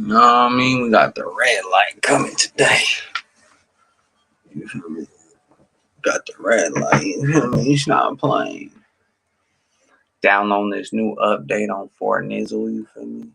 know what I mean? We got the red light coming today. You feel me? Got the red light. You feel me? It's not playing. Down on this new update on Fort Nizzle. You feel me?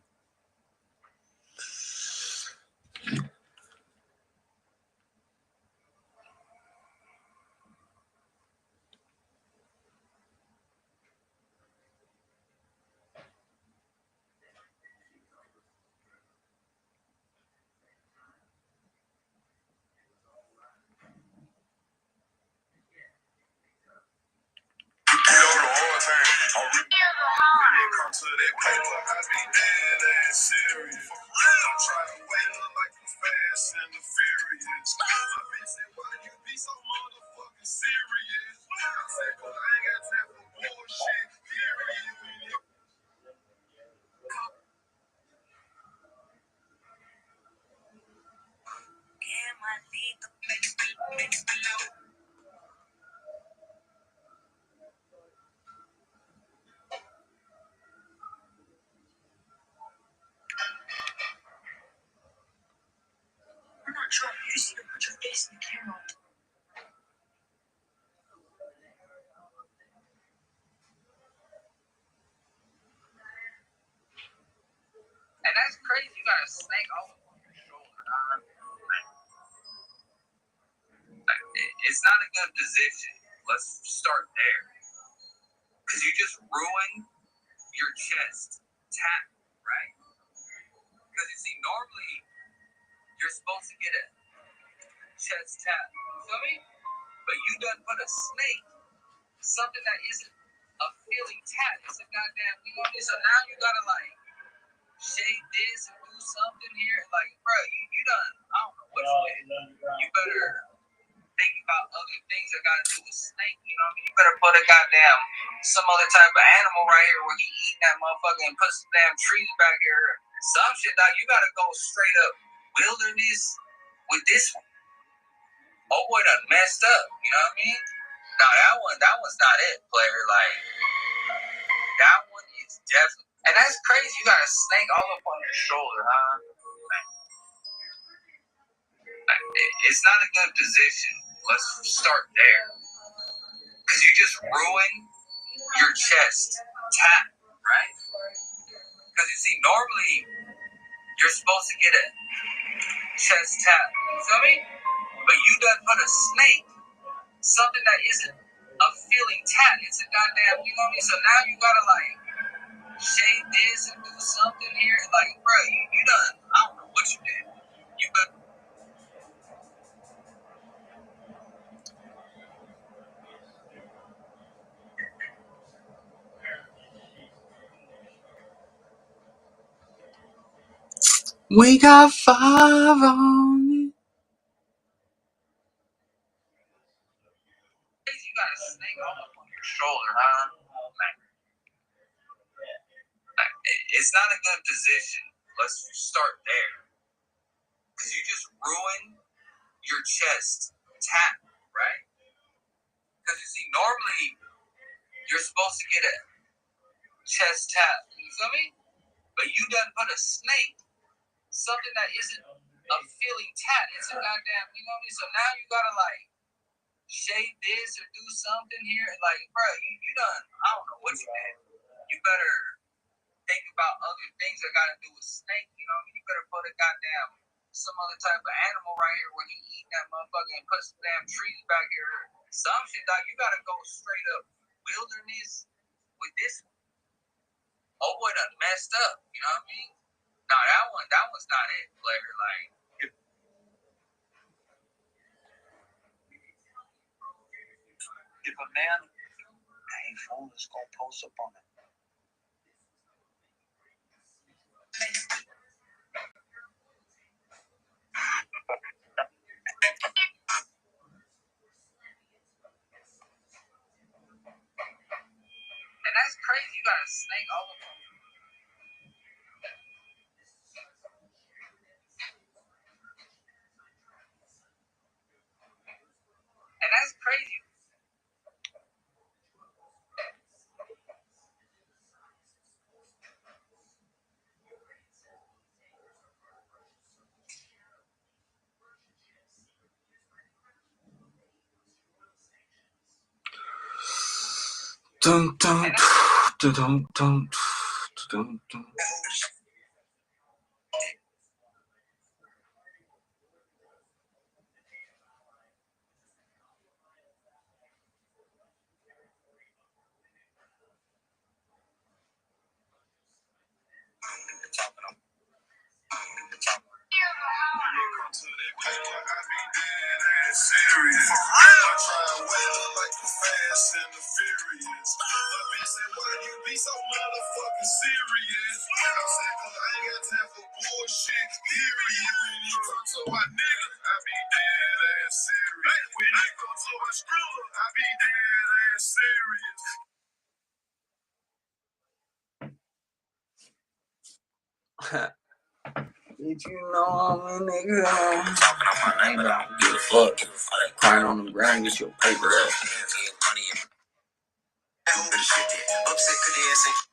And that's crazy. You got a snake all over your shoulder. It's not a good position. Let's start there. Because you just ruined your chest tap, right? Because you see, normally you're supposed to get a chest tap. You feel me? But you done put a snake, something that isn't a feeling tap. It's a goddamn, you know what I mean? So now you gotta like shade this and do something here. Like, bro, you done, I don't know what you did. You better think about other things that gotta do with snake, you know what I mean? You better put a goddamn some other type of animal right here where you eating that motherfucker and put some damn trees back here. Some shit, dog, you gotta go straight up wilderness with this one. Oh boy done messed up, you know what I mean? Now that one's not it, player. Like that one is definitely, and that's crazy. You got a snake all up on your shoulder, huh? It's not a good position. Let's start there. Because you just ruined your chest tap, right? Because you see, normally you're supposed to get a chest tap. You feel me? But you done put a snake, something that isn't a feeling tap. It's a goddamn, you know what I mean? So now you gotta like shade this and do something here. Like, bro, you done, I don't know what you did. You better. We got 5 on it. You got a snake all up on your shoulder, huh? It's not a good position. Let's start there. Because you just ruined your chest tap, right? Because you see, normally you're supposed to get a chest tap. You feel me? But you done put a snake, something that isn't a feeling tap. It's a goddamn, you know what I mean? So now you gotta like shade this or do something here. Like, bro, you done, I don't know what you did. You better think about other things that gotta do with snake, you know what I mean? You better put a goddamn some other type of animal right here where you eat that motherfucker and put some damn trees back here. Some shit, dog, you gotta go straight up wilderness with this one. Oh boy done messed up, you know what I mean? Nah, that one's not it, player. Like, if a man ain't phone is gonna post up on it. And that's crazy. You got a snake all over. And that's crazy. Dun, dun, dun, dun, dun, dun, dun. Serious. I try to weather like the Fast and the Furious. My bitch said, why you be so motherfucking serious? I said, cause I ain't got time for bullshit, period. When you come to my nigga, I be dead ass serious. When you come to my screwer, I be dead ass serious. Did you know I'm a nigga? Talking on my name, but I don't give a fuck. Crying on the ground, get your paper up.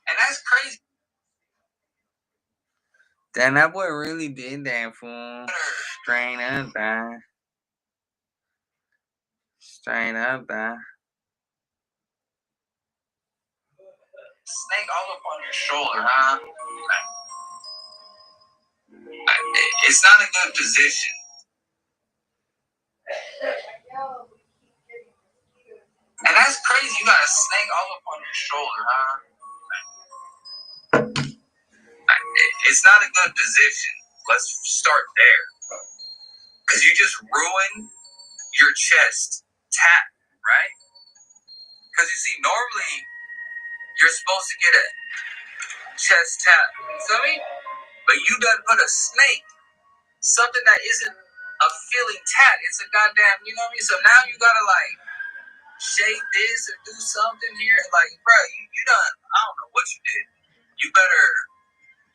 And that's crazy. Damn, that boy really did that, fool. Straight up, that. Straight up, that. Snake all up on your shoulder, huh? It's not a good position. And that's crazy. You got a snake all up on your shoulder, huh? It's not a good position. Let's start there. Because you just ruin your chest tap, right? Because you see, normally you're supposed to get a chest tap. You feel me? But you done put a snake, something that isn't a feeling tat. It's a goddamn, you know what I mean? So now you gotta like shave this or do something here. Like, bro, you done, I don't know what you did. You better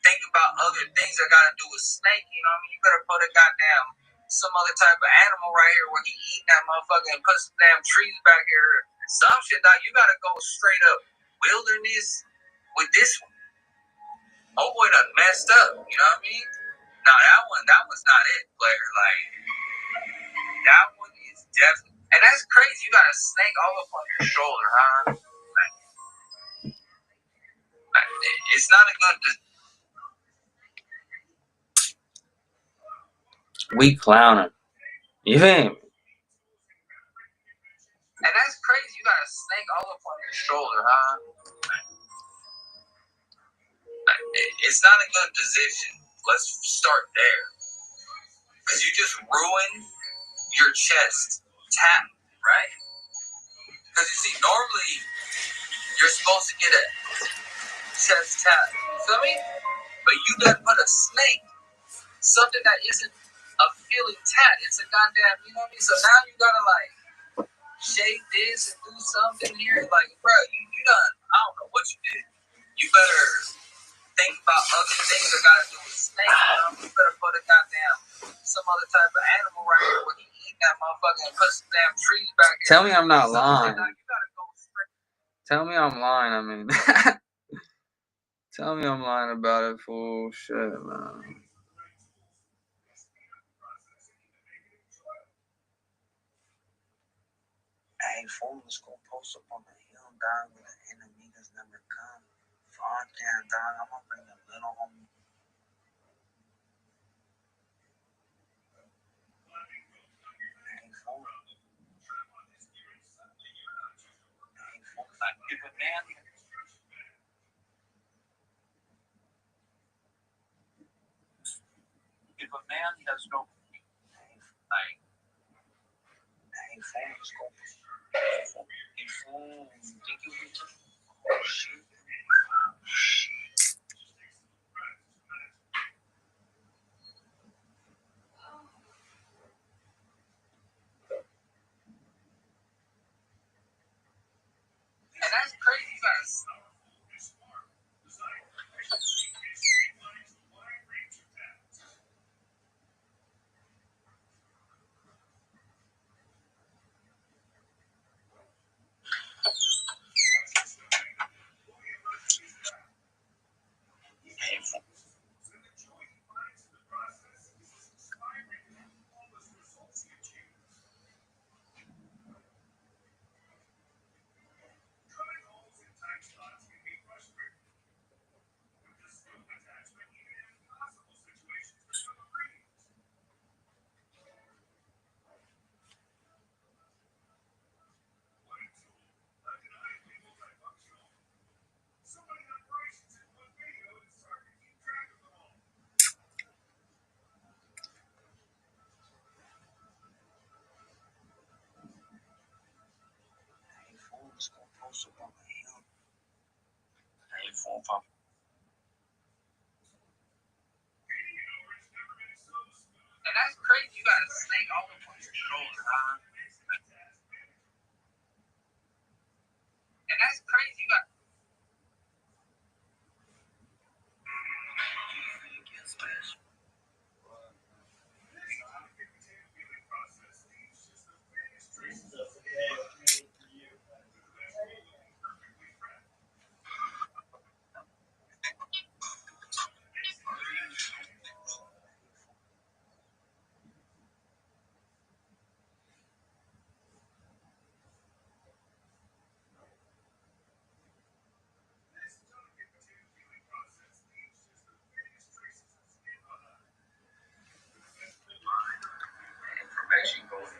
think about other things that gotta do with snake, you know what I mean? You better put a goddamn some other type of animal right here where he eating that motherfucker and put some damn trees back here. Some shit, dog, you gotta go straight up wilderness with this one. Oh boy done messed up, you know what I mean? Now that one's not it, player. Like, that one is definitely, and that's crazy. You got a snake all up on your shoulder, huh? Like, it's not a good. We clowning. You feel me? And that's crazy. You got a snake all up on your shoulder, huh? Like, it's not a good position. Let's start there. Because you just ruin your chest tap, right? Because you see, normally you're supposed to get a chest tap. You feel me? But you done put a snake, something that isn't a feeling tat. It's a goddamn, you know what I mean? So now you gotta like shave this and do something here. Like, bro, you done, I don't know what you did. You better think about other things that gotta do with snake. You know? You better put a goddamn some other type of animal right here where he eating that motherfucker and put some damn trees back here. Tell me I'm not lying. Tell me I'm lying, I mean. Tell me I'm lying about it, fool. Shit, man. Hey, fool, let's go post up on the hill, dog, where the enemies never come. Fuck yeah, dog. I'm gonna bring a little homie. Hey, fool. Hey, fool. If a man... If a man has no... Hey, fool, let's go. Hey, fool, you think you can... Oh, shit. And that's crazy, guys. And that's crazy. You got a snake all up on your shoulder, huh? And that's crazy. You got. Information going.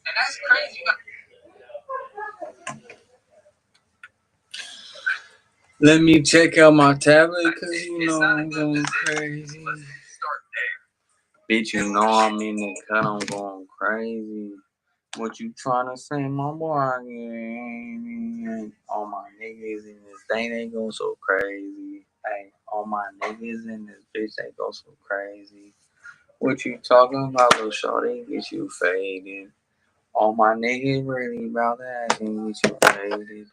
And that's crazy. You got. Let me check out my tablet because you know I'm going crazy. Let's start there. Bitch, you know I'm in the cut, I'm going crazy. What you trying to say, my boy? All my niggas in this thing, they go so crazy. Hey, all my niggas in this bitch, they go so crazy. What you talking about, little shorty? Get you faded. All my niggas really about that, can get you faded.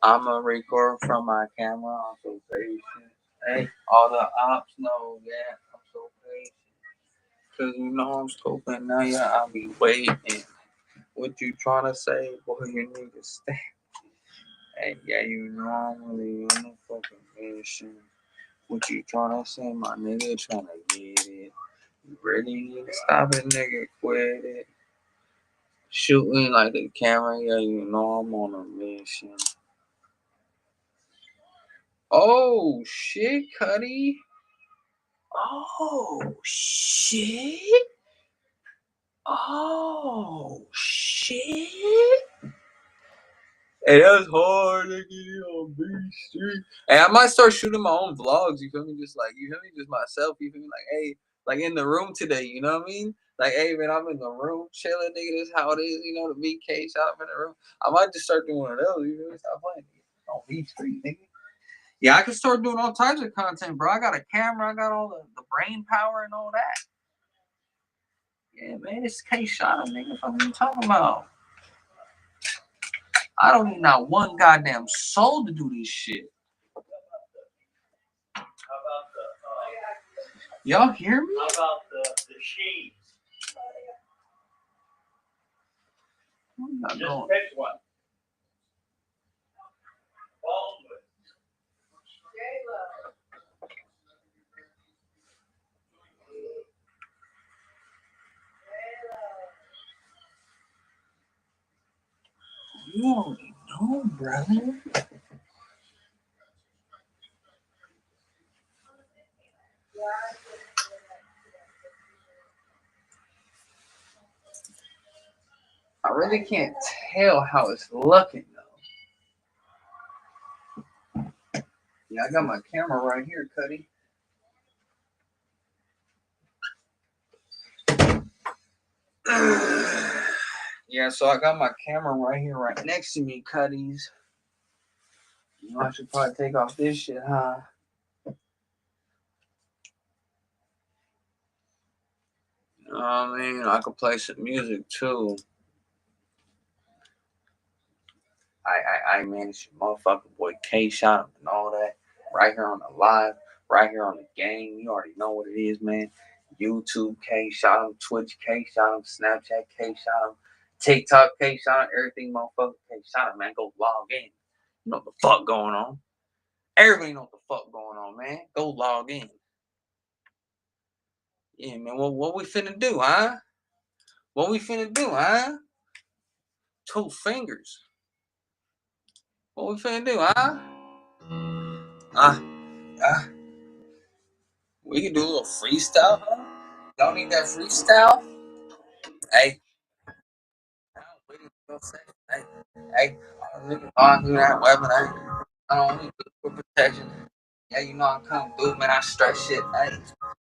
I'ma record from my camera, I'm so patient. Hey, all the ops know that I'm so patient. Cause you know I'm scoping now, yeah, I'll be waiting. What you trying to say, boy? You need to stay. Hey, yeah, you know I'm really on the fucking mission. What you trying to say, my nigga? Trying to get it. You really need to stop it, nigga. Quit it. Shooting like the camera, yeah, you know I'm on a mission. Oh shit, Cuddy. Oh shit. Oh shit. Hey, that's hard, nigga. You on B Street. Hey, I might start shooting my own vlogs. You feel me? Just like you feel me, just myself. You feel me? Like, hey, like in the room today. You know what I mean? Like, hey, man, I'm in the room chilling, nigga. This how it is. You know, the VK shot up in the room. I might just start doing one of those. You feel me? Stop playing nigga. On B Street, nigga. Yeah, I can start doing all types of content, bro. I got a camera. I got all the brain power and all that. Yeah, man, it's K shot him, nigga. What are you talking about? I don't need not one goddamn soul to do this shit. Y'all hear me? How about the sheets? Just Going. pick one. You already know, brother. I really can't tell how it's looking though. Yeah, I got my camera right here, Cuddy. Yeah, so I got my camera right here, right next to me, Cuddies. You know, I should probably take off this shit, huh? You know what I mean? I could play some music too. I managed your motherfucking boy K shot and all that. Right here on the live, right here on the game. You already know what it is, man. YouTube K shot him, Twitch K shot him, Snapchat K shot him, TikTok K shot him, everything motherfucking K shot him, man. Go log in. You know what the fuck going on. Everybody know what the fuck going on, man. Go log in. Yeah, man. What we finna do, huh? What we finna do, huh? 2 fingers. What we finna do, huh? We can do a little freestyle, huh? Y'all need that freestyle? Hey, hey, I don't do that weapon. Hey, I don't only do it for protection. Yeah, you know I come through, man. I stress shit. Hey,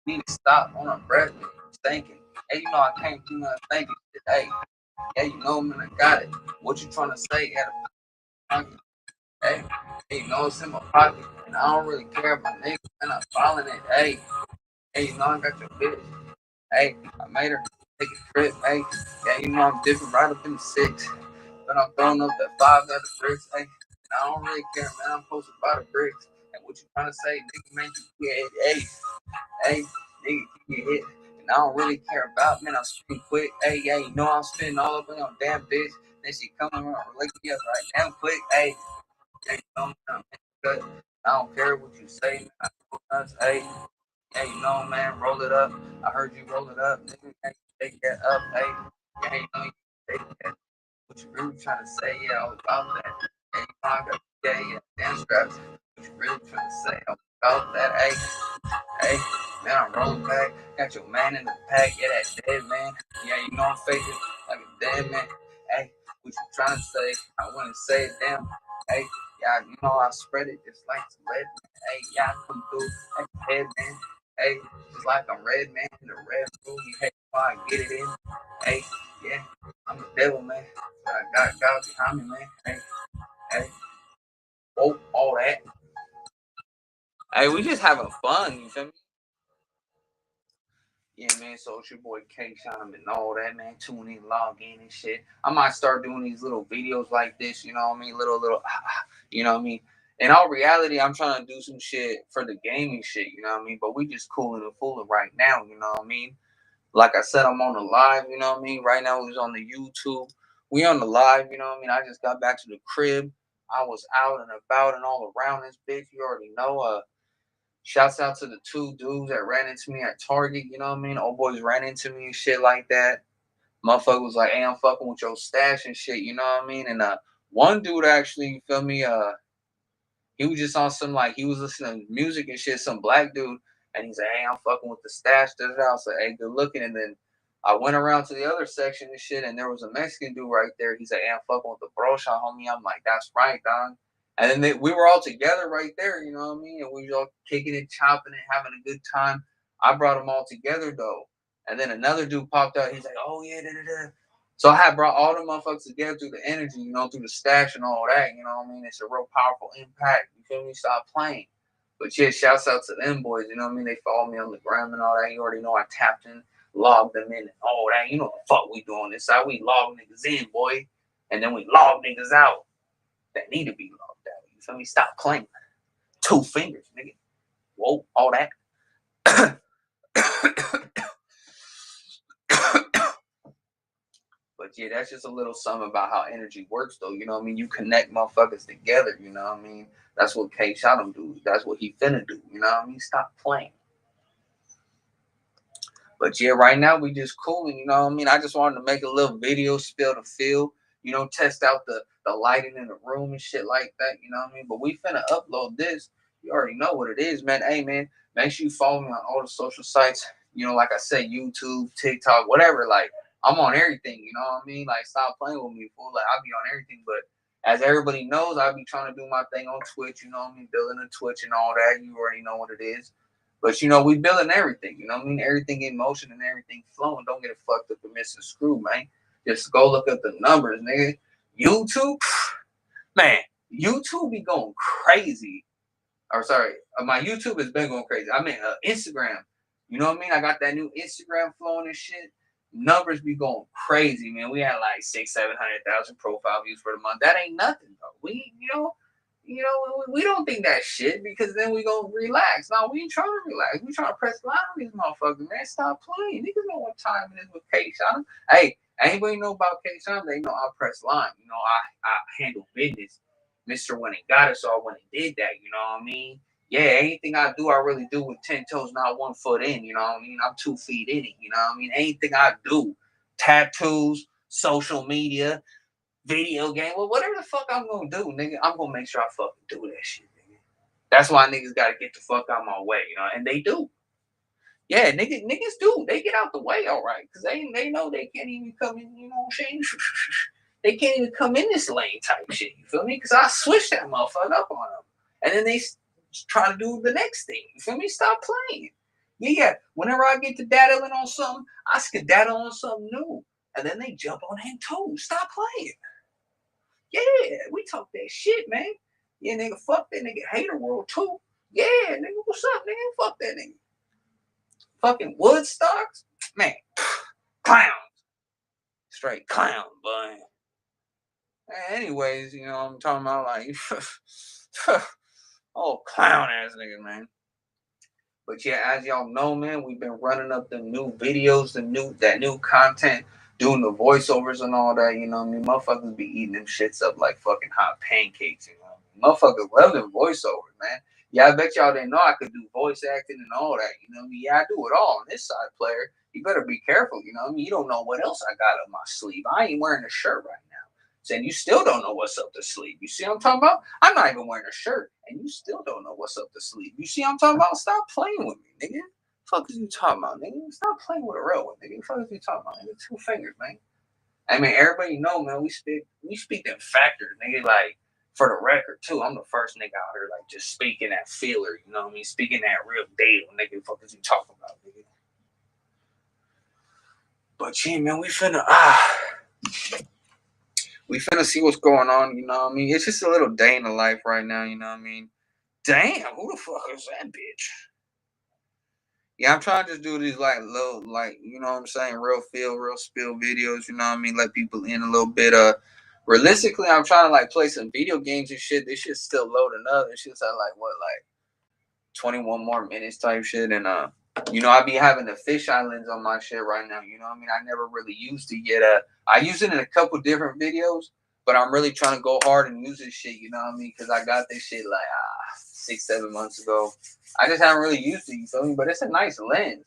you need to stop on a breath, man. Thinking. Hey, you know I can't do nothing thinking shit. Hey, yeah, you know, man, I got it. What you trying to say? Hey, you know it's in my pocket, and I don't really care about niggas, and I'm following it. Hey, you know I got your bitch. Hey, I made her take a trip. Hey, yeah, you know I'm different right up in the 6. But I'm throwing up that 5 got the bricks. Hey, and I don't really care, man. I'm supposed to buy the bricks. And what you trying to say, nigga, man, you get hey, nigga, you get hit. And I don't really care about, man, I'm spending quick. Hey, yeah, you know I'm spending all of it on damn bitch. Then she coming around, like me up right damn quick. Hey, you know, man, good. I don't care what you say, man. Hey, hey, you know, man, roll it up. I heard you roll it up. Nigga, hey, take that up. Hey, yeah, you know, you take that. What you really trying to say? Yeah, I was about that. Hey, you know, I got yeah, damn straps. What you really trying to say? I was about that. Hey, man, I'm rolling back. Got your man in the pack. Yeah, that dead man. Yeah, you know I'm faking like a dead man. Hey, what you trying to say? I want to say it, damn. Hey, yeah, you know I spread it just like some red man. Hey, yeah, I come through like a dead man. Hey, just like I'm red man in the red room. You hate how I get it in. Hey, yeah, I'm the devil, man. I got God behind me, man. Hey, oh, all that. Hey, we just having fun, you feel me? Yeah, man, so it's your boy K-Shine and all that, man. Tune in, log in and shit. I might start doing these little videos like this, you know what I mean? Little, you know what I mean? In all reality, I'm trying to do some shit for the gaming shit, you know what I mean? But we just cooling and fooling right now, you know what I mean? Like I said, I'm on the live, you know what I mean? Right now, we was on the YouTube. We on the live, you know what I mean? I just got back to the crib. I was out and about and all around this bitch. You already know. Shouts out to the 2 dudes that ran into me at Target, you know what I mean? Old boys ran into me and shit like that. Motherfucker was like, hey, I'm fucking with your stash and shit, you know what I mean? And one dude actually, you feel me, he was just on some like he was listening to music and shit, some black dude, and he's like, hey, I'm fucking with the stash. I was like, hey, good looking. And then I went around to the other section and shit, and there was a Mexican dude right there. He's like, hey, I'm fucking with the brocha, homie. I'm like, that's right, dog. And then we were all together right there, you know what I mean? And we was all kicking it, chopping it, having a good time. I brought them all together though. And then another dude popped out. He's like, oh yeah, da da da. So I had brought all the motherfuckers together through the energy, you know, through the stash and all that, you know what I mean? It's a real powerful impact. You feel me? Stop playing. But yeah, shouts out to them boys, you know what I mean? They follow me on the gram and all that. You already know I tapped in, logged them in and all that. You know what the fuck we doing this how we log niggas in, boy. And then we log niggas out that need to be logged out. You feel me? Stop playing. 2 fingers, nigga. Whoa, all that. But yeah, that's just a little something about how energy works, though. You know what I mean? You connect motherfuckers together. You know what I mean? That's what K shot him do. That's what he finna do. You know what I mean? Stop playing. But yeah, right now we just cooling. You know what I mean? I just wanted to make a little video, spill the feel. You know, test out the lighting in the room and shit like that. You know what I mean? But we finna upload this. You already know what it is, man. Hey, man, make sure you follow me on all the social sites. You know, like I said, YouTube, TikTok, whatever. Like, I'm on everything, you know what I mean? Like, stop playing with me, fool. Like, I'll be on everything. But as everybody knows, I'll be trying to do my thing on Twitch, you know what I mean? Building a Twitch and all that. You already know what it is. But, you know, we building everything, you know what I mean? Everything in motion and everything flowing. Don't get it fucked up and miss a screw, man. Just go look at the numbers, nigga. YouTube, man, YouTube be going crazy. Or sorry, my YouTube has been going crazy. I mean, Instagram. You know what I mean? I got that new Instagram flowing and shit. Numbers be going crazy, man. We had like 600,000-700,000 profile views for the month. That ain't nothing though. We don't think that shit because then we gonna relax. No, we ain't trying to relax. We trying to press line on these motherfuckers, man. Stop playing. Niggas know what time it is with K-Shine. Hey, anybody know about K-Shine? They know I press line. You know, I handle business. Mr. When it got us all when it did that, you know what I mean? Yeah, anything I do, I really do with 10 toes, not 1 foot in, you know what I mean? I'm 2 feet in it, you know what I mean? Anything I do, tattoos, social media, video game, well, whatever the fuck I'm gonna do, nigga, I'm gonna make sure I fucking do that shit, nigga. That's why niggas gotta get the fuck out my way, you know, and they do. Yeah, niggas do. They get out the way, all right, because they know they can't even come in, you know what I'm saying? They can't even come in this lane type shit. You feel me? Because I switched that motherfucker up on them. And then they try to do the next thing. You feel me? Stop playing. Yeah. Whenever I get to daddling on something, I skedaddle on something new. And then they jump on that too. Stop playing. Yeah, we talk that shit, man. Yeah, nigga, fuck that nigga. Hater world too. Yeah, nigga, what's up, nigga? Fuck that nigga. Fucking Woodstocks? Man, clowns. Straight clown, boy. Anyways, you know, I'm talking about like, oh, clown ass niggas, man. But yeah, as y'all know, man, we've been running up the new videos, that new content, doing the voiceovers and all that. You know what I mean? Motherfuckers be eating them shits up like fucking hot pancakes. You know what I mean? Motherfuckers love them voiceovers, man. Yeah, I bet y'all didn't know I could do voice acting and all that. You know what I mean? Yeah, I do it all on this side, player. You better be careful. You know what I mean? You don't know what else I got up my sleeve. I ain't wearing a shirt right now. Saying you still don't know what's up the sleeve. You see what I'm talking about? I'm not even wearing a shirt, and you still don't know what's up the sleeve. You see what I'm talking about? Stop playing with me, nigga. Fuck is you talking about, nigga? Stop playing with a real one, nigga. Fuck is you talking about, nigga? 2 fingers, man. I mean, everybody know, man. We speak in factors, nigga. Like for the record, too. I'm the first nigga out here, like just speaking that feeler. You know what I mean? Speaking that real deal, nigga. Fuck is you talking about, nigga? But yeah, man, we finna see what's going on, you know what I mean? It's just a little day in the life right now, you know what I mean? Damn, who the fuck is that bitch? Yeah, I'm trying to just do these like little, like, you know what I'm saying, real feel, real spill videos, you know what I mean? Let people in a little bit. Realistically, I'm trying to like play some video games and shit. This shit's still loading up. This shit's at like 21 more minutes type shit. And you know, I be having the fish islands on my shit right now. You know what I mean? I never really used it yet. I use it in a couple different videos, but I'm really trying to go hard and use this shit. You know what I mean? Because I got this shit like 6-7 months ago. I just haven't really used it. You feel me? But it's a nice lens.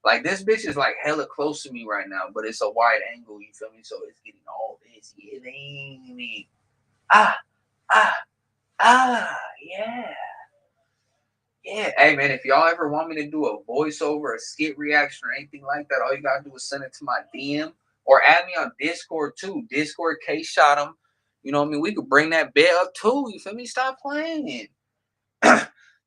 Like this bitch is like hella close to me right now, but it's a wide angle. You feel me? So it's getting all this. Yeah, baby. Yeah. Yeah, hey man, if y'all ever want me to do a voiceover, a skit reaction, or anything like that, all you gotta do is send it to my DM or add me on Discord too. Discord K shot him. You know what I mean? We could bring that bit up too. You feel me? Stop playing.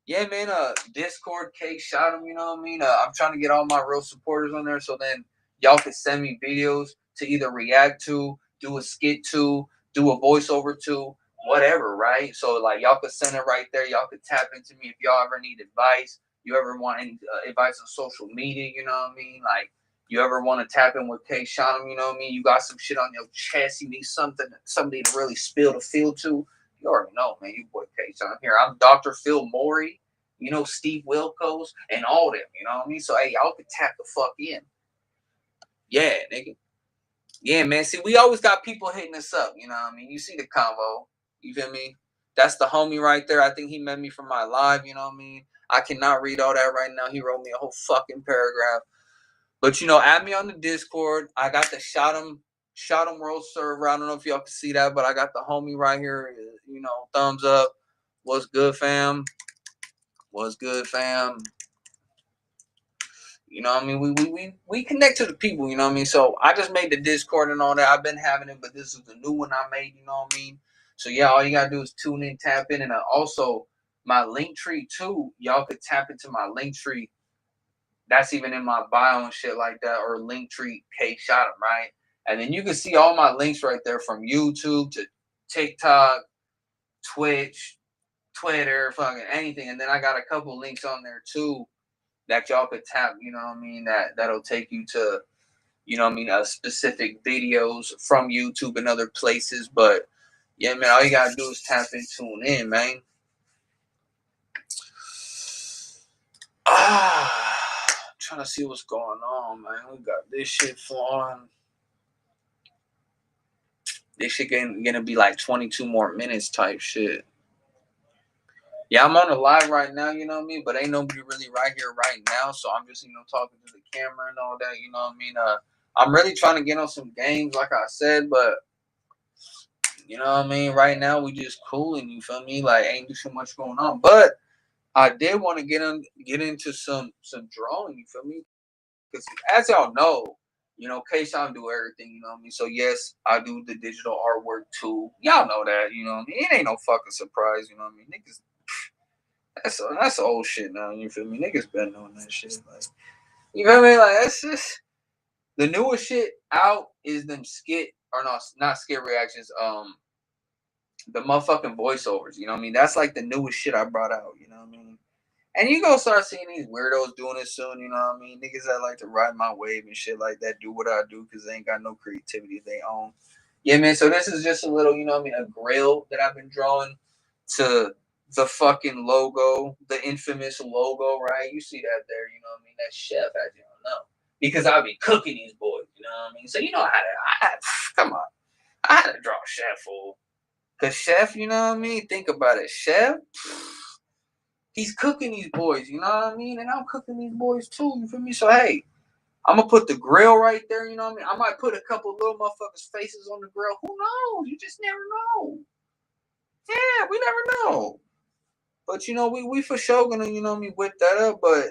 Yeah, man. Discord K shot him. You know what I mean? I'm trying to get all my real supporters on there, so then y'all can send me videos to either react to, do a skit to, do a voiceover to, whatever, right? So like y'all could send it right there. Y'all could tap into me if y'all ever need advice. You ever want any advice on social media? You know what I mean? Like you ever want to tap in with K Shanum? You know what I mean? You got some shit on your chest. You need somebody to really spill the feel to. You already know, man. You boy K Shanum here. I'm Dr. Phil Morey. You know, Steve Wilkos and all them. You know what I mean? So hey, y'all could tap the fuck in. Yeah, nigga. Yeah, man. See, we always got people hitting us up. You know what I mean? You see the convo. You feel me? That's the homie right there. I think he met me from my live. You know what I mean? I cannot read all that right now. He wrote me a whole fucking paragraph. But, you know, add me on the Discord. I got the Shot 'em World server. I don't know if y'all can see that, but I got the homie right here. You know, thumbs up. What's good, fam? What's good, fam? You know what I mean? We connect to the people, you know what I mean? So I just made the Discord and all that. I've been having it, but this is the new one I made, you know what I mean? So yeah, all you gotta do is tune in, tap in, and also my link tree too. Y'all could tap into my link tree. That's even in my bio and shit like that, or link tree K Shot 'em, right? And then you can see all my links right there from YouTube to TikTok, Twitch, Twitter, fucking anything. And then I got a couple links on there too that y'all could tap, you know what I mean? That'll take you to, you know what I mean, specific videos from YouTube and other places. But yeah, man, all you gotta do is tap and tune in, man. Trying to see what's going on, man. We got this shit flowing. This shit gonna be like 22 more minutes type shit. Yeah, I'm on the live right now, you know what I mean? But ain't nobody really right here right now. So I'm just, you know, talking to the camera and all that, you know what I mean? I'm really trying to get on some games, like I said, but you know what I mean? Right now we just cooling, you feel me? Like ain't too much going on. But I did want to get into some drawing, you feel me? Because as y'all know, You know, K-Shine do everything, you know what I mean? So, yes, I do the digital artwork too. Y'all know that, you know what I mean? It ain't no fucking surprise, you know what I mean? Niggas, that's old shit now, you feel me? Niggas been doing that shit. Like, you feel me? Like, that's just, the newest shit out is them skit, or not skit reactions, the motherfucking voiceovers, you know what I mean? That's like the newest shit I brought out, you know what I mean? And you gonna start seeing these weirdos doing it soon, you know what I mean? Niggas that like to ride my wave and shit like that, do what I do because they ain't got no creativity of their own. Yeah, man, so this is just a little, you know what I mean, a grill that I've been drawing to the fucking logo, the infamous logo, right? You see that there, you know what I mean? That chef, as you don't know. Because I'll be cooking these boys, you know what I mean? So you know come on. I had to draw Chef, fool. Because Chef, you know what I mean? Think about it. Chef, he's cooking these boys, you know what I mean? And I'm cooking these boys too, you feel me? So, hey, I'm going to put the grill right there, you know what I mean? I might put a couple little motherfuckers' faces on the grill. Who knows? You just never know. Yeah, we never know. But, you know, we for sure going to, you know what I mean, whip that up. But,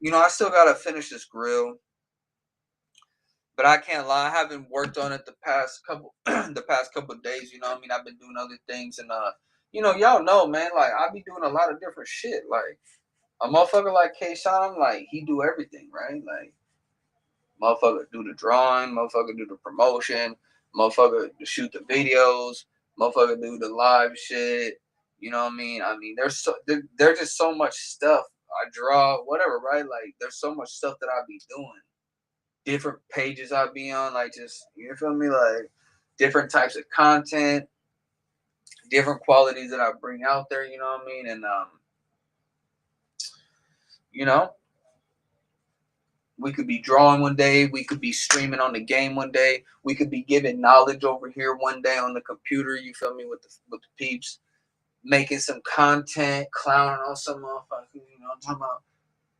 you know, I still got to finish this grill. But I can't lie, I haven't worked on it the past couple of days, you know what I mean? I've been doing other things and you know, y'all know, man, like I be doing a lot of different shit. Like a motherfucker like K-Shine, like he do everything, right? Like motherfucker do the drawing, motherfucker do the promotion, motherfucker shoot the videos, motherfucker do the live shit. You know what I mean? There's just so much stuff. I draw, whatever, right? Like there's so much stuff that I be doing. Different pages I be on, like just you feel me, like different types of content, different qualities that I bring out there, you know what I mean? And you know, we could be drawing one day, we could be streaming on the game one day, we could be giving knowledge over here one day on the computer, you feel me, with the peeps, making some content, clowning on some motherfuckers, you know what I'm talking about.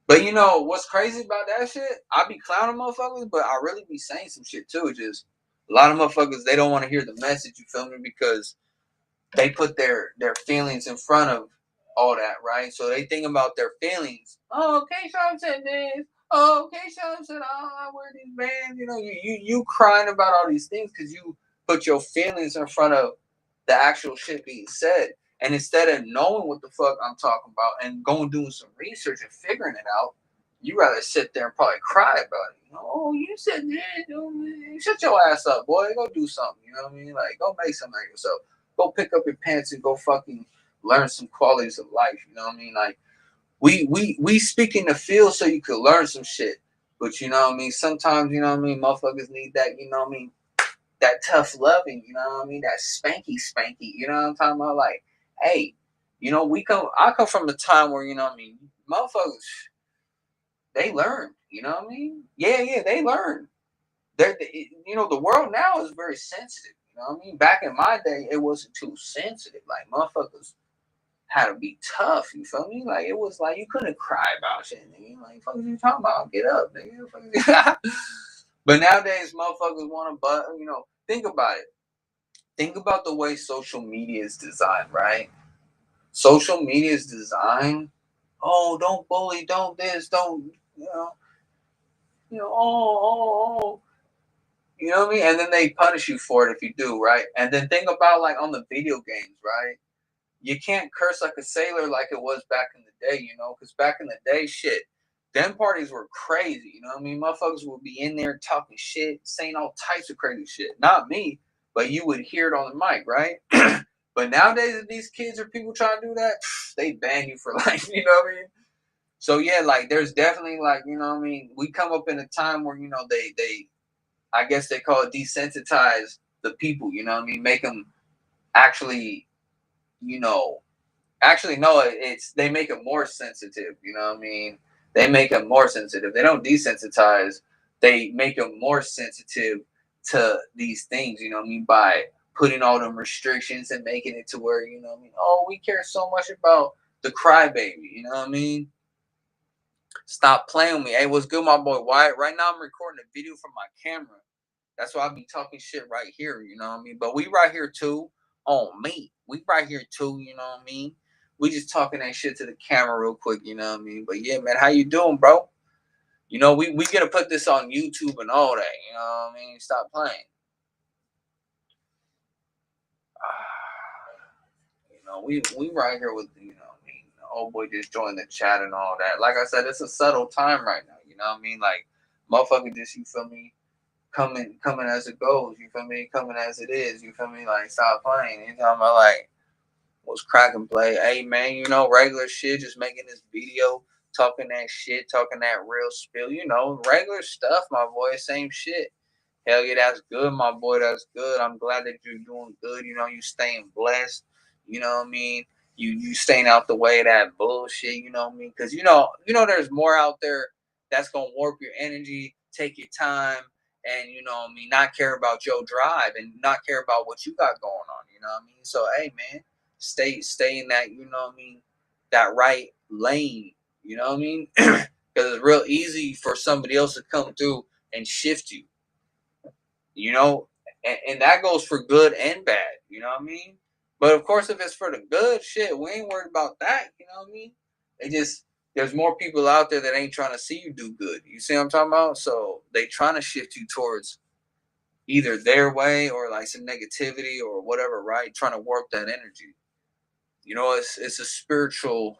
But you know what's crazy about that shit? I be clowning motherfuckers, but I really be saying some shit too. Just a lot of motherfuckers, they don't want to hear the message, you feel me? Because they put their feelings in front of all that, right? So they think about their feelings. Oh, K-Shine said this. Oh, K-Shine said, oh, I wear these bands. You know, you crying about all these things because you put your feelings in front of the actual shit being said. And instead of knowing what the fuck I'm talking about and going doing some research and figuring it out, you rather sit there and probably cry about it. You know, oh, you said this. Shut your ass up, boy. Go do something. You know what I mean? Like, go make something of yourself. Go pick up your pants and go fucking learn some qualities of life. You know what I mean? Like, we speak in the field so you could learn some shit. But you know what I mean? Sometimes, you know what I mean, motherfuckers need that, you know what I mean, that tough loving, you know what I mean? That spanky, you know what I'm talking about? Like, hey, you know, I come from a time where, you know what I mean, motherfuckers, they learn, you know what I mean? Yeah, they learn. You know, the world now is very sensitive, you know what I mean? Back in my day, it wasn't too sensitive. Like, motherfuckers had to be tough, you feel me? Like, it was like, you couldn't cry about shit, nigga. Like, fuck you talking about? Get up, nigga. But nowadays, motherfuckers want to, you know, think about it. Think about the way social media is designed, right? Social media is designed. Oh, don't bully, don't this, don't oh. You know what I mean? And then they punish you for it if you do, right? And then think about like on the video games, right? You can't curse like a sailor like it was back in the day, you know? Because back in the day, shit, them parties were crazy, you know what I mean? Motherfuckers would be in there talking shit, saying all types of crazy shit. Not me, but you would hear it on the mic, right? But nowadays, if these kids or people trying to do that, they ban you for life, you know what I mean? So yeah, like there's definitely like, you know what I mean? We come up in a time where, you know, they I guess they call it desensitize the people, you know what I mean? Make them actually, you know, no, it's they make them more sensitive, you know what I mean? They make them more sensitive. They don't desensitize, they make them more sensitive to these things, you know what I mean? By putting all them restrictions and making it to where, you know what I mean? Oh, we care so much about the crybaby, you know what I mean? Stop playing with me. Hey, what's good, my boy Wyatt? Right now I'm recording a video from my camera. That's why I be talking shit right here, you know what I mean? But we right here too on me. We right here too, you know what I mean? We just talking that shit to the camera real quick, you know what I mean? But yeah, man, how you doing, bro? You know, we gonna put this on YouTube and all that. You know what I mean? Stop playing. You know, we right here with you know what I mean. The old boy just joined the chat and all that. Like I said, it's a subtle time right now. You know what I mean? Like motherfucker, just you feel me? Coming as it goes. You feel me? Coming as it is. You feel me? Like stop playing. You talking about like was crack and play. Hey man, you know regular shit. Just making this video, talking that shit, talking that real spill. You know regular stuff, my boy. Same shit. Hell yeah, that's good, my boy. That's good. I'm glad that you're doing good. You know, you staying blessed. You know what I mean? You staying out the way of that bullshit. You know what I mean? Because there's more out there that's gonna warp your energy, take your time, and you know what I mean, not care about your drive and not care about what you got going on. You know what I mean? So hey, man, stay in that. You know what I mean? That right lane. You know what I mean? Because it's real easy for somebody else to come through and shift you. You know, and that goes for good and bad. You know what I mean? But of course, if it's for the good, shit, we ain't worried about that. You know what I mean? It just there's more people out there that ain't trying to see you do good. You see what I'm talking about? So they trying to shift you towards either their way or like some negativity or whatever, right? Trying to warp that energy. You know, it's a spiritual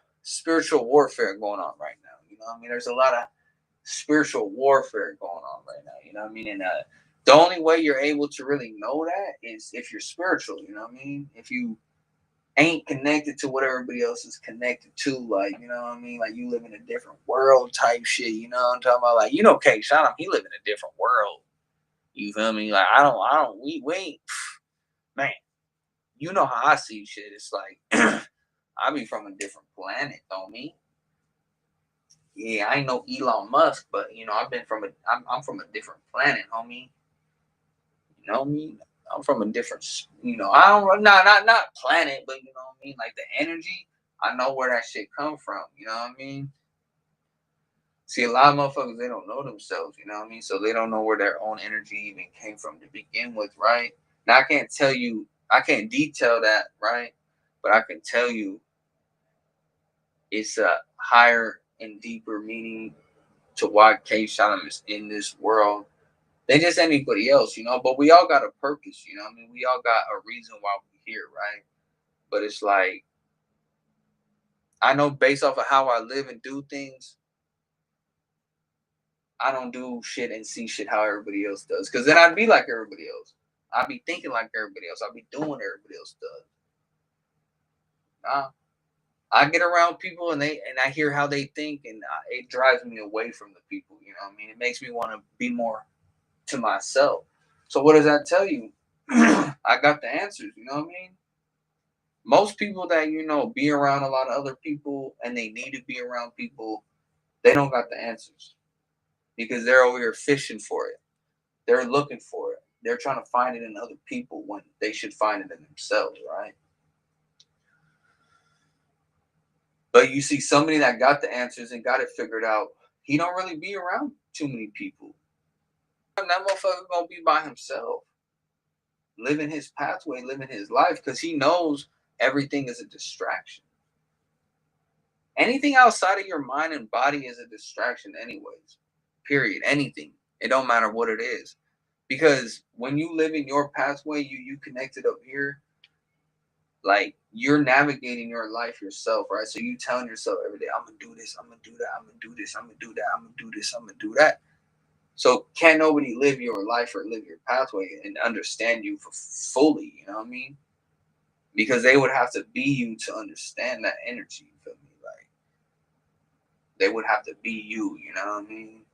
warfare going on right now. You know what I mean? There's a lot of spiritual warfare going on right now. You know what I mean? And the only way you're able to really know that is if you're spiritual. You know what I mean? If you ain't connected to what everybody else is connected to, like you know what I mean? Like you live in a different world type shit. You know what I'm talking about? Like K. Shannon, he live in a different world. You feel me? Like I don't. We ain't, man. You know how I see shit. It's like I be from a different planet, don't me? Yeah, I know Elon Musk, but I've been I'm from a different planet, homie. You know what I mean? I'm from a different, I don't not planet, but you know what I mean? Like the energy, I know where that shit come from. You know what I mean? See, a lot of motherfuckers they don't know themselves. You know what I mean? So they don't know where their own energy even came from to begin with, right? Now I can't detail that, right? But I can tell you, it's a higher and deeper meaning to why K. Shalom is in this world than just anybody else, But we all got a purpose, I mean, we all got a reason why we're here, right? But it's like, I know based off of how I live and do things, I don't do shit and see shit how everybody else does. Because then I'd be like everybody else. I'd be thinking like everybody else. I'd be doing what everybody else does. Nah. I get around people and I hear how they think, and it drives me away from the people. You know what I mean? It makes me want to be more to myself. So what does that tell you? I got the answers. You know what I mean? Most people that be around a lot of other people and they need to be around people, they don't got the answers because they're over here fishing for it. They're looking for it. They're trying to find it in other people when they should find it in themselves, right? But you see somebody that got the answers and got it figured out, he don't really be around too many people. That motherfucker gonna be by himself, living his pathway, living his life, because he knows everything is a distraction. Anything outside of your mind and body is a distraction anyways. Period. Anything. It don't matter what it is. Because when you live in your pathway, you connected up here, like you're navigating your life yourself, right? So you telling yourself every day, I'm gonna do this, I'm gonna do that, I'm gonna do this, I'm gonna do that, I'm gonna do this, I'm gonna do that. So can't nobody live your life or live your pathway and understand you for fully, you know what I mean? Because they would have to be you to understand that energy, you feel me? Like they would have to be you, you know what I mean?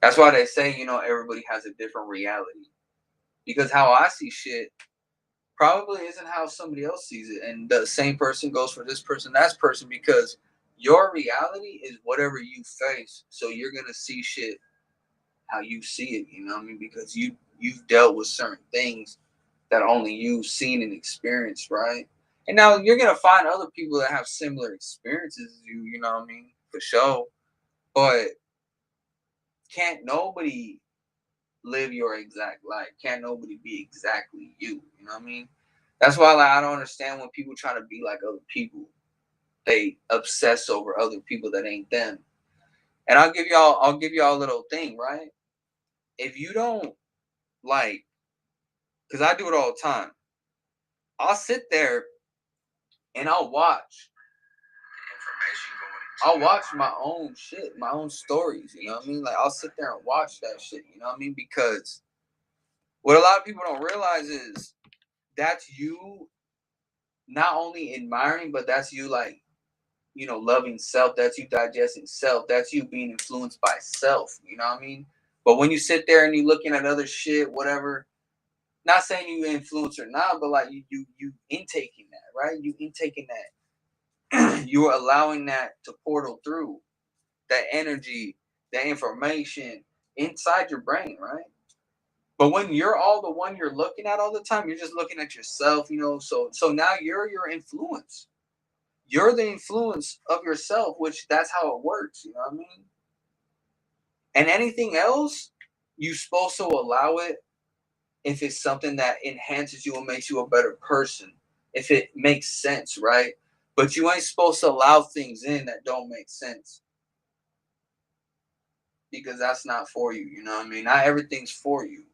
That's why they say, everybody has a different reality. Because how I see shit probably isn't how somebody else sees it. And the same person goes for this person, that person, because your reality is whatever you face. So you're gonna see shit how you see it, you know what I mean? Because you've dealt with certain things that only you've seen and experienced, right? And now you're gonna find other people that have similar experiences as you, you know what I mean? For sure. But can't nobody live your exact life. Can't nobody be exactly you. You know what I mean? That's why I don't understand when people try to be like other people. They obsess over other people that ain't them. And I'll give y'all a little thing, right? If you don't like, because I do it all the time, I'll sit there and I'll watch my own shit, my own stories, you know what I mean? Like, I'll sit there and watch that shit, you know what I mean? Because what a lot of people don't realize is that's you not only admiring, but that's you, like, you know, loving self. That's you digesting self. That's you being influenced by self, you know what I mean? But when you sit there and you looking at other shit, whatever, not saying you influence or not, but like you intaking that, right? You intaking that. You're allowing that to portal through that energy, that information inside your brain, right? But when you're all the one you're looking at all the time, you're just looking at yourself, you know. So now you're your influence. You're the influence of yourself, which that's how it works, you know what I mean? And anything else, you're supposed to allow it if it's something that enhances you and makes you a better person. If it makes sense, right? But you ain't supposed to allow things in that don't make sense. Because that's not for you, you know what I mean? Not everything's for you.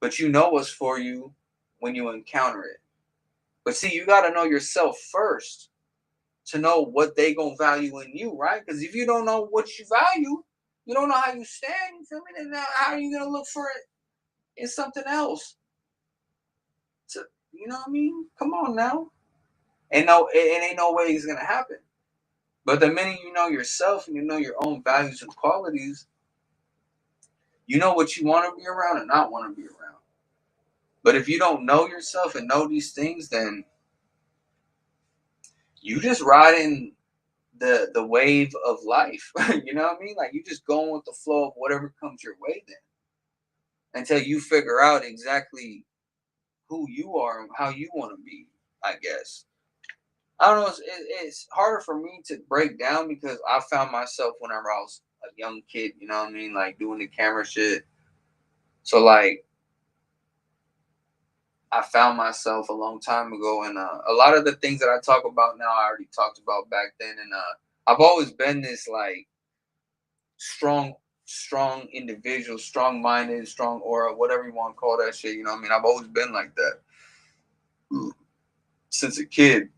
But you know what's for you when you encounter it. But see, you got to know yourself first to know what they going to value in you, right? Because if you don't know what you value, you don't know how you stand, you feel me? Then how are you going to look for it in something else? To, you know what I mean? Come on now. And no, it ain't no way it's going to happen. But the minute you know yourself and you know your own values and qualities, you know what you want to be around and not want to be around. But if you don't know yourself and know these things, then you just riding the wave of life. You know what I mean? Like, you just going with the flow of whatever comes your way then. Until you figure out exactly who you are and how you want to be, I guess. I don't know. It's harder for me to break down because I found myself whenever I was a young kid, you know what I mean? Like, doing the camera shit. So, like, I found myself a long time ago, and a lot of the things that I talk about now, I already talked about back then. And I've always been this, like, strong individual, strong minded, strong aura, whatever you want to call that shit. You know what I mean? I've always been like that since a kid.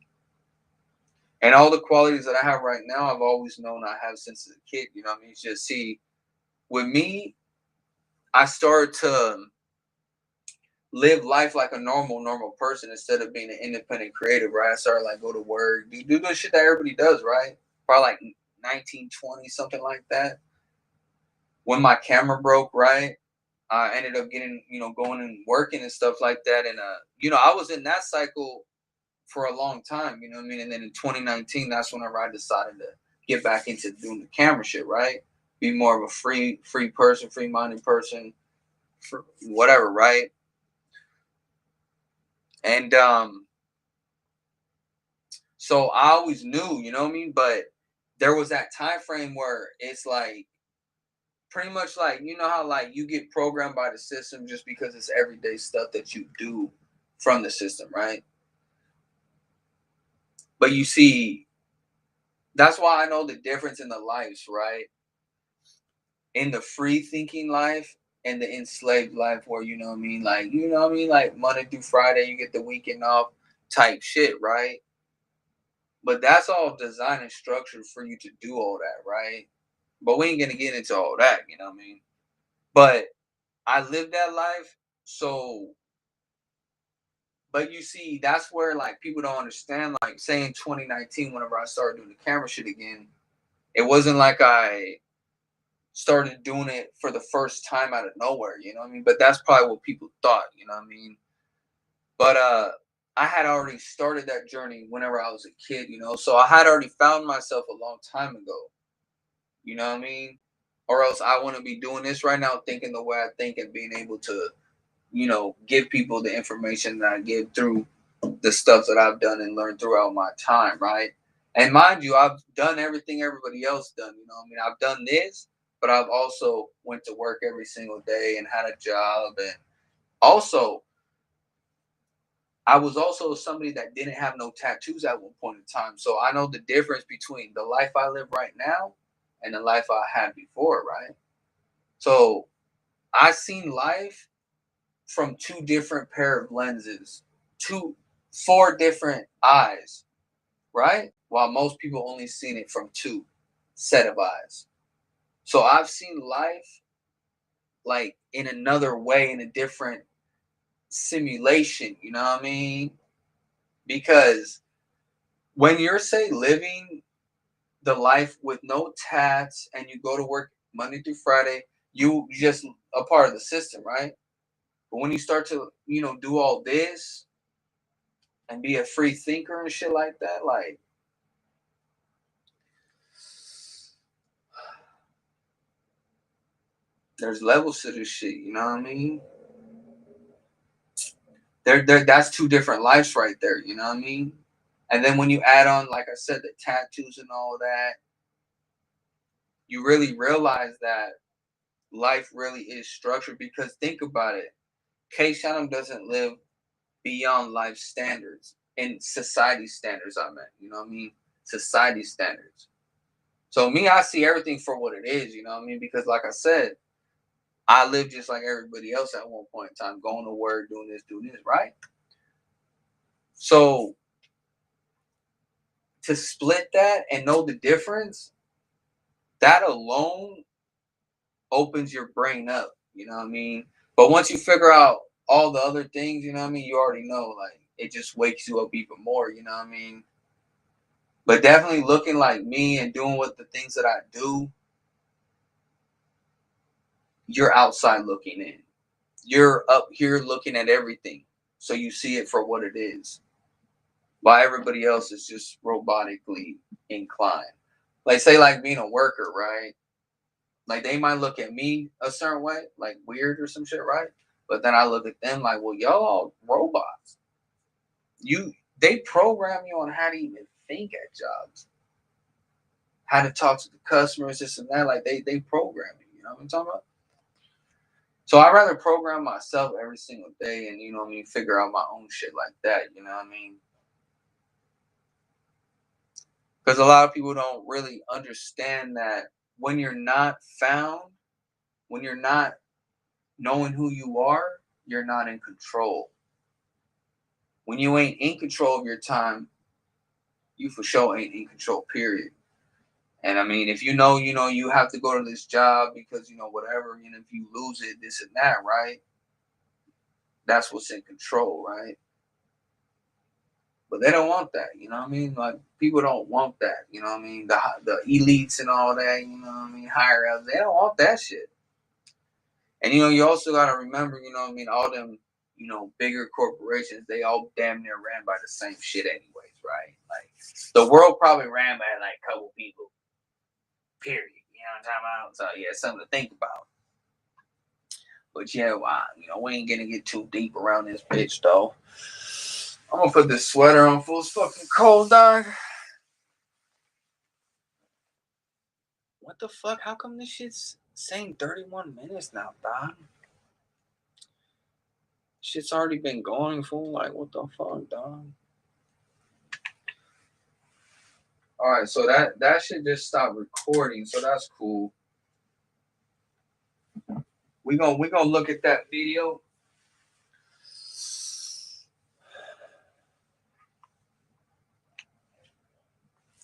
And all the qualities that I have right now, I've always known I have since a kid. You know what I mean? It's just, see, with me, I started to live life like a normal person instead of being an independent creative, right? I started, like, go to work, do the shit that everybody does, right? Probably like 1920, something like that. When my camera broke, right? I ended up getting, going and working and stuff like that. And, I was in that cycle for a long time, you know what I mean? And then in 2019, that's whenever I decided to get back into doing the camera shit, right? Be more of a free person, free-minded person, for whatever, right? And so I always knew, you know what I mean? But there was that time frame where it's like, pretty much like, you know how, like, you get programmed by the system just because it's everyday stuff that you do from the system, right? But you see, that's why I know the difference in the lives, right? In the free thinking life and the enslaved life, where, you know what I mean? Like, you know what I mean? Like, Monday through Friday, you get the weekend off type shit, right? But that's all designed and structured for you to do all that, right? But we ain't gonna get into all that, you know what I mean? But I lived that life, so. But you see, that's where, like, people don't understand. Like, say in 2019, whenever I started doing the camera shit again, it wasn't like I started doing it for the first time out of nowhere, you know what I mean? But that's probably what people thought, you know what I mean? But I had already started that journey whenever I was a kid, so I had already found myself a long time ago, you know what I mean? Or else I wouldn't be doing this right now, thinking the way I think and being able to, give people the information that I give through the stuff that I've done and learned throughout my time, right? And mind you, I've done everything everybody else done, you know what I mean? I've done this, but I've also went to work every single day and had a job. And also, I was also somebody that didn't have no tattoos at one point in time. So I know the difference between the life I live right now and the life I had before, right? So I seen life from two different pair of lenses, four different eyes, right? While most people only seen it from two set of eyes. So I've seen life like in another way, in a different simulation, you know what I mean? Because when you're say living the life with no tats and you go to work Monday through Friday, you just a part of the system, right? But when you start to, do all this and be a free thinker and shit like that, like there's levels to this shit, you know what I mean? There that's two different lives right there, you know what I mean? And then when you add on, like I said, the tattoos and all that, you really realize that life really is structured. Because think about it, K Shannon doesn't live beyond life standards and society standards. I meant, you know what I mean? Society standards. So me, I see everything for what it is, you know what I mean? Because like I said, I live just like everybody else at one point in time, going to work, doing this, right? So to split that and know the difference, that alone opens your brain up, you know what I mean? But once you figure out all the other things, you know what I mean, you already know, like it just wakes you up even more, you know what I mean? But definitely looking like me and doing what the things that I do, you're outside looking in. You're up here looking at everything. So you see it for what it is. While everybody else is just robotically inclined. Like say like being a worker, right? Like they might look at me a certain way, like weird or some shit, right? But then I look at them like, well, y'all all robots. They program you on how to even think at jobs, how to talk to the customers, this and that. Like they program you know what I'm talking about? So I rather program myself every single day and you know what I mean, figure out my own shit like that, you know what I mean? Because a lot of people don't really understand that when you're not found, when you're not knowing who you are, you're not in control. When you ain't in control of your time, you for sure ain't in control, period. And I mean, if you have to go to this job because, whatever, if you lose it, this and that, right? That's what's in control, right? But they don't want that, you know what I mean? Like, people don't want that, you know what I mean? The elites and all that, you know what I mean? Higher ups, they don't want that shit. And, you also got to remember, you know what I mean? All them, bigger corporations, they all damn near ran by the same shit anyways, right? Like, the world probably ran by like a couple people, period. You know what I'm talking about? So, yeah, something to think about. But yeah, we ain't gonna get too deep around this bitch though. I'm gonna put this sweater on. Full fucking cold, dog. What the fuck? How come this shit's saying 31 minutes now, dog? Shit's already been going full. Like, what the fuck, dog? All right, so that should just stop recording. So that's cool. We gonna look at that video.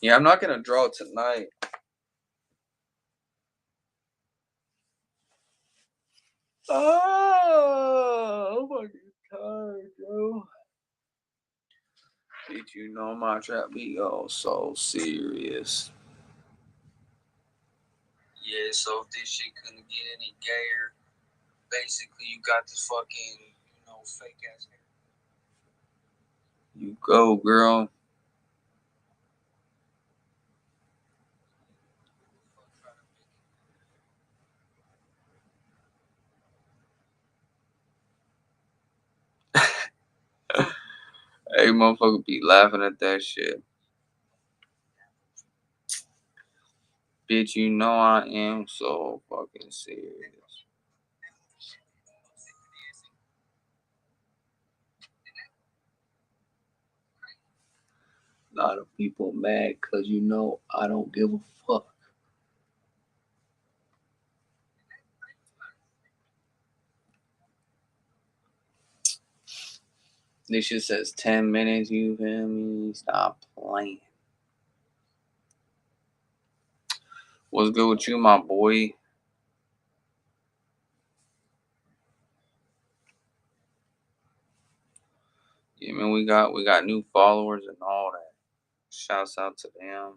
Yeah, I'm not gonna draw tonight. Oh, I'm fucking tired, bro. Did you know my trap be all so serious? Yeah, so if this shit couldn't get any gayer, basically you got this fucking, fake ass hair. You go, girl. Hey, motherfucker be laughing at that shit. Bitch, you know I am so fucking serious. A lot of people mad because I don't give a fuck. This shit says 10 minutes, you feel me? Stop playing. What's good with you, my boy? Yeah, man, we got new followers and all that. Shouts out to them.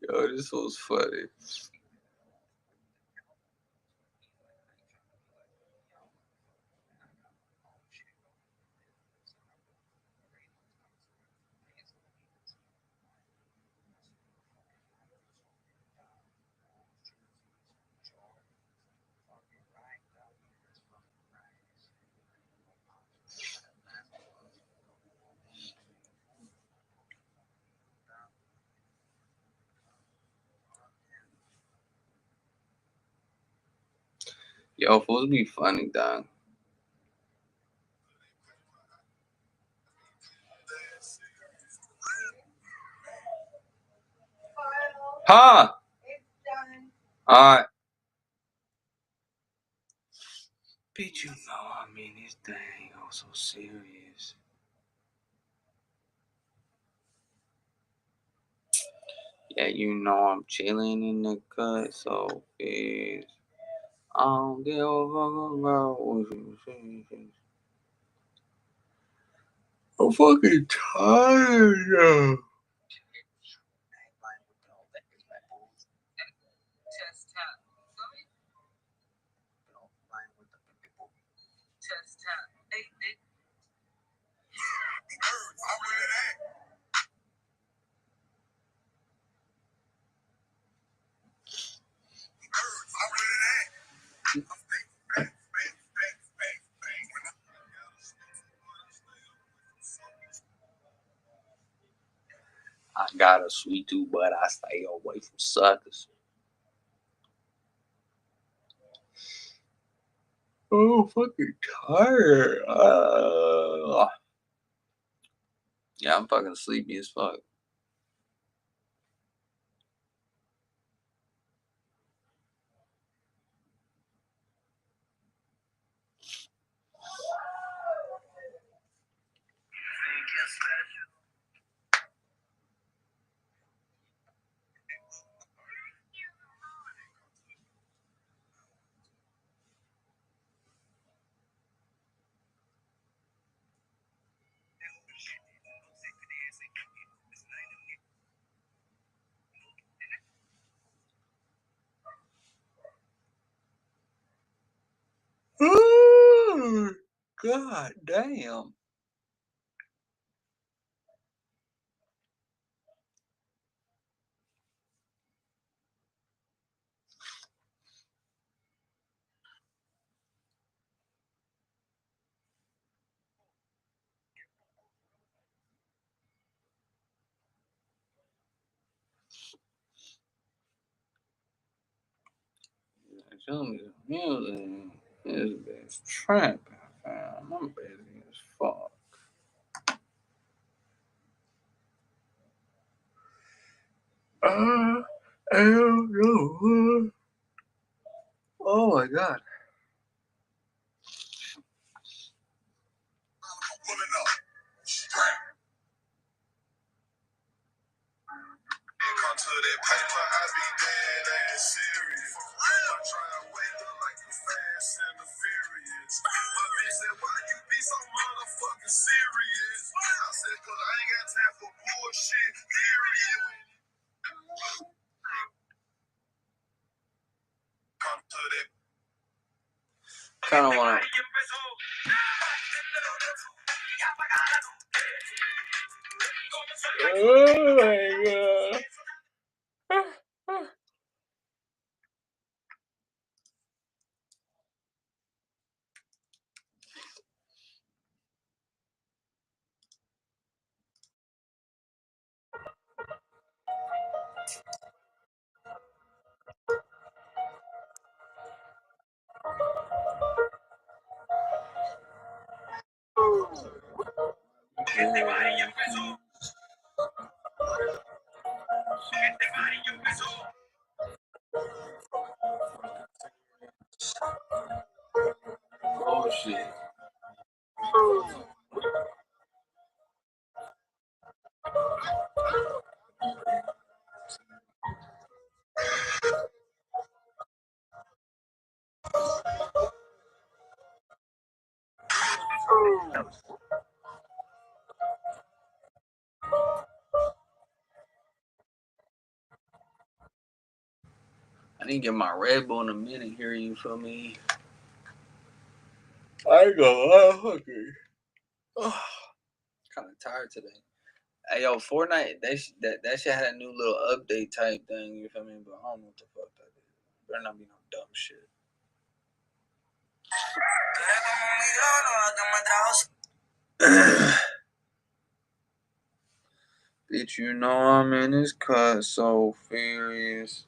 Yo, this was funny. Yo, fools be funny, dog. Huh? Alright. Bitch, you know, I mean, this thing ain't so serious. Yeah, you know I'm chilling in the cut, so bitch. I don't give a fuck about what you say. I'm fucking tired, yo. I got a sweet tooth, but I stay away from suckers. Oh, fucking tired. Yeah, I'm fucking sleepy as fuck. Ooh, God damn. Tell me the music is bitch trapping, fam. I'm busy as fuck. I don't know. Oh my god. Come to that paper, I be dead ass serious. I'm trying to wake up like the Fast and the Furious. My bitch said, why you be so motherfucking serious? I said, cause I ain't got time for bullshit, period. Come to that. Kind of want to. Oh my god. Oh shit. I didn't get my Red Bull in a minute here, you feel me? I ain't gonna lie, I'm hungry. Oh, kind of tired today. Hey, yo, Fortnite, that shit had a new little update type thing, you feel me? But I don't know what the fuck that is. Better not be no dumb shit. Bitch, you know I'm in this cut so furious.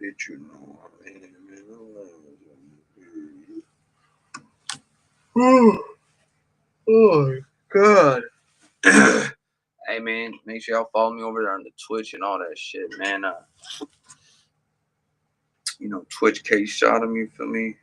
Bitch, you know I'm in it, man. Oh my god. Hey man, make sure y'all follow me over there on the Twitch and all that shit, man. You know, Twitch K shot him, you feel me?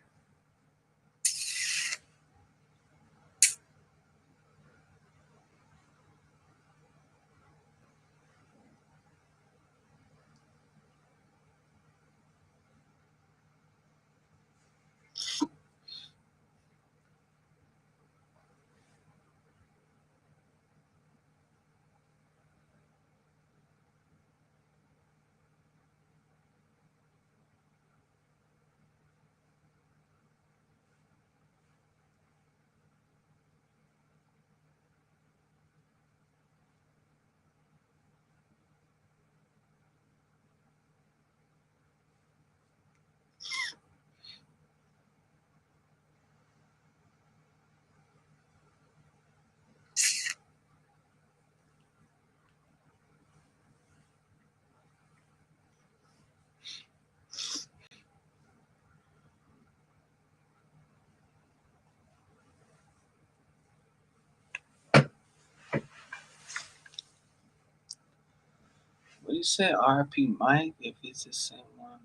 What do you say, RP Mike, if it's the same one?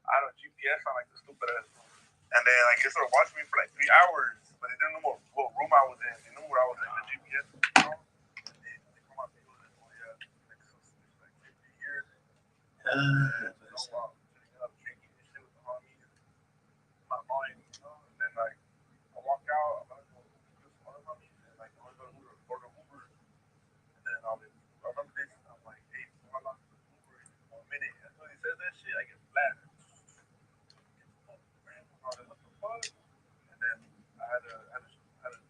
I had a GPS on like the stupid ass room. And then like it started watching me for like 3 hours, but they didn't know what room I was in. They knew where I was in the GPS. You know? And they come out, they was like, oh yeah, like 50 years. Sitting up, drinking and shit with the homies. My mind, you know? And then like I walk out, I'm gonna go do some other homies, and like I'm gonna go to order Uber. And then I remember this, I'm like, hey, how long is the Uber? 1 minute. And so he says that shit, I get flat. What the fuck? And then I had a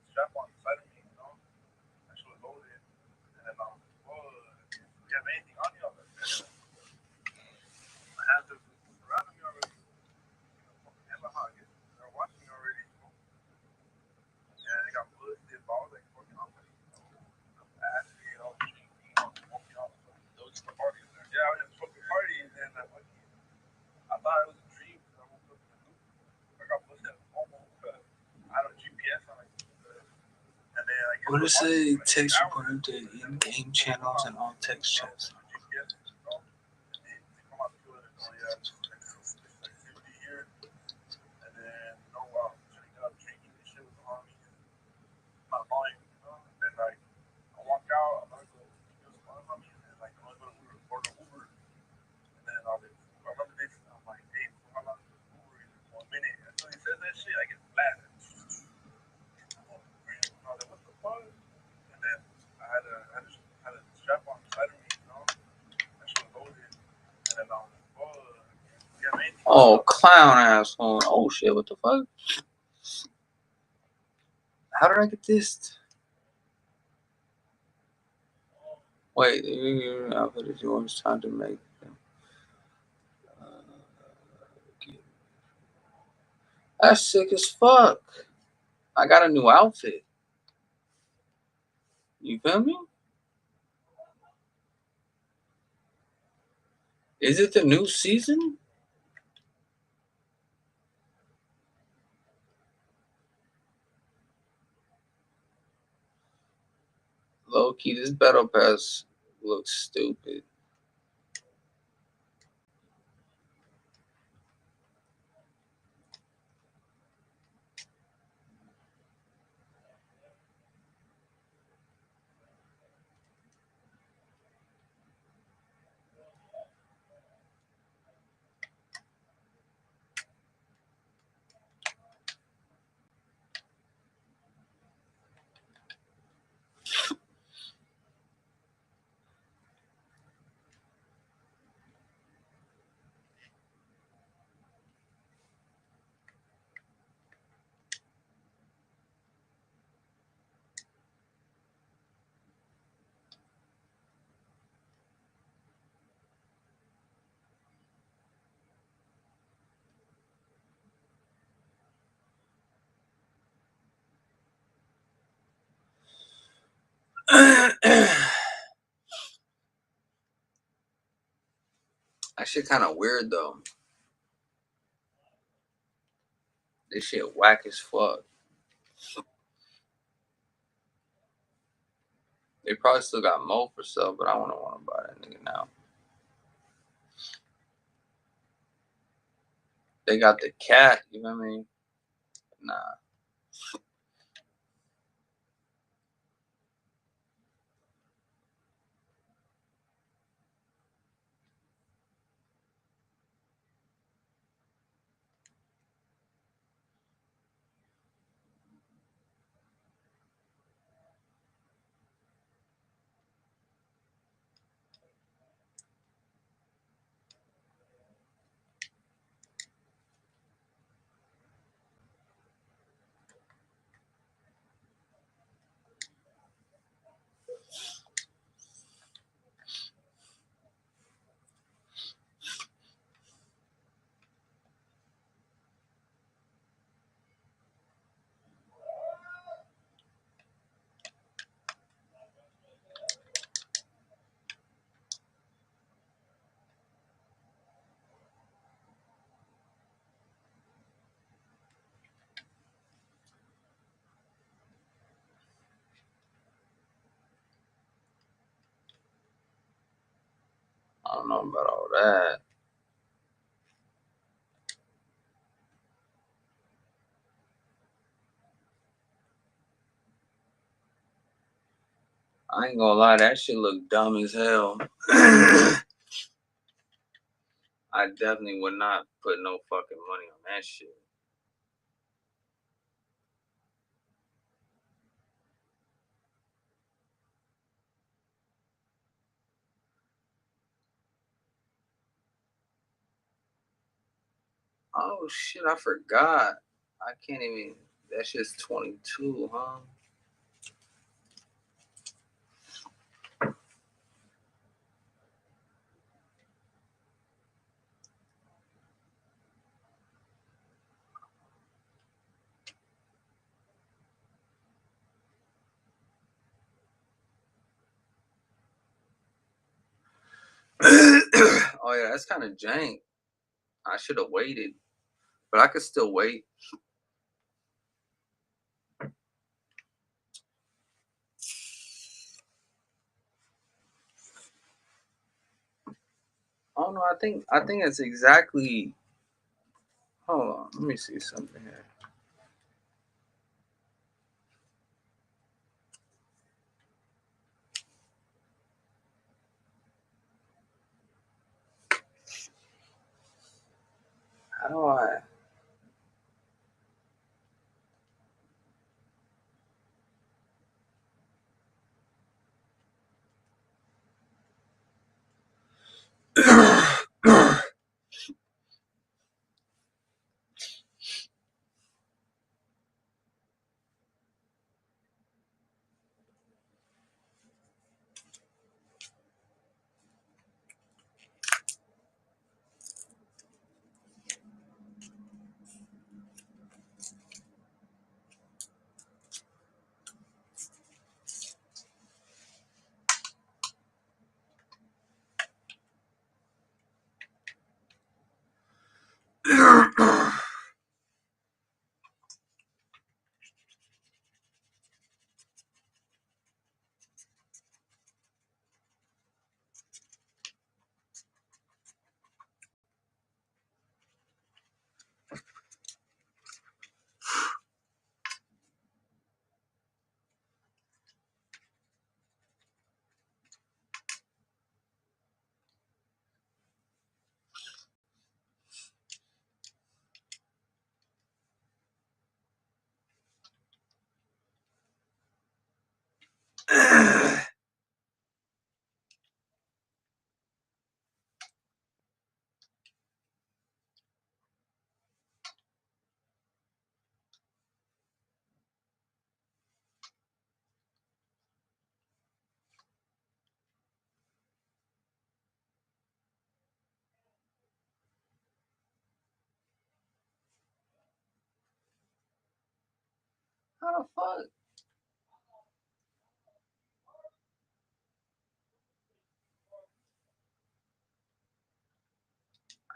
strap on the side of me, you know. I should have loaded. And then I was like, whoa, do you have anything on you? I was like, my hands are surrounding me already. Fucking hella hot. They're watching me already, you know. And I got bullets, but I was like fucking What does it say? Text report update in-game channels and all text chats. Oh, clown asshole. Oh, shit, what the fuck? How did I get this? Wait, outfit is yours. Time to make them. That's sick as fuck. I got a new outfit. You feel me? Is it the new season? Low key, this battle pass looks stupid. That shit kind of weird though. This shit whack as fuck. They probably still got Mo for sale, but I wouldn't want to buy that nigga now. They got the cat, you know what I mean? Nah. I don't know about all that. I ain't gonna lie, that shit look dumb as hell. I definitely would not put no fucking money on that shit. Oh shit, I forgot. I can't even. That shit's 22, huh? Oh yeah, that's kind of jank. I should have waited, but I could still wait. don't know. I think it's exactly. Hold on. Let me see something here. How do I? How the fuck?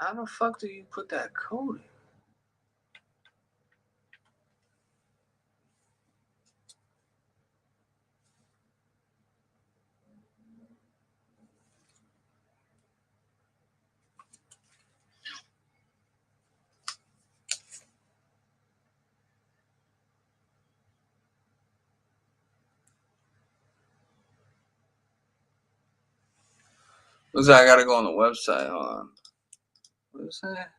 How the fuck do you put that code in? Looks like I gotta go on the website. Hold on. What is that?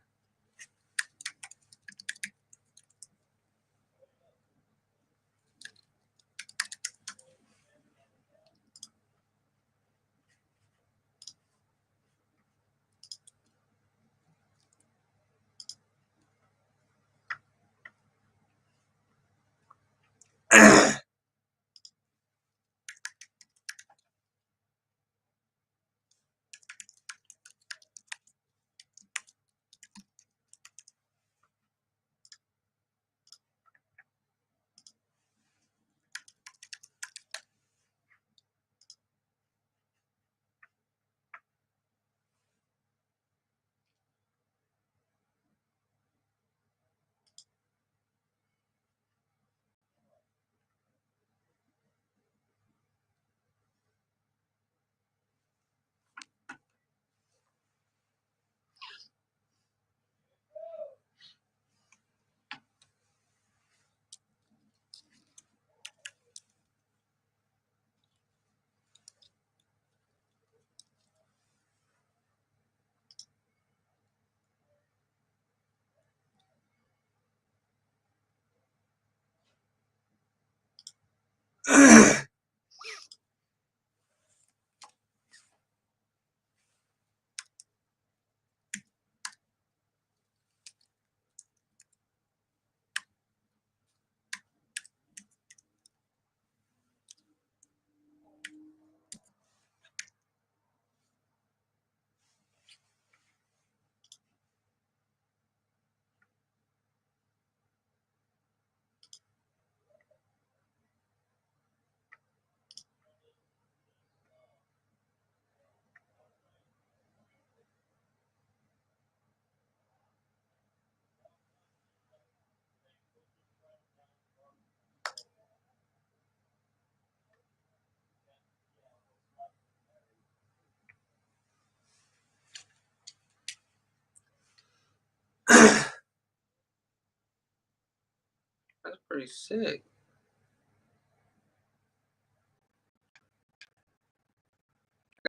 That's pretty sick.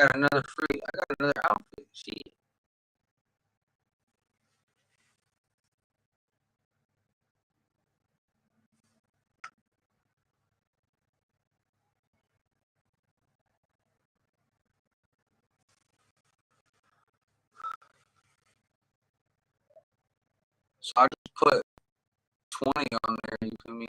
I got another outfit. Shit. So I just put 20 on there, you feel me?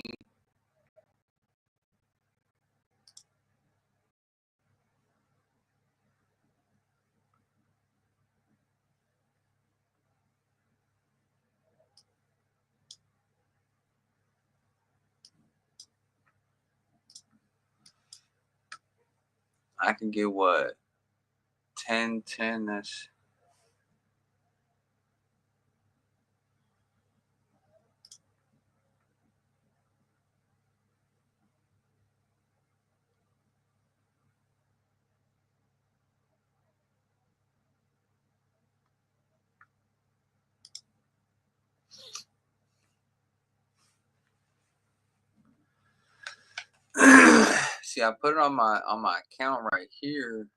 I can get what? 10, that's... See, I put it on my account right here.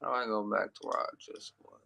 How do I go back to where I just was?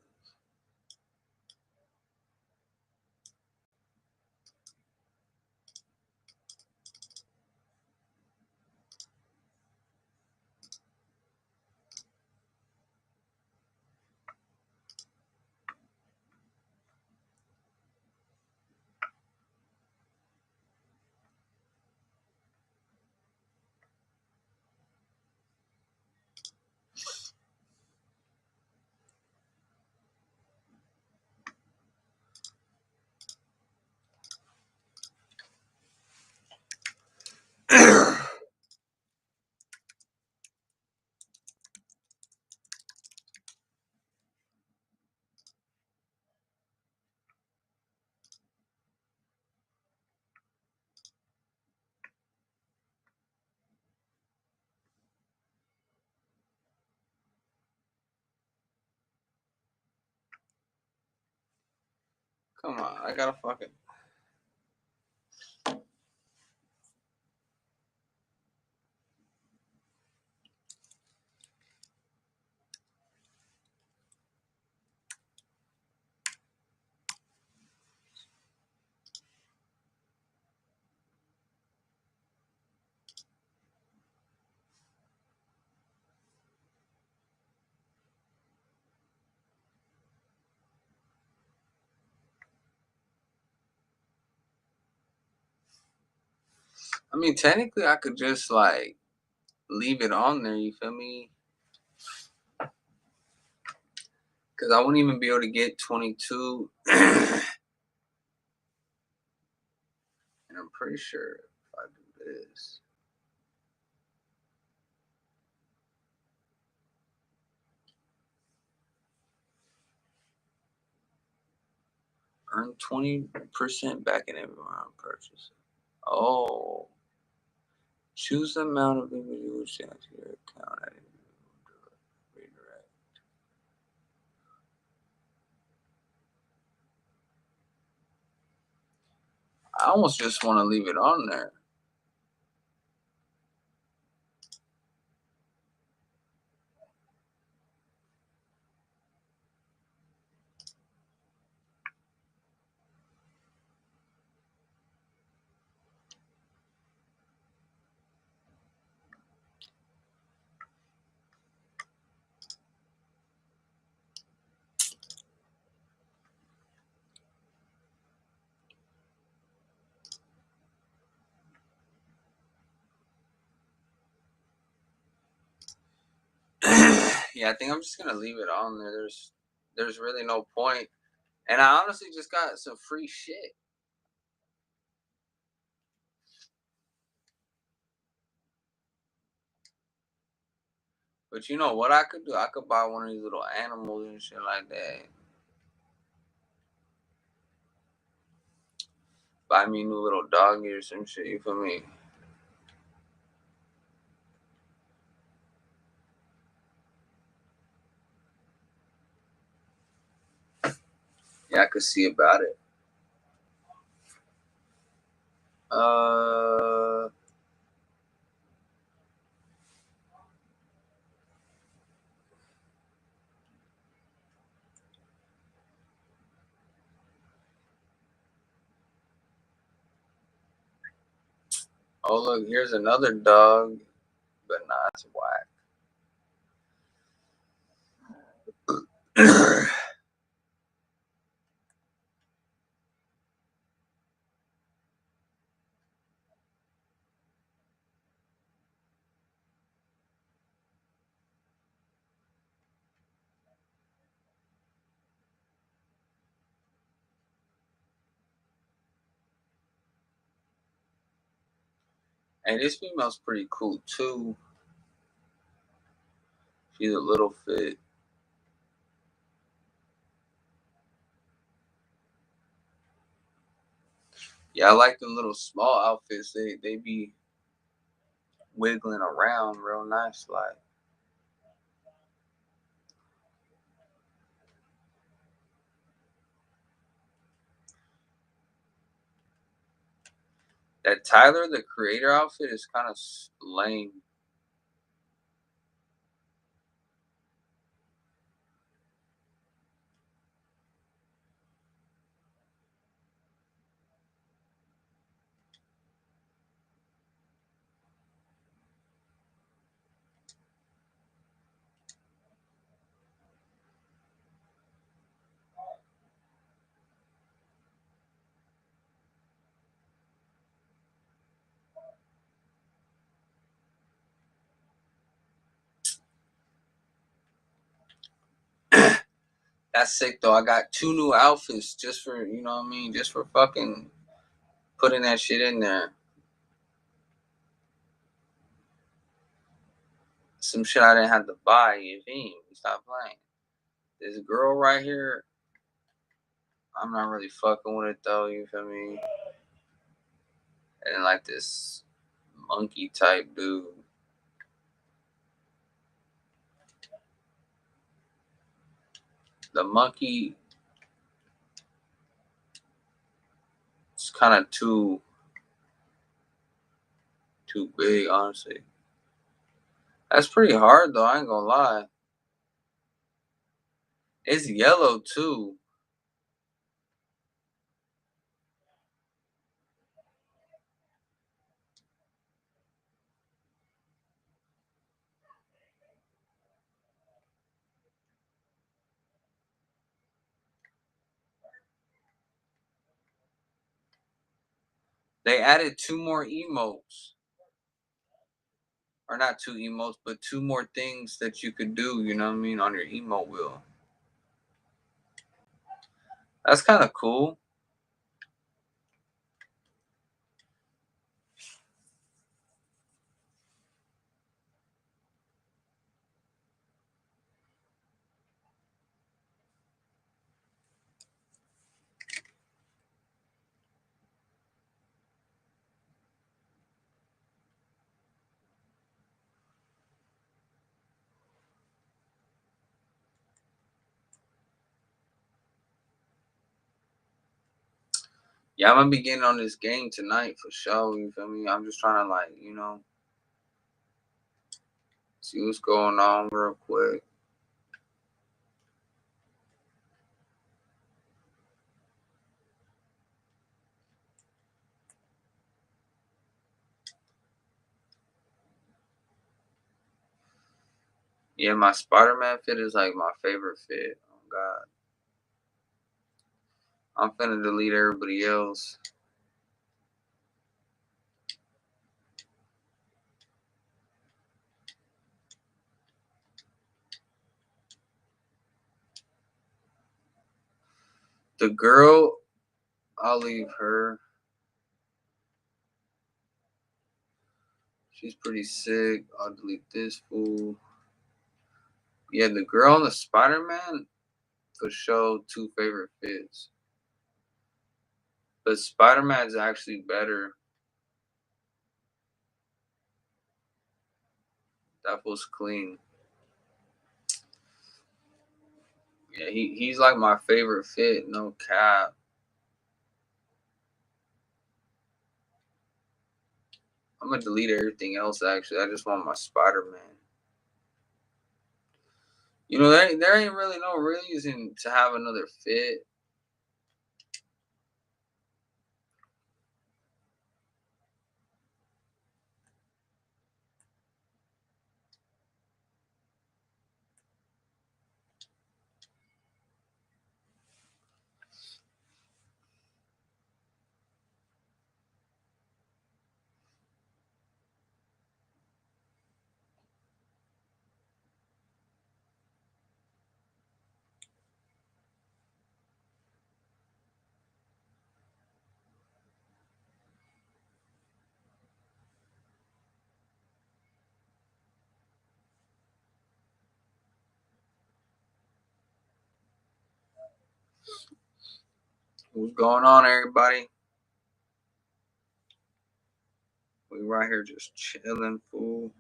Come on, I gotta fucking... I mean, technically, I could just, like, leave it on there, you feel me? Because I wouldn't even be able to get 22. And I'm pretty sure if I do this... Earn 20% back in every round purchase. Oh. Choose the amount of individual checks to your account at redirect. I almost just want to leave it on there. Yeah, I think I'm just gonna leave it on there. There's really no point. And I honestly just got some free shit. But you know what I could do? I could buy one of these little animals and shit like that. Buy me a new little doggy or some shit, you feel me? Yeah, I could see about it. Oh look, here's another dog, but nah, it's whack. And this female's pretty cool too. She's a little fit. Yeah, I like the little small outfits. They be wiggling around real nice, like. That Tyler the Creator outfit is kind of lame. That's sick though. I got 2 new outfits just for, you know what I mean, just for fucking putting that shit in there. Some shit I didn't have to buy. You feel me? Stop playing. This girl right here, I'm not really fucking with it though. You feel me? And like this monkey type dude. The monkey is kind of too big, honestly. That's pretty hard though. I ain't gonna lie. It's yellow too. They added 2 more emotes. Or not 2 emotes, but 2 more things that you could do, you know what I mean, on your emote wheel. That's kind of cool. Yeah, I'm gonna be getting on this game tonight for sure. You feel me? I'm just trying to, like, you know, see what's going on real quick. Yeah, my Spider-Man fit is like my favorite fit. Oh God, I'm finna delete everybody else. The girl, I'll leave her. She's pretty sick. I'll delete this fool. Yeah, the girl and the Spider-Man for sure 2 favorite fits. But Spider-Man's actually better. That was clean. Yeah, he's like my favorite fit, no cap. I'm gonna delete everything else. Actually, I just want my Spider-Man. You know, there ain't really no reason to have another fit. What's going on, everybody? We right here just chilling, fool.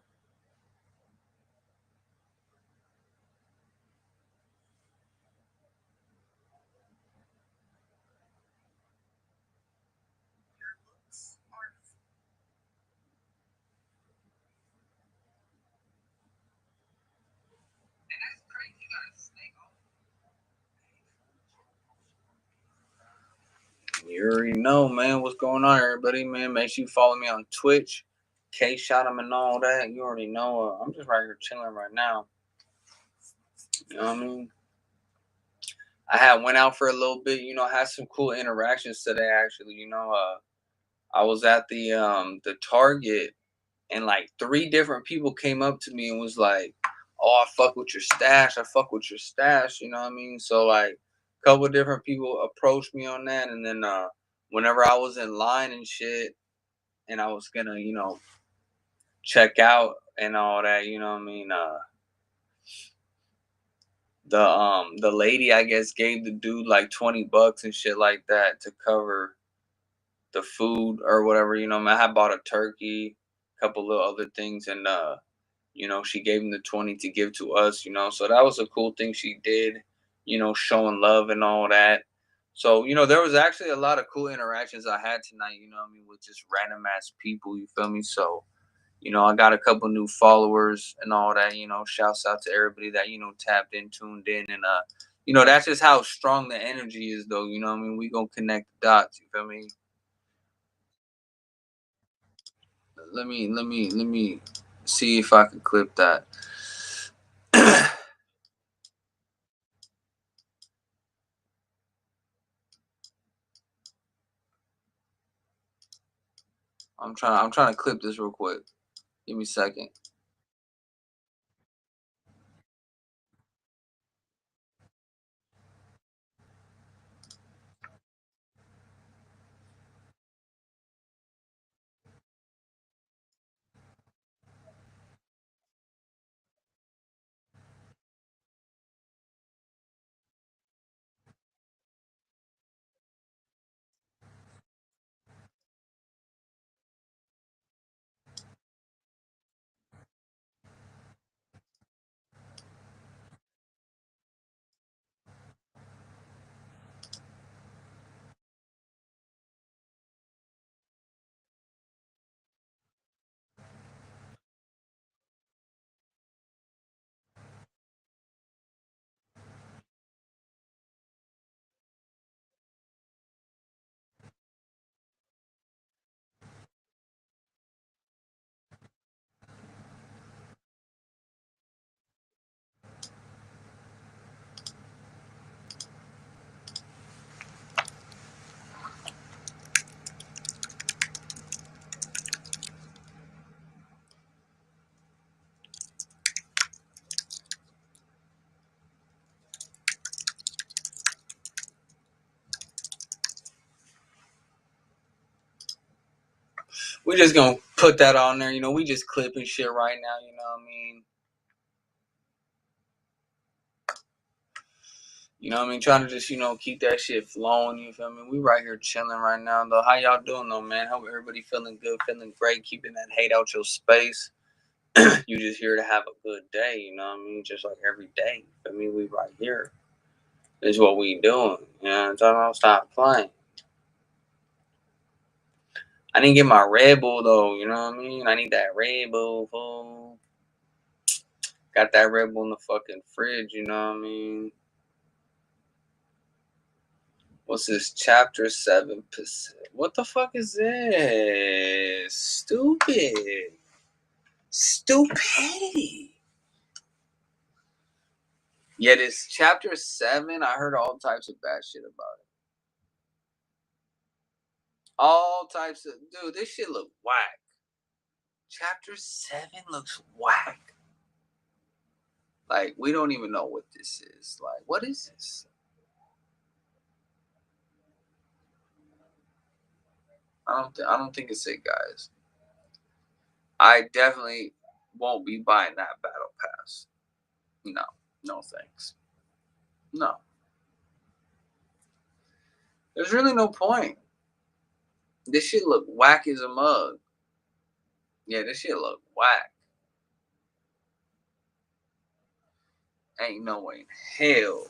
You already know, man. What's going on, everybody, man? Make sure you follow me on Twitch, K Shot 'em and all that. You already know. I'm just right here chilling right now. You know what I mean? I had went out for a little bit. You know, had some cool interactions today. Actually, you know, I was at the Target, and like 3 different people came up to me and was like, "Oh, I fuck with your stash. I fuck with your stash." You know what I mean? So like, a couple of different people approached me on that, and then whenever I was in line and shit, and I was gonna, check out and all that, you know what I mean? The lady, I guess, gave the dude like $20 and shit like that to cover the food or whatever. You know, I had bought a turkey, a couple of other things, and she gave him the 20 to give to us. So that was a cool thing she did. Showing love and all that. So there was actually a lot of cool interactions I had tonight. You know what I mean, with just random ass people. You feel me? So I got a couple new followers and all that. Shouts out to everybody that tapped in, tuned in, and that's just how strong the energy is, though. You know what I mean? We gonna connect the dots. You feel me? Let me see if I can clip that. I'm trying to clip this real quick. Give me a second. We just gonna put that on there. We just clipping shit right now. You know what I mean? Trying to just keep that shit flowing. You feel me? We right here chilling right now, though. How y'all doing, though, man? Hope everybody feeling good, feeling great, keeping that hate out your space. You just here to have a good day. You know what I mean? Just like every day. For me, we right here. Is what we doing. You know what I'm talking about? Stop playing. I didn't get my Red Bull though, you know what I mean? I need that Red Bull, fool. Got that Red Bull in the fucking fridge, you know what I mean? What's this? Chapter 7. What the fuck is this? Stupid. Stupidity. Yeah, this chapter 7, I heard all types of bad shit about it. All types of... Dude, this shit look whack. Chapter 7 looks whack. Like, we don't even know what this is. Like, what is this? I don't think it's it, guys. I definitely won't be buying that battle pass. No thanks. No. There's really no point. This shit look whack as a mug. Yeah, this shit look whack. Ain't no way in hell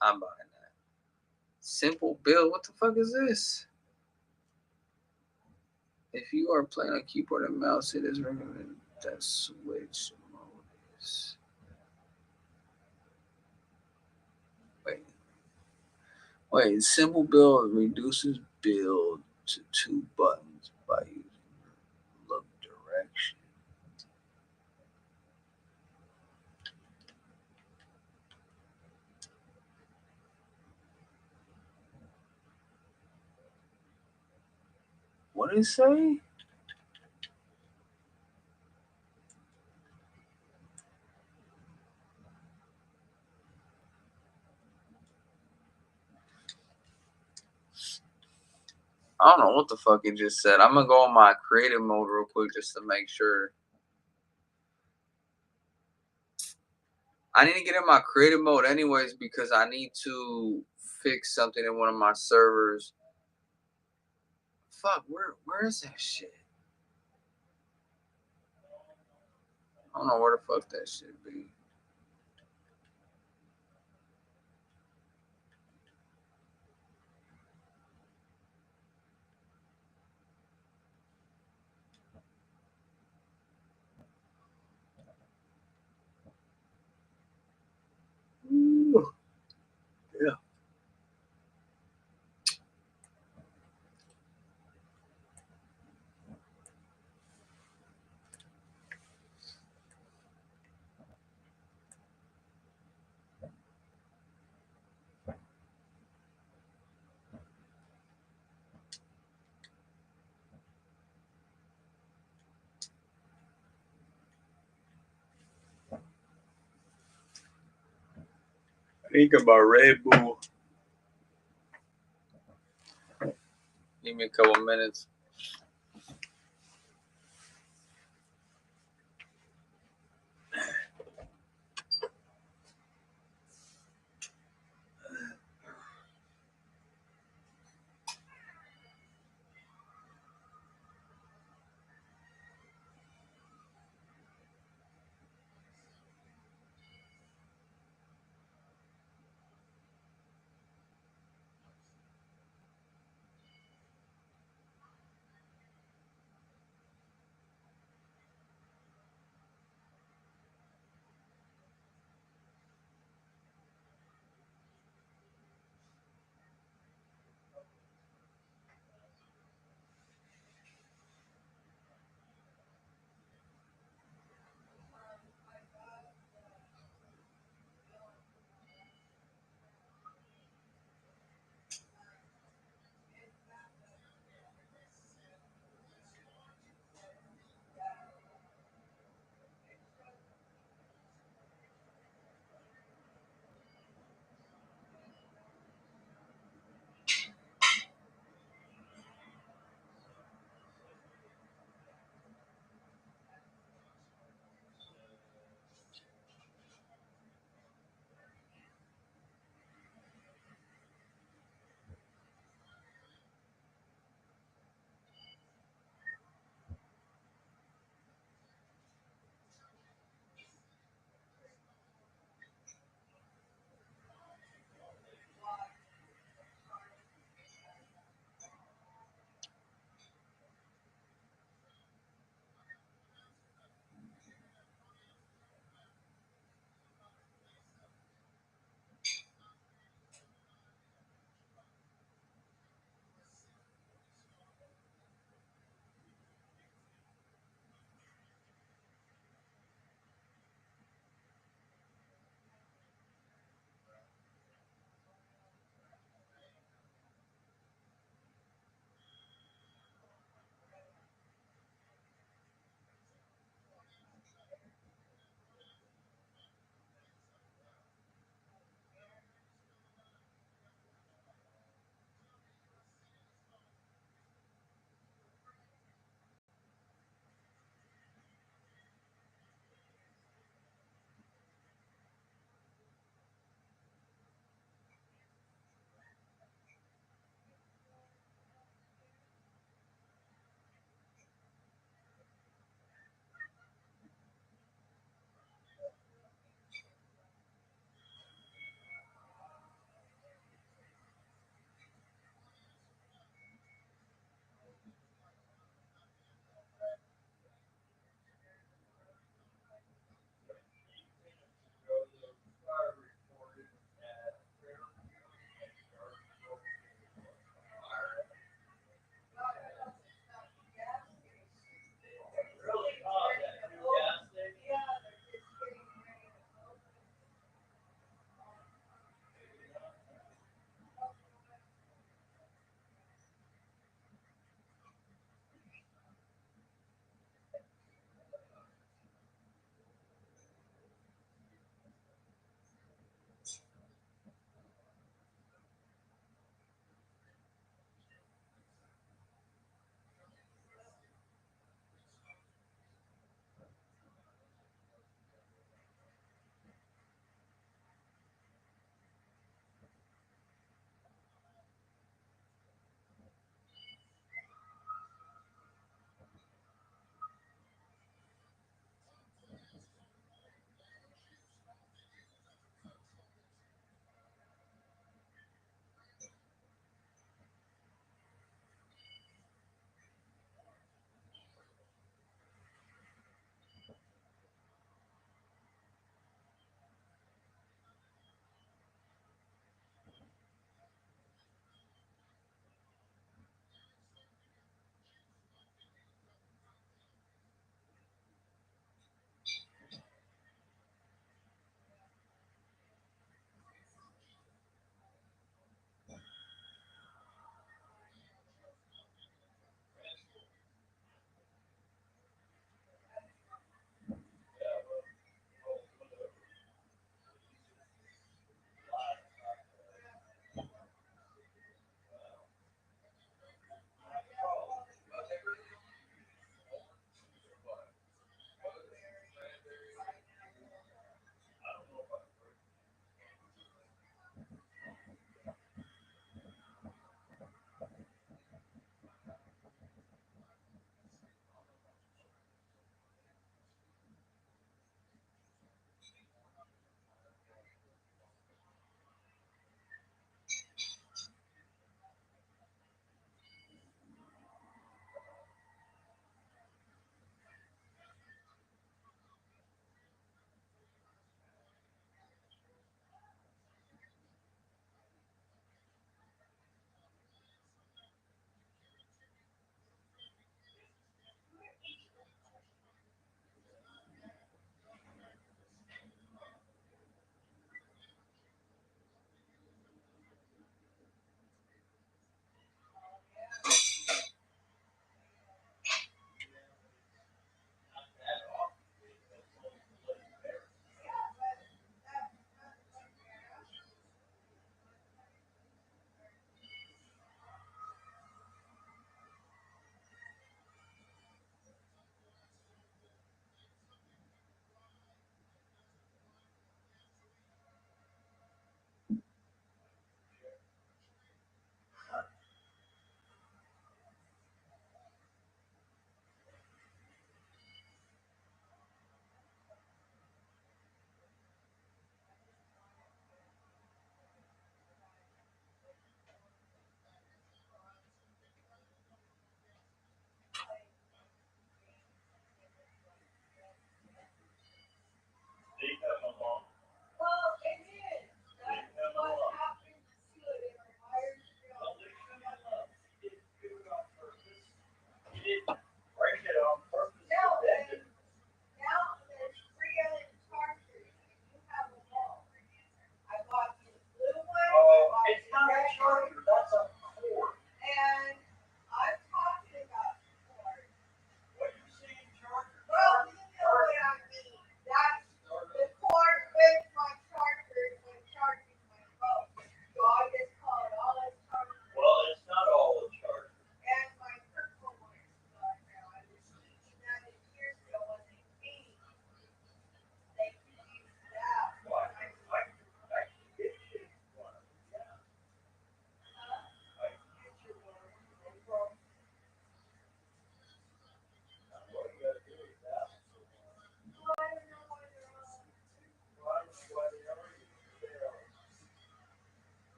I'm buying that. Simple build. What the fuck is this? If you are playing on keyboard and mouse, it is recommended that switch mode is. Wait, simple build reduces build to 2 buttons by using look direction. What did it say? I don't know what the fuck it just said. I'm gonna go on my creative mode real quick just to make sure. I need to get in my creative mode anyways because I need to fix something in one of my servers. Fuck, where is that shit? I don't know where the fuck that shit be. Ooh. Yeah. Think about Red Bull. Give me a couple minutes.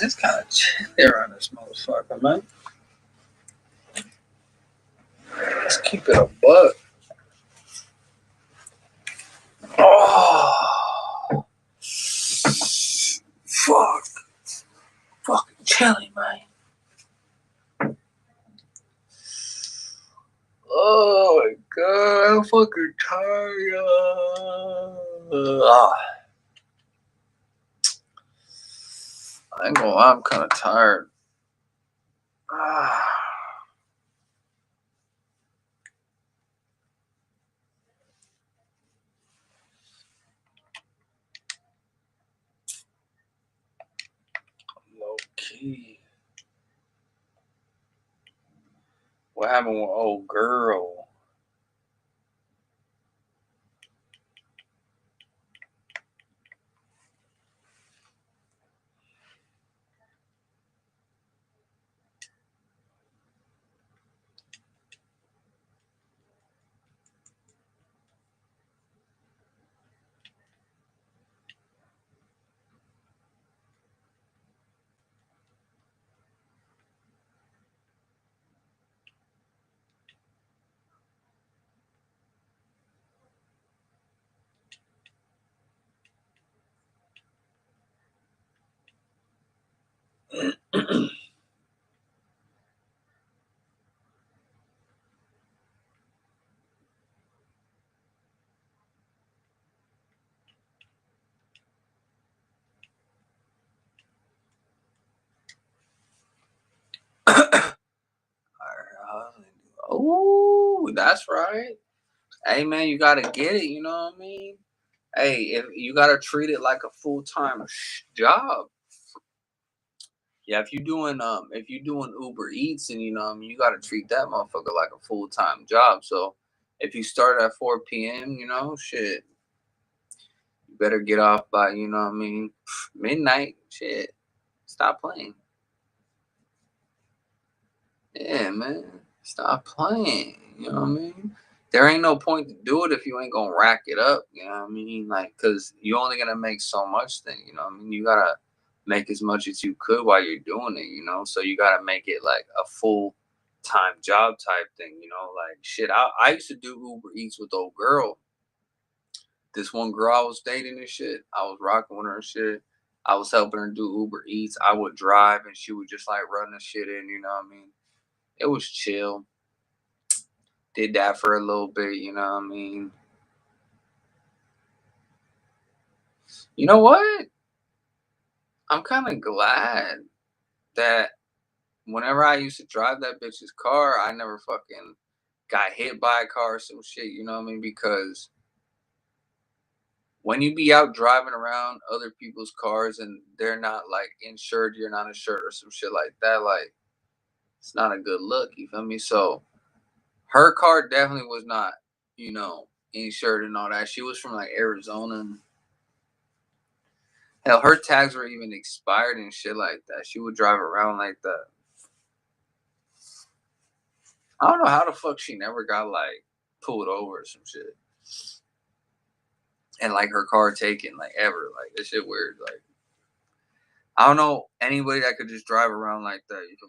It's kind of chilly around this motherfucker, man. Let's keep it a buck. Oh, fuck. Fucking chilly, man. Oh my god, I'm fucking tired. I ain't gonna lie, I'm kind of tired. Low key. What happened with old girl? Oh, that's right. Hey man, you gotta get it. You know what I mean? Hey, if you gotta treat it like a full-time job. Yeah, if you're doing Uber Eats and you know what I mean, you gotta treat that motherfucker like a full-time job. So if you start at 4 p.m., you know, shit, you better get off by, you know what I mean, midnight. Shit. Stop playing. Yeah, man. Stop playing. You know what I mean? There ain't no point to do it if you ain't gonna rack it up. You know what I mean? Like, cause you only gonna make so much thing. You know what I mean? You gotta make as much as you could while you're doing it. You know, so you gotta make it like a full time job type thing. You know, like shit. I used to do Uber Eats with old girl. This one girl I was dating and shit. I was rocking with her and shit. I was helping her do Uber Eats. I would drive and she would just like run the shit in. You know what I mean? It was chill. Did that for a little bit, you know what I mean? You know what? I'm kind of glad that whenever I used to drive that bitch's car, I never fucking got hit by a car or some shit, you know what I mean? Because when you be out driving around other people's cars and they're not like insured, you're not insured or some shit like that, like it's not a good look, you feel me? So her car definitely was not, you know, insured and all that. She was from like Arizona. Hell, her tags were even expired and shit like that. She would drive around like that. I don't know how the fuck she never got like pulled over or some shit. And like her car taken, like ever. Like this shit weird. Like I don't know anybody that could just drive around like that. You know?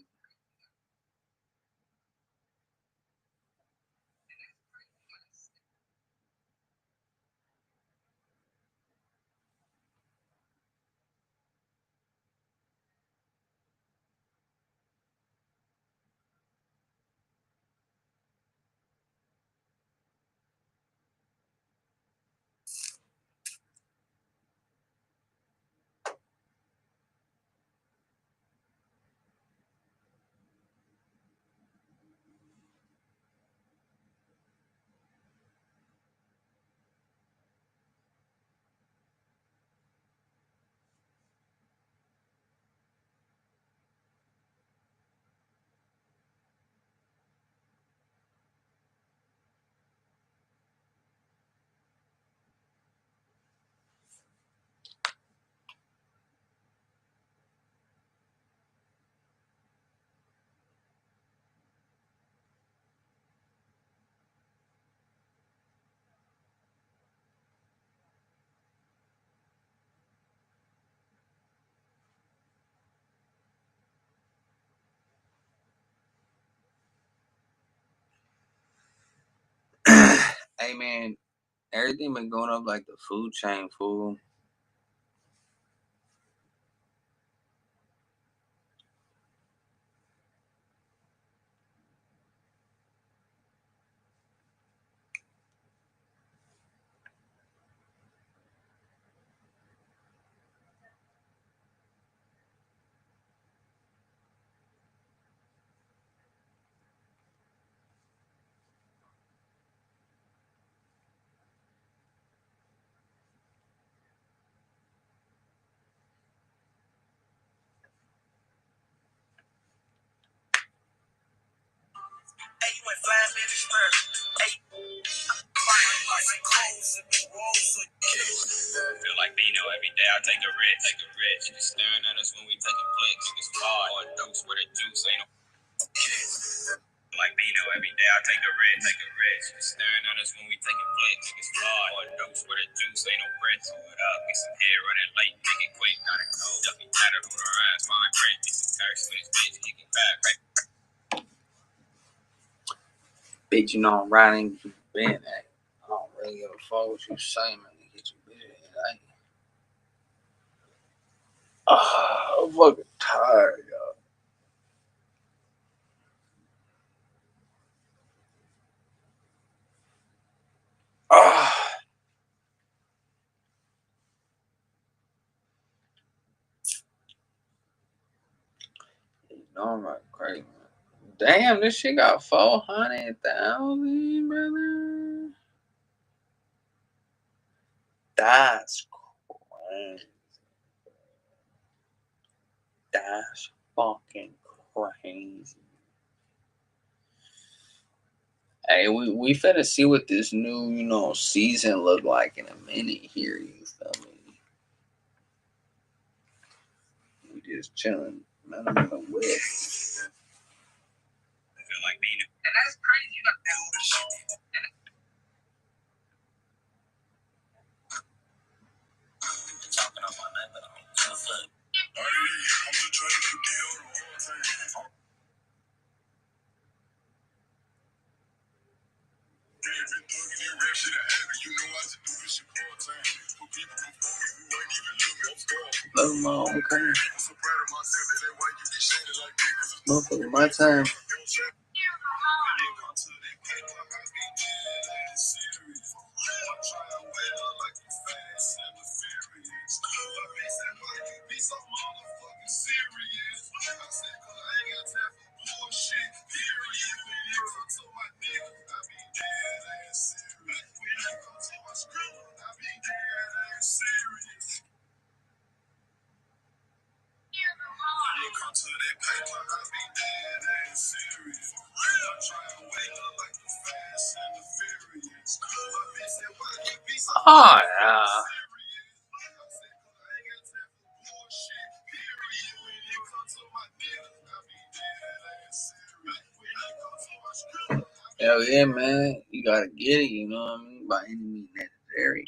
Hey man, everything been going up like the food chain, fool. Hey, you went flying bitches first. Hey, feel like Bino every day. I take a risk. You staring at us when we taking flicks. It's hard. Or dose with a juice. Ain't no like Bino every day. I take a risk. You staring at us when we taking flicks. It's hard. Or dose with a juice. Ain't no bricks. What up? Get some hair running late. Make it quick. Gotta go. Duffy tattered on her ass. Fine print. It's a curse with his bitch. Kicking back. Right? Bitch, you know I'm riding you been at. I don't really give a fuck what you say, man. Get you bitch. I'm fucking tired, y'all. You know I'm like crazy, man. Damn, this shit got 400,000, brother. That's crazy. That's fucking crazy. Hey, we finna see what this new, season look like in a minute here, you feel me? We just chilling. Man, I'm in the whip. I feel like Bino. And that's crazy. You got that whole shit. Talking on my life, but I don't give a fuck. I'm just trying to get the whole time. Love my own kind. Motherfucker, my time. Oh, yeah. Hell yeah, man. You gotta get it, you know what I mean? By any means necessary.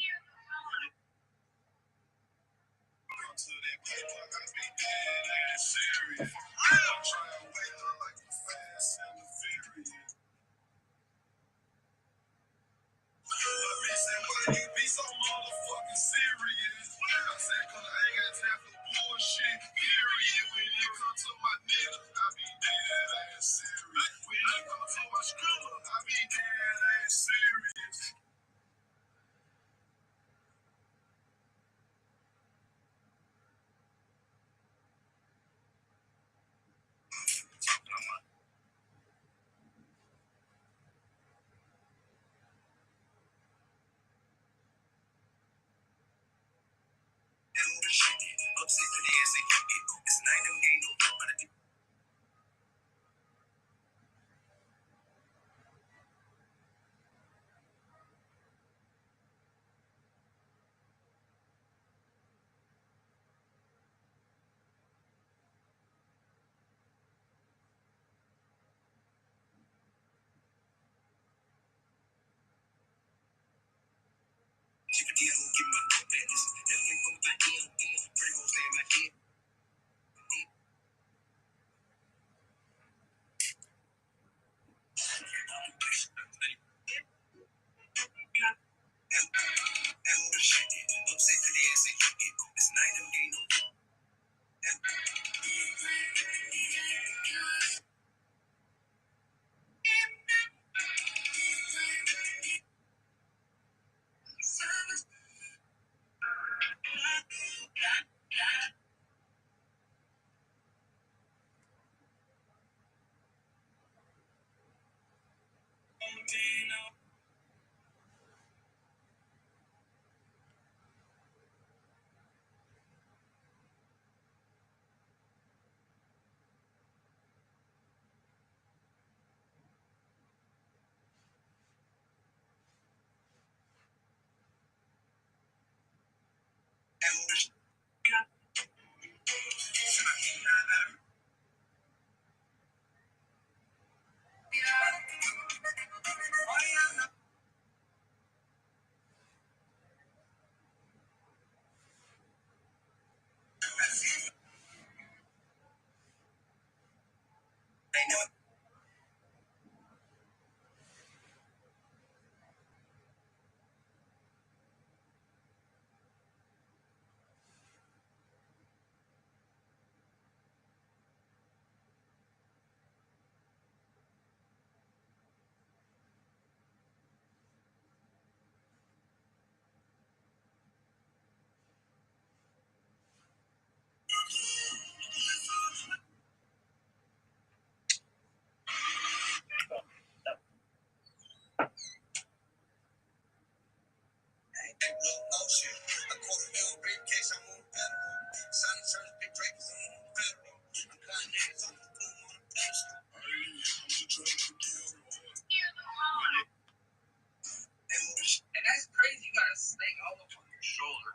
And that's crazy. You got a snake all up on your shoulder.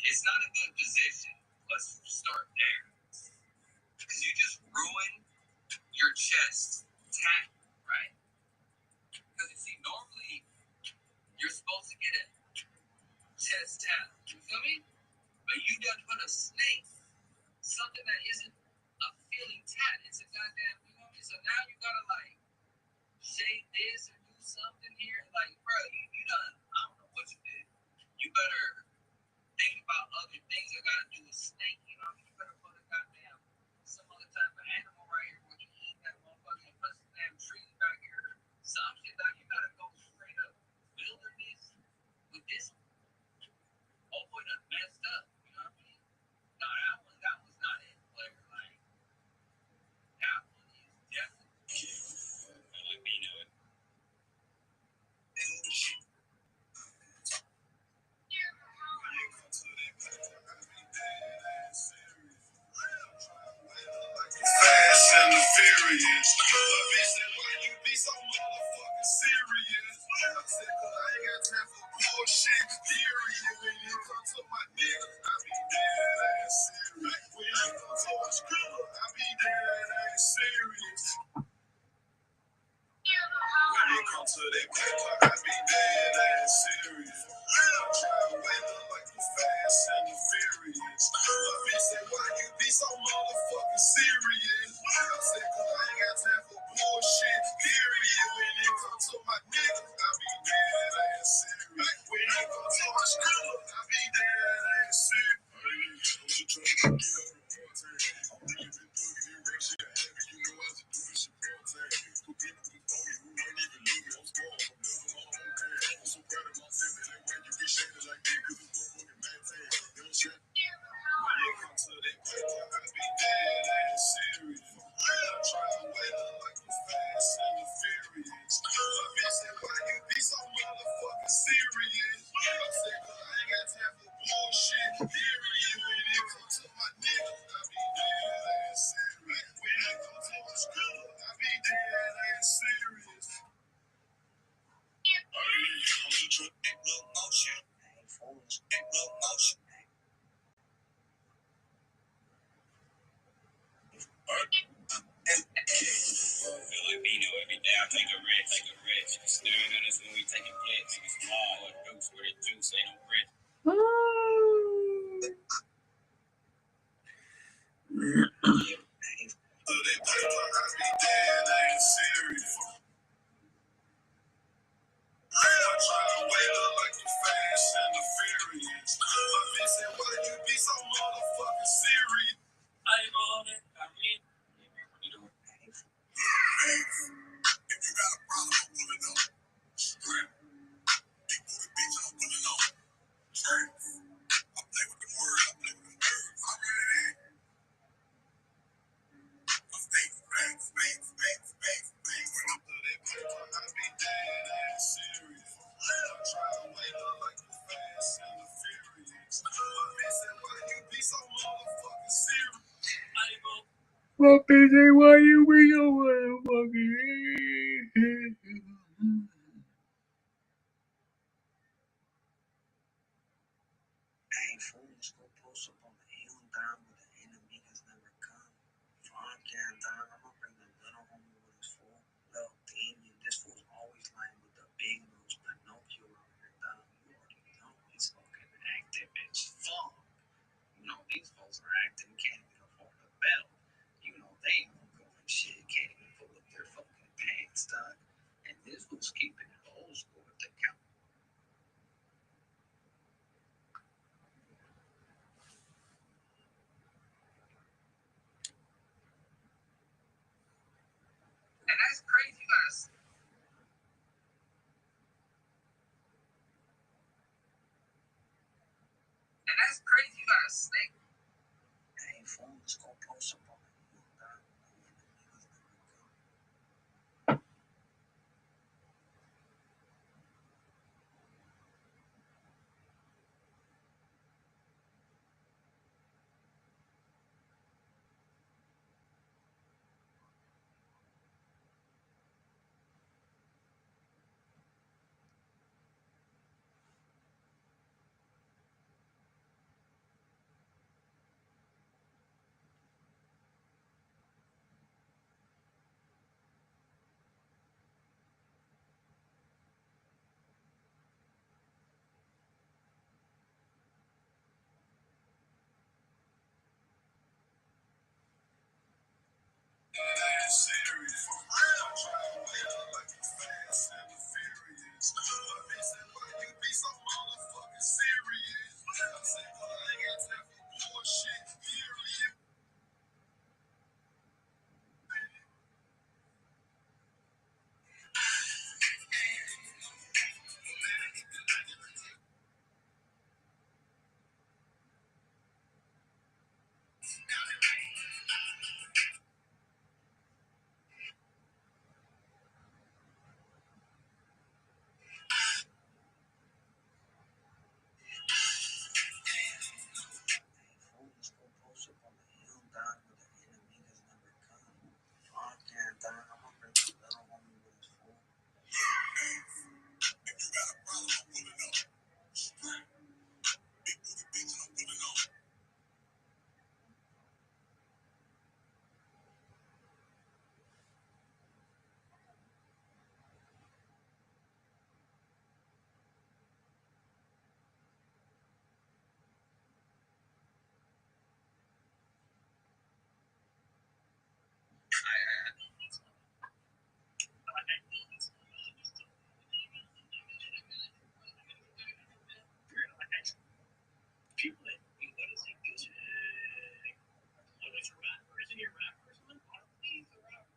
It's not a good position. Let's start there. Because you just ruined your chest tap, right? Because you see, normally you're supposed to get a chest tap. You feel me? But you done put a snake, something that isn't a feeling tap. It's a goddamn, you know what I mean? So now you gotta like shake this or do something here. Like, bro, you done, I don't know what you did. You better think about other things that gotta do with snake, you know what I mean? You better put a goddamn some other type of animal right here where you eat that motherfucker and put some damn trees back here. Some shit like you gotta go straight up wilderness with this whole point of messed up, you know what I mean? No, that was not it. Like that one is definitely like me know it. Fast and the furious. My bitch said, why you be so motherfucking serious? I said, cause I ain't got time for bullshit. Period. When you come to my nigga, I be dead ass serious. When you come to my scribble, I be dead ass serious. When you come to that paper, I be dead ass serious. I'm trying to wake up like you fast and the furious. My bitch said, why you be so motherfucking serious? I said, cause I ain't got time for bullshit. Period. When you come to my nigga, I be dead ass serious. When you come to my scribble, I be dead ass serious. I'm just trying to get up the quarantine. I'm really been thugging and real shit. You know I just do this shit real time. Who people who know me, who ain't even know me, I'm strong. I'm living my own pain. I'm so proud of myself and that way you be shaded like that, cause it's motherfucking maintain. You know shit. When you come to that paper, I be dead ass serious. I'm trying to wait up like you fast and the furious. My bitch said, why you be so motherfucking serious? I said, cause I ain't got time for bullshit. Period. When you come to my nigga, I be dead ass serious. When you come to my scribble, I be dead ass serious. I'm just trying to make no motion. Make no motion. Feel like Bino every day. I take a rest. Staring at us when we taking flicks. Niggas small or dukes with a juice, ain't no rest. So that paper, I be dead ass serious. I'm trying to wait up like you fast and the furious. My bitch said, why you be so motherfucking serious? I ain't on it. I mean, If you got a problem, I'm pulling up. Straight. Big booty bitch, I'm pulling up. Straight. I play with the word, I play with the nerves. I'm ready. What busy? Why you be so motherfucking? Hey, fools, go post up on the hill down where the enemy has never come. Fuck yeah, dog. I'm gonna bring the little homie with his fool. Little Damien, this fool's always lying with the big nose Pinocchio out here, dog. You already know he's fucking active as fuck. You know, these folks are acting, can't even afford a belt. You know, they ain't gonna go and shit, can't even pull up their fucking pants, dog. And this fool's keeping it old school with the count. And that's crazy, guys. And that's crazy, you got a snake. Hey, fools, go post up on the hill down where the enemy has never come. Serious. For real, trying to like you fast and the furious. But they said, why you be so motherfucking serious? I said, well, I ain't got time for bullshit, period. Fools go post up on the hill down where the enemy has never come. Fuck yeah, dog. I'm gonna bring the little homie with his fool. If you got a problem, I'm pulling up. Big booty bitch, I'm pulling up. People that you gotta think this what is a rapper? Isn't he a rapper or something? He's a rapper.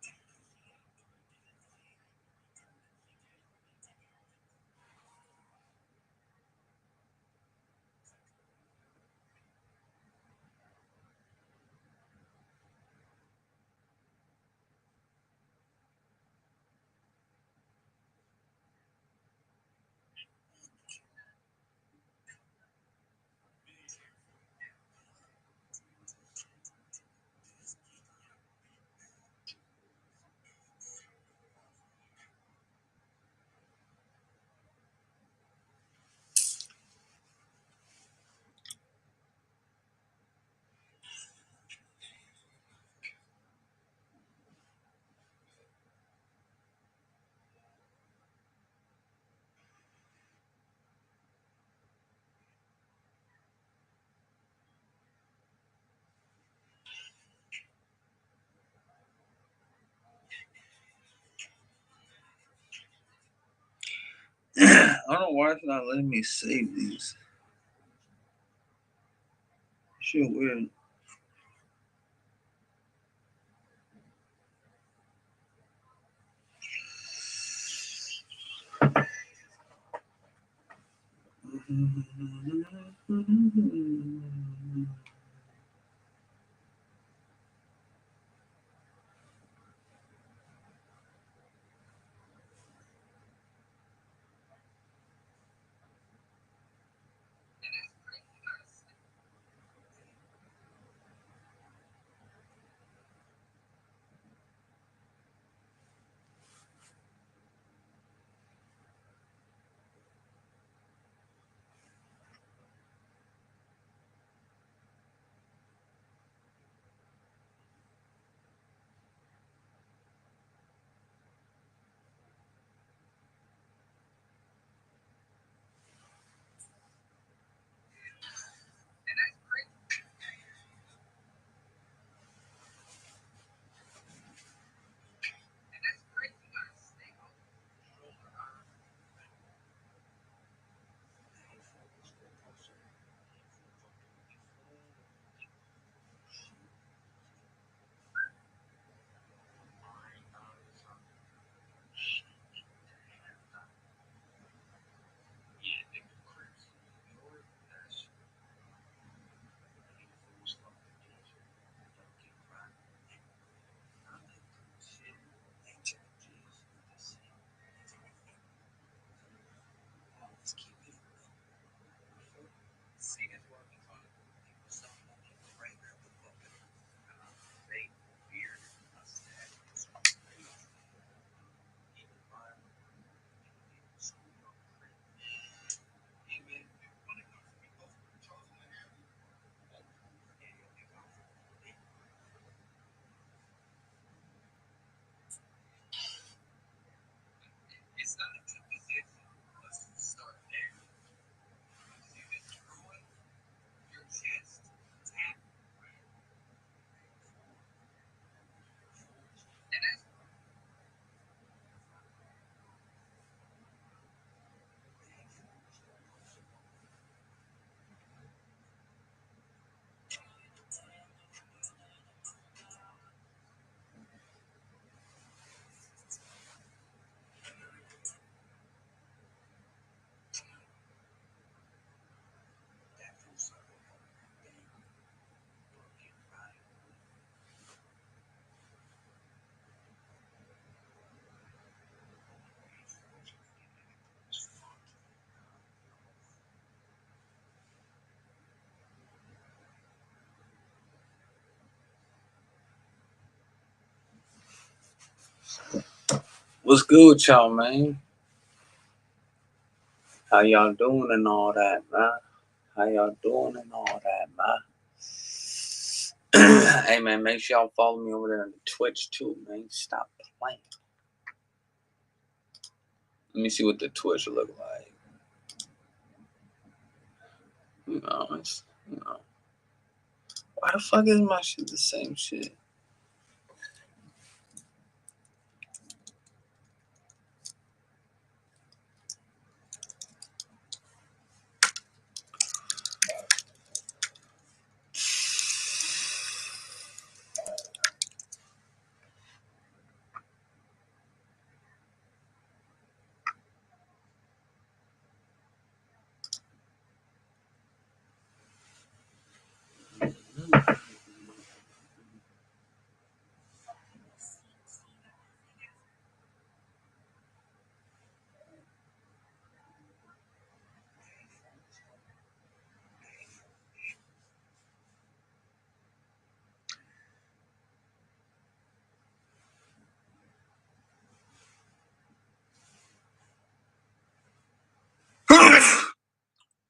I don't know why it's not letting me save these. Shit weird. What's good with y'all, man? How y'all doing and all that, man? How y'all doing and all that, man? Hey, man, make sure y'all follow me over there on Twitch, too, man. Stop playing. Let me see what the Twitch look like. Why the fuck is my shit the same shit?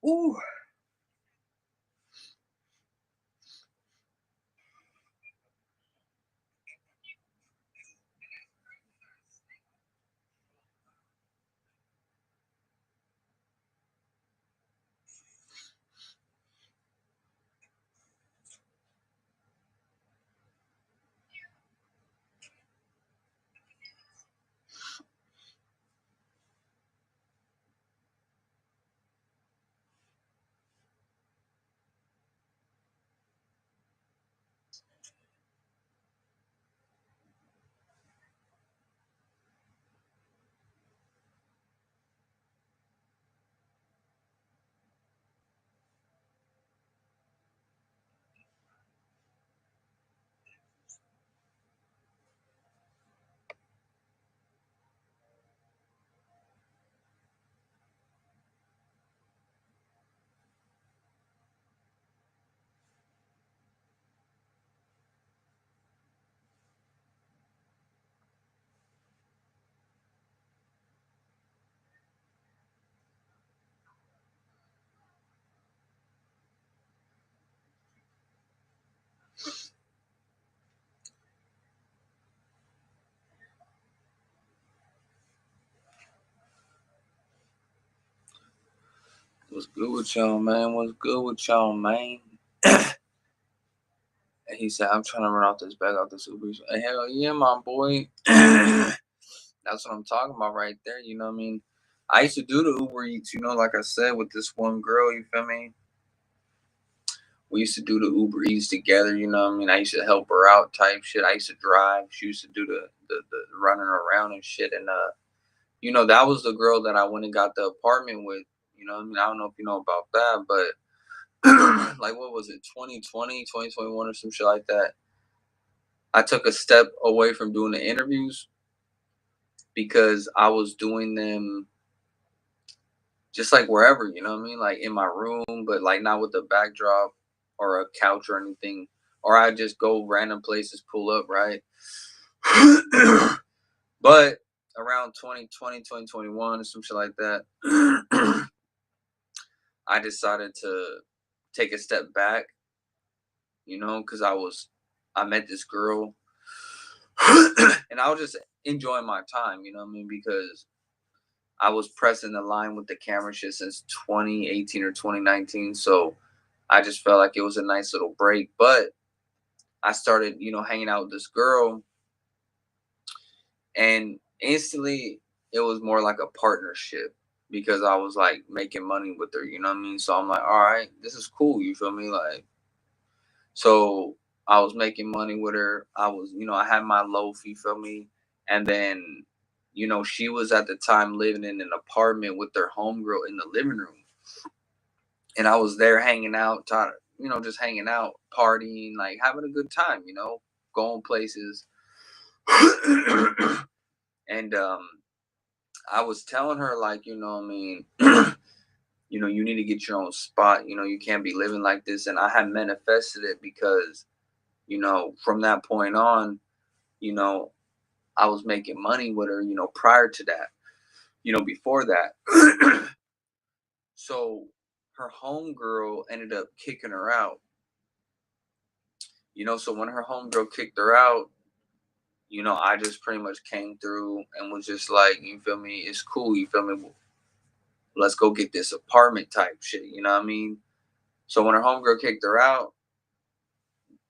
Ooh. What's good with y'all, man? What's good with y'all, man? And he said, I'm trying to run off this bag off this Uber. Hell yeah, my boy. That's what I'm talking about right there. You know what I mean? I used to do the Uber Eats, like I said, with this one girl, you feel me? We used to do the Uber Eats together, you know what I mean? I used to help her out type shit. I used to drive. She used to do the running around and shit. And, that was the girl that I went and got the apartment with. You know what I mean? I don't know if you know about that, but like what was it, 2020, 2021 or some shit like that. I took a step away from doing the interviews because I was doing them just like wherever, you know what I mean? Like in my room, but like not with a backdrop or a couch or anything. Or I just go random places, pull up, right? But around 2020, 2021 or some shit like that, I decided to take a step back, because I met this girl and I was just enjoying my time, you know what I mean? Because I was pressing the line with the camera shit since 2018 or 2019. So I just felt like it was a nice little break. But I started, hanging out with this girl, and instantly it was more like a partnership because I was like making money with her, you know what I mean? So I'm like, all right, this is cool, you feel me? Like, so I was making money with her. I was, I had my loaf, you feel me? And then, she was at the time living in an apartment with their homegirl in the living room. And I was there hanging out, just hanging out, partying, like having a good time, going places. And I was telling her, like, you know what I mean? You need to get your own spot. You can't be living like this. And I had manifested it because, from that point on, you know, I was making money with her, prior to that, before that. So her homegirl ended up kicking her out. So when her homegirl kicked her out, I just pretty much came through and was just like, you feel me? It's cool, you feel me? Let's go get this apartment type shit, you know what I mean? So when her homegirl kicked her out,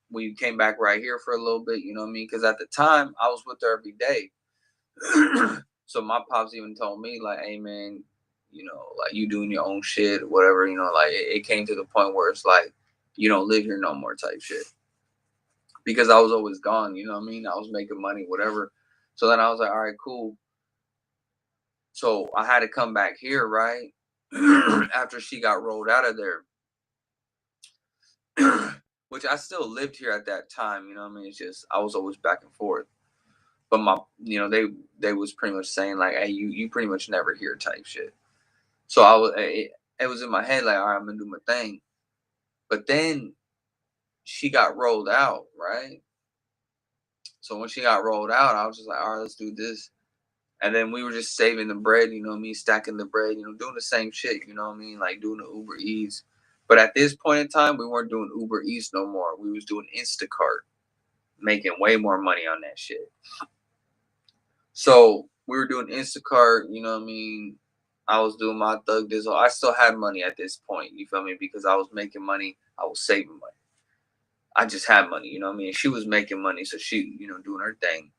we came back right here for a little bit, you know what I mean? Because at the time, I was with her every day. So my pops even told me, like, hey, man, like, you doing your own shit, whatever, like, it came to the point where it's like, you don't live here no more type shit. Because I was always gone, you know what I mean? I was making money, whatever. So then I was like, all right, cool. So I had to come back here, right? After she got rolled out of there. Which I still lived here at that time, you know what I mean? It's just I was always back and forth. But they was pretty much saying like, hey, you pretty much never here type shit. So it was in my head like, all right, I'm gonna do my thing. But then she got rolled out, right? So when she got rolled out, I was just like, all right, let's do this. And then we were just saving the bread, you know what I mean? Stacking the bread, doing the same shit, you know what I mean? Like doing the Uber Eats. But at this point in time, we weren't doing Uber Eats no more. We was doing Instacart, making way more money on that shit. So we were doing Instacart, you know what I mean? I was doing my Thug Dizzle. I still had money at this point, you feel me? Because I was making money, I was saving money. I just had money, you know what I mean? She was making money, so she, doing her thing.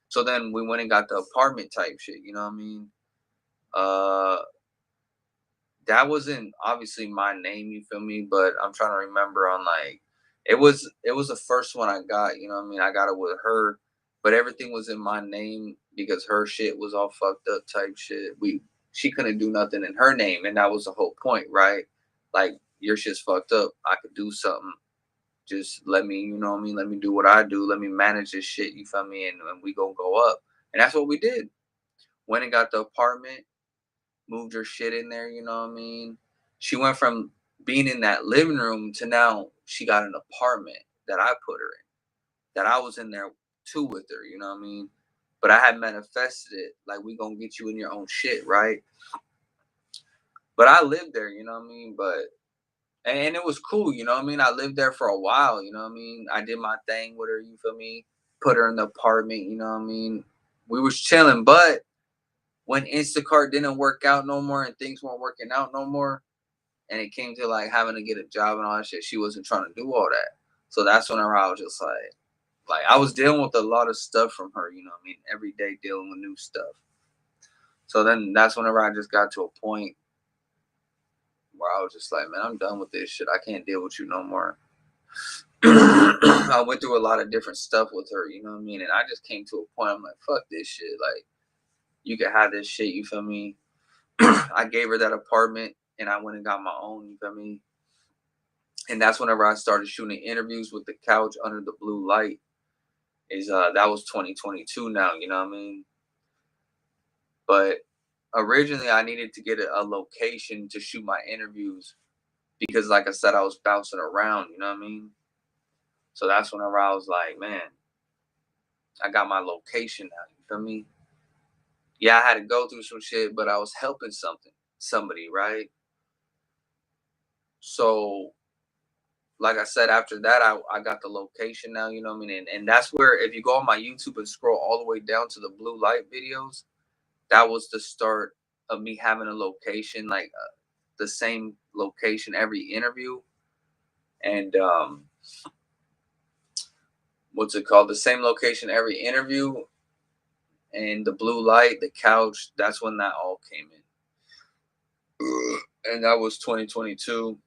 So then we went and got the apartment type shit, you know what I mean? That wasn't obviously my name, you feel me? But I'm trying to remember on like it was the first one I got, you know what I mean? I got it with her, but everything was in my name because her shit was all fucked up type shit. She couldn't do nothing in her name, and that was the whole point, right? Like your shit's fucked up. I could do something. Just let me, you know what I mean? Let me do what I do. Let me manage this shit, you feel me? And we gonna go up. And that's what we did. Went and got the apartment, moved her shit in there, you know what I mean? She went from being in that living room to now she got an apartment that I put her in, that I was in there too with her, you know what I mean? But I had manifested it, like, we gonna get you in your own shit, right? But I lived there, you know what I mean? And it was cool, you know what I mean? I lived there for a while, you know what I mean? I did my thing with her, you feel me? Put her in the apartment, you know what I mean? We was chilling, but when Instacart didn't work out no more and things weren't working out no more, and it came to like having to get a job and all that shit, she wasn't trying to do all that. So that's when I was just like I was dealing with a lot of stuff from her, you know what I mean? Every day dealing with new stuff. So then that's whenever I just got to a point where I was just like, man, I'm done with this shit. I can't deal with you no more. I went through a lot of different stuff with her, you know what I mean? And I just came to a point, I'm like, fuck this shit. Like, you can have this shit, you feel me? I gave her that apartment and I went and got my own, you feel me? And that's whenever I started shooting interviews with the couch under the blue light. That was 2022 now, you know what I mean? But originally I needed to get a location to shoot my interviews because, like I said, I was bouncing around, you know what I mean? So that's whenever I was like, man, I got my location now, you feel me? Yeah, I had to go through some shit, but I was helping somebody, right? So like I said, after that, I got the location now, you know what I mean? And that's where, if you go on my YouTube and scroll all the way down to the blue light videos, that was the start of me having a location, like the same location every interview. And what's it called? The same location every interview. And the blue light, the couch, that's when that all came in. And that was 2022.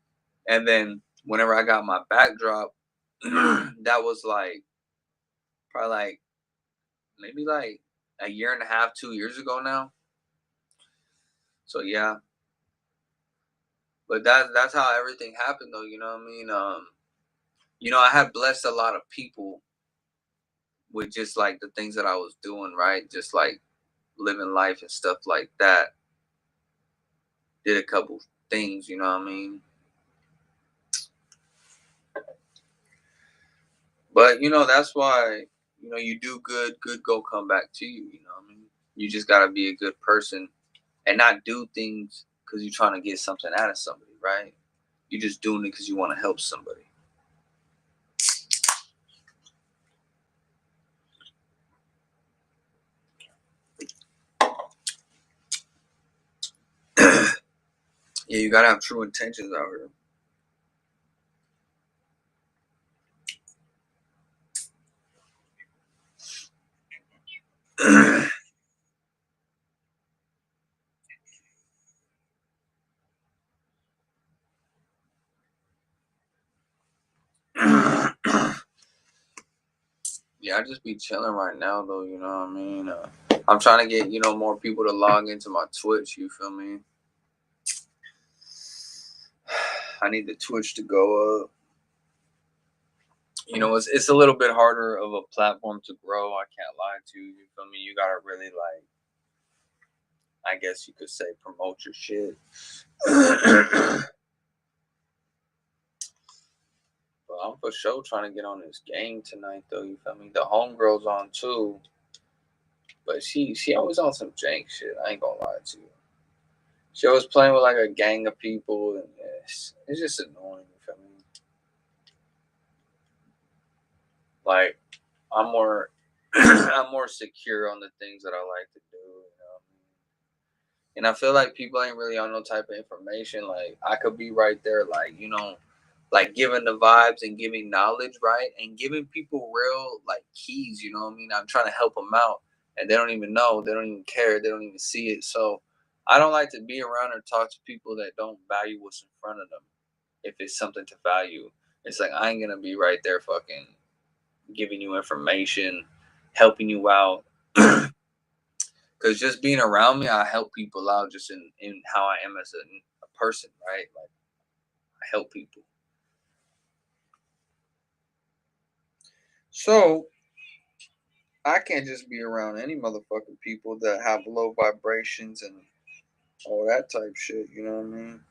And then whenever I got my backdrop, that was like probably like maybe like a year and a half, 2 years ago now. So yeah, but that's how everything happened though. You know what I mean? I had blessed a lot of people with just like the things that I was doing, right? Just like living life and stuff like that. Did a couple things, you know what I mean? But that's why you know, you do good, good go come back to you. You know what I mean? You just gotta be a good person and not do things because you're trying to get something out of somebody, right? You're just doing it because you want to help somebody. Yeah, you gotta have true intentions out here. Yeah, I just be chilling right now though, you know what I mean? I'm trying to get, you know, more people to log into my Twitch, you feel me? I need the Twitch to go up. You know, it's a little bit harder of a platform to grow, I can't lie to you, you feel me? You gotta really like, I guess you could say, promote your shit. But I'm for sure trying to get on this game tonight though, you feel me? The homegirl's on too. But she always on some jank shit, I ain't gonna lie to you. She always playing with like a gang of people, and it's just annoying. You feel me? Like I'm more, I'm more secure on the things that I like to do. You know? And I feel like people ain't really on no type of information. Like I could be right there, like you know, like giving the vibes and giving knowledge, right, and giving people real like keys. You know what I mean? I'm trying to help them out, and they don't even know, they don't even care, they don't even see it. So I don't like to be around or talk to people that don't value what's in front of them. If it's something to value, it's like I ain't gonna be right there, fucking giving you information, helping you out. Because just being around me, I help people out just in how I am as a person, right? Like I help people. So I can't just be around any motherfucking people that have low vibrations and all that type shit. You know what I mean?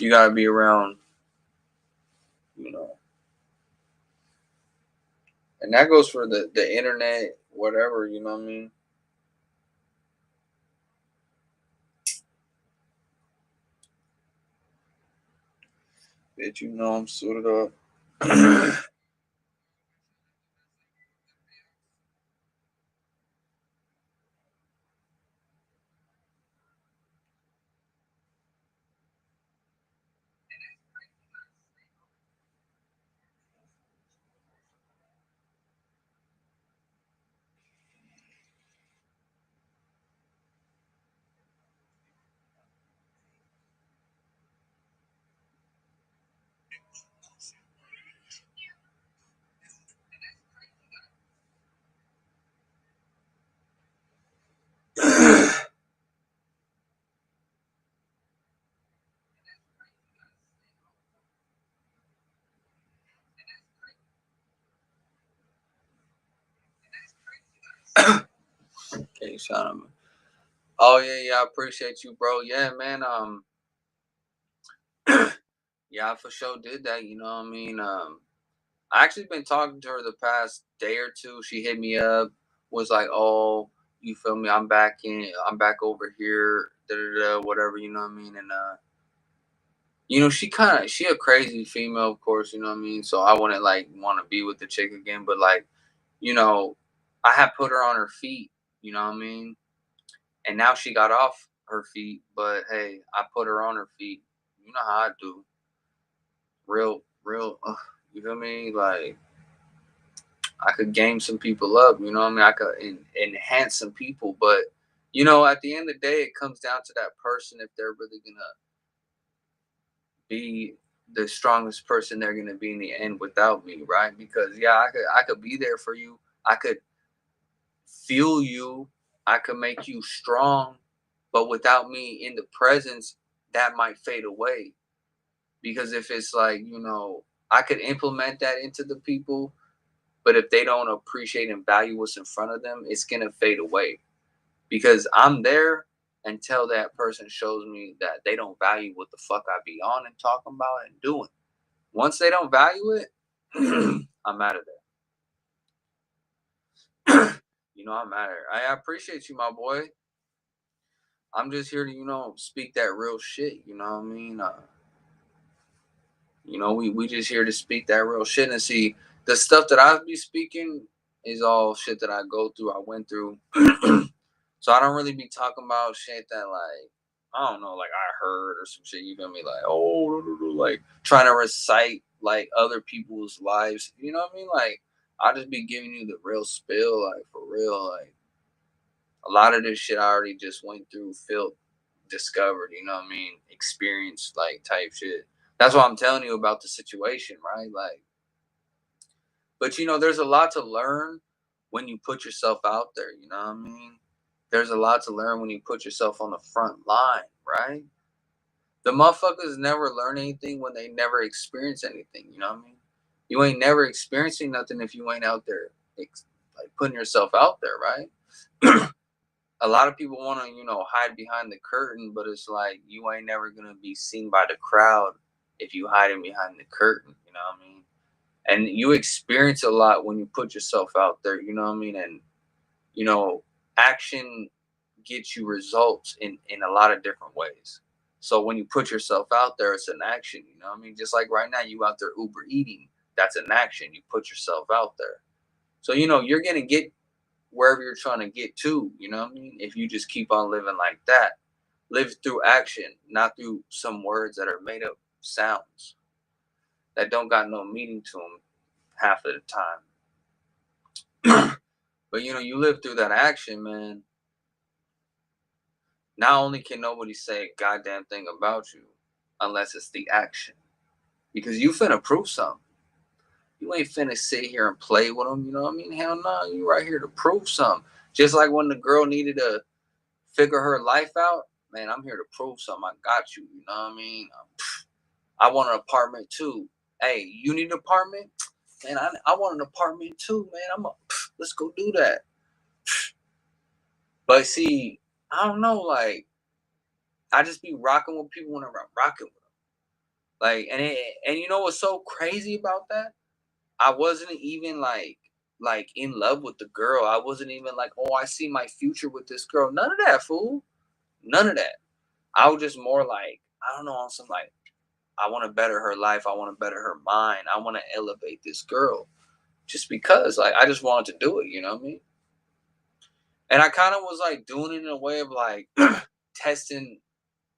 You gotta be around, you know, and that goes for the internet, whatever. You know what I mean? Bitch, you know I'm suited up. Okay, shout out. Oh yeah, I appreciate you, bro. Yeah, man. Yeah, I for sure did that. You know what I mean? I actually been talking to her the past day or two. She hit me up, was like, "Oh, you feel me? I'm back over here, da da da, whatever." You know what I mean? And you know, she a crazy female, of course. You know what I mean? So I wouldn't like want to be with the chick again, but like, you know, I had put her on her feet. You know what I mean? And now she got off her feet, but hey, I put her on her feet. You know how I do. Real. You feel me? Like I could game some people up. You know what I mean? I could enhance some people, but you know, at the end of the day, it comes down to that person if they're really gonna be the strongest person they're gonna be in the end without me, right? Because yeah, I could be there for you. I could fuel you. I could make you strong, but without me in the presence, that might fade away. Because if it's like, you know, I could implement that into the people, but if they don't appreciate and value what's in front of them, it's gonna fade away. Because I'm there until that person shows me that they don't value what the fuck I be on and talking about and doing. Once they don't value it, I'm out of there. I'm mad at her. I appreciate you, my boy. I'm just here to, speak that real shit. You know what I mean? We just here to speak that real shit and see the stuff that I be speaking is all shit that I go through, I went through. So I don't really be talking about shit that like I don't know, like I heard or some shit. You feel me? Like like trying to recite like other people's lives. You know what I mean? Like I just be giving you the real spill, like for real. Like a lot of this shit I already just went through, felt, discovered. You know what I mean? Experienced like type shit. That's why I'm telling you about the situation, right? Like, but there's a lot to learn when you put yourself out there. You know what I mean? There's a lot to learn when you put yourself on the front line, right? The motherfuckers never learn anything when they never experience anything. You know what I mean? You ain't never experiencing nothing if you ain't out there, like putting yourself out there, right? A lot of people want to, hide behind the curtain, but it's like you ain't never gonna be seen by the crowd if you hiding behind the curtain. You know what I mean? And you experience a lot when you put yourself out there. You know what I mean? And action gets you results in a lot of different ways. So when you put yourself out there, it's an action. You know what I mean? Just like right now, you out there Uber eating. That's an action. You put yourself out there. So you're gonna get wherever you're trying to get to. You know what I mean? If you just keep on living like that, live through action, not through some words that are made up sounds that don't got no meaning to them half of the time. But you live through that action, man. Not only can nobody say a goddamn thing about you unless it's the action. Because you finna prove something. You ain't finna sit here and play with them, you know what I mean? Hell no, you right here to prove something. Just like when the girl needed to figure her life out, man, I'm here to prove something. I got you, you know what I mean? I want an apartment too. Hey, you need an apartment? Man, I want an apartment too, man. Let's go do that. But see, I don't know, like, I just be rocking with people whenever I'm rocking with them. Like, and you know what's so crazy about that? I wasn't even like in love with the girl. I wasn't even like, oh, I see my future with this girl. None of that, fool. None of that. I was just more like, I don't know, on some like, I want to better her life. I want to better her mind. I want to elevate this girl. Just because, like, I just wanted to do it. You know what I mean? And I kind of was like doing it in a way of like testing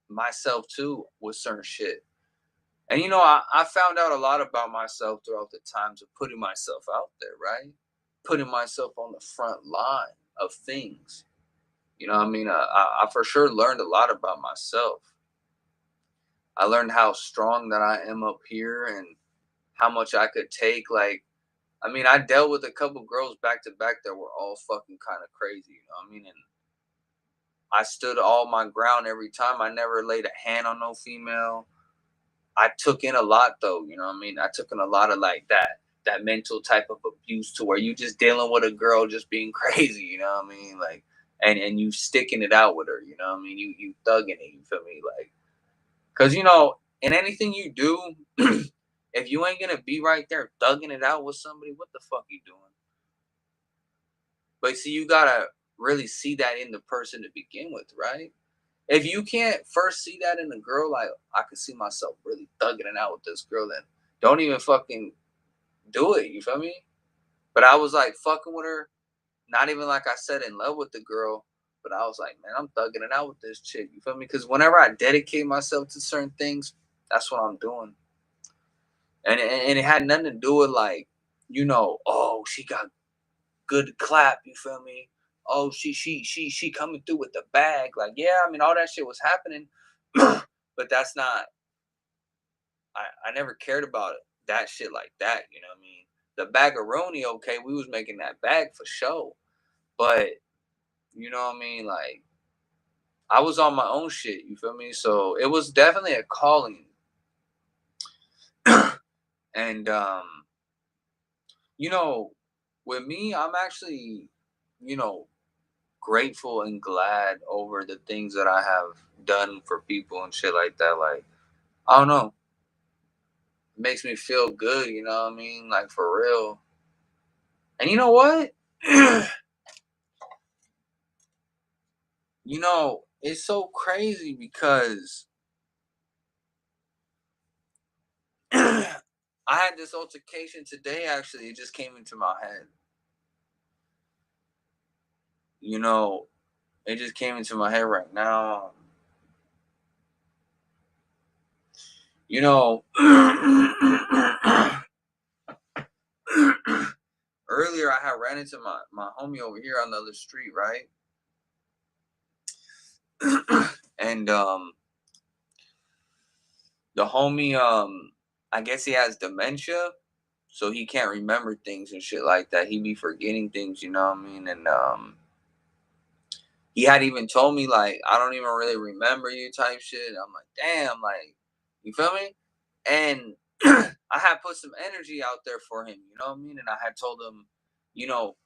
myself too with certain shit. And I found out a lot about myself throughout the times of putting myself out there, right? Putting myself on the front line of things. You know what I mean? I for sure learned a lot about myself. I learned how strong that I am up here and how much I could take. Like, I mean, I dealt with a couple girls back to back that were all fucking kind of crazy. You know what I mean? And I stood all my ground every time. I never laid a hand on no female. I took in a lot though, you know what I mean? I took in a lot of like that mental type of abuse to where you just dealing with a girl just being crazy, you know what I mean? Like and you sticking it out with her, you know what I mean? You thugging it, you feel me? Like cause in anything you do, if you ain't gonna be right there thugging it out with somebody, what the fuck you doing? But see, you gotta really see that in the person to begin with, right? If you can't first see that in a girl, like I could see myself really thugging it out with this girl, then don't even fucking do it. You feel me? But I was like fucking with her, not even like I said in love with the girl, but I was like, man, I'm thugging it out with this chick. You feel me? Because whenever I dedicate myself to certain things, that's what I'm doing, and it had nothing to do with like, oh, she got good clap. You feel me? Oh, she coming through with the bag. Like, yeah, I mean, all that shit was happening, but that's not. I never cared about it, that shit like that. You know what I mean? The bagaroni, okay, we was making that bag for sure, but you know what I mean? Like, I was on my own shit. You feel me? So it was definitely a calling, and you know, with me, I'm actually, you know, grateful and glad over the things that I have done for people and shit like that. Like, I don't know. It makes me feel good, you know what I mean? Like for real. And you know what? You know, it's so crazy because I had this altercation today, actually. It just came into my head. You know, it just came into my head right now. You know, earlier I had ran into my homie over here on the other street, right? And the homie, I guess he has dementia, so he can't remember things and shit like that. He be forgetting things, you know what I mean? And he had even told me like, I don't even really remember you type shit. I'm like, damn, like, you feel me? And I had put some energy out there for him, you know what I mean? And I had told him, you know,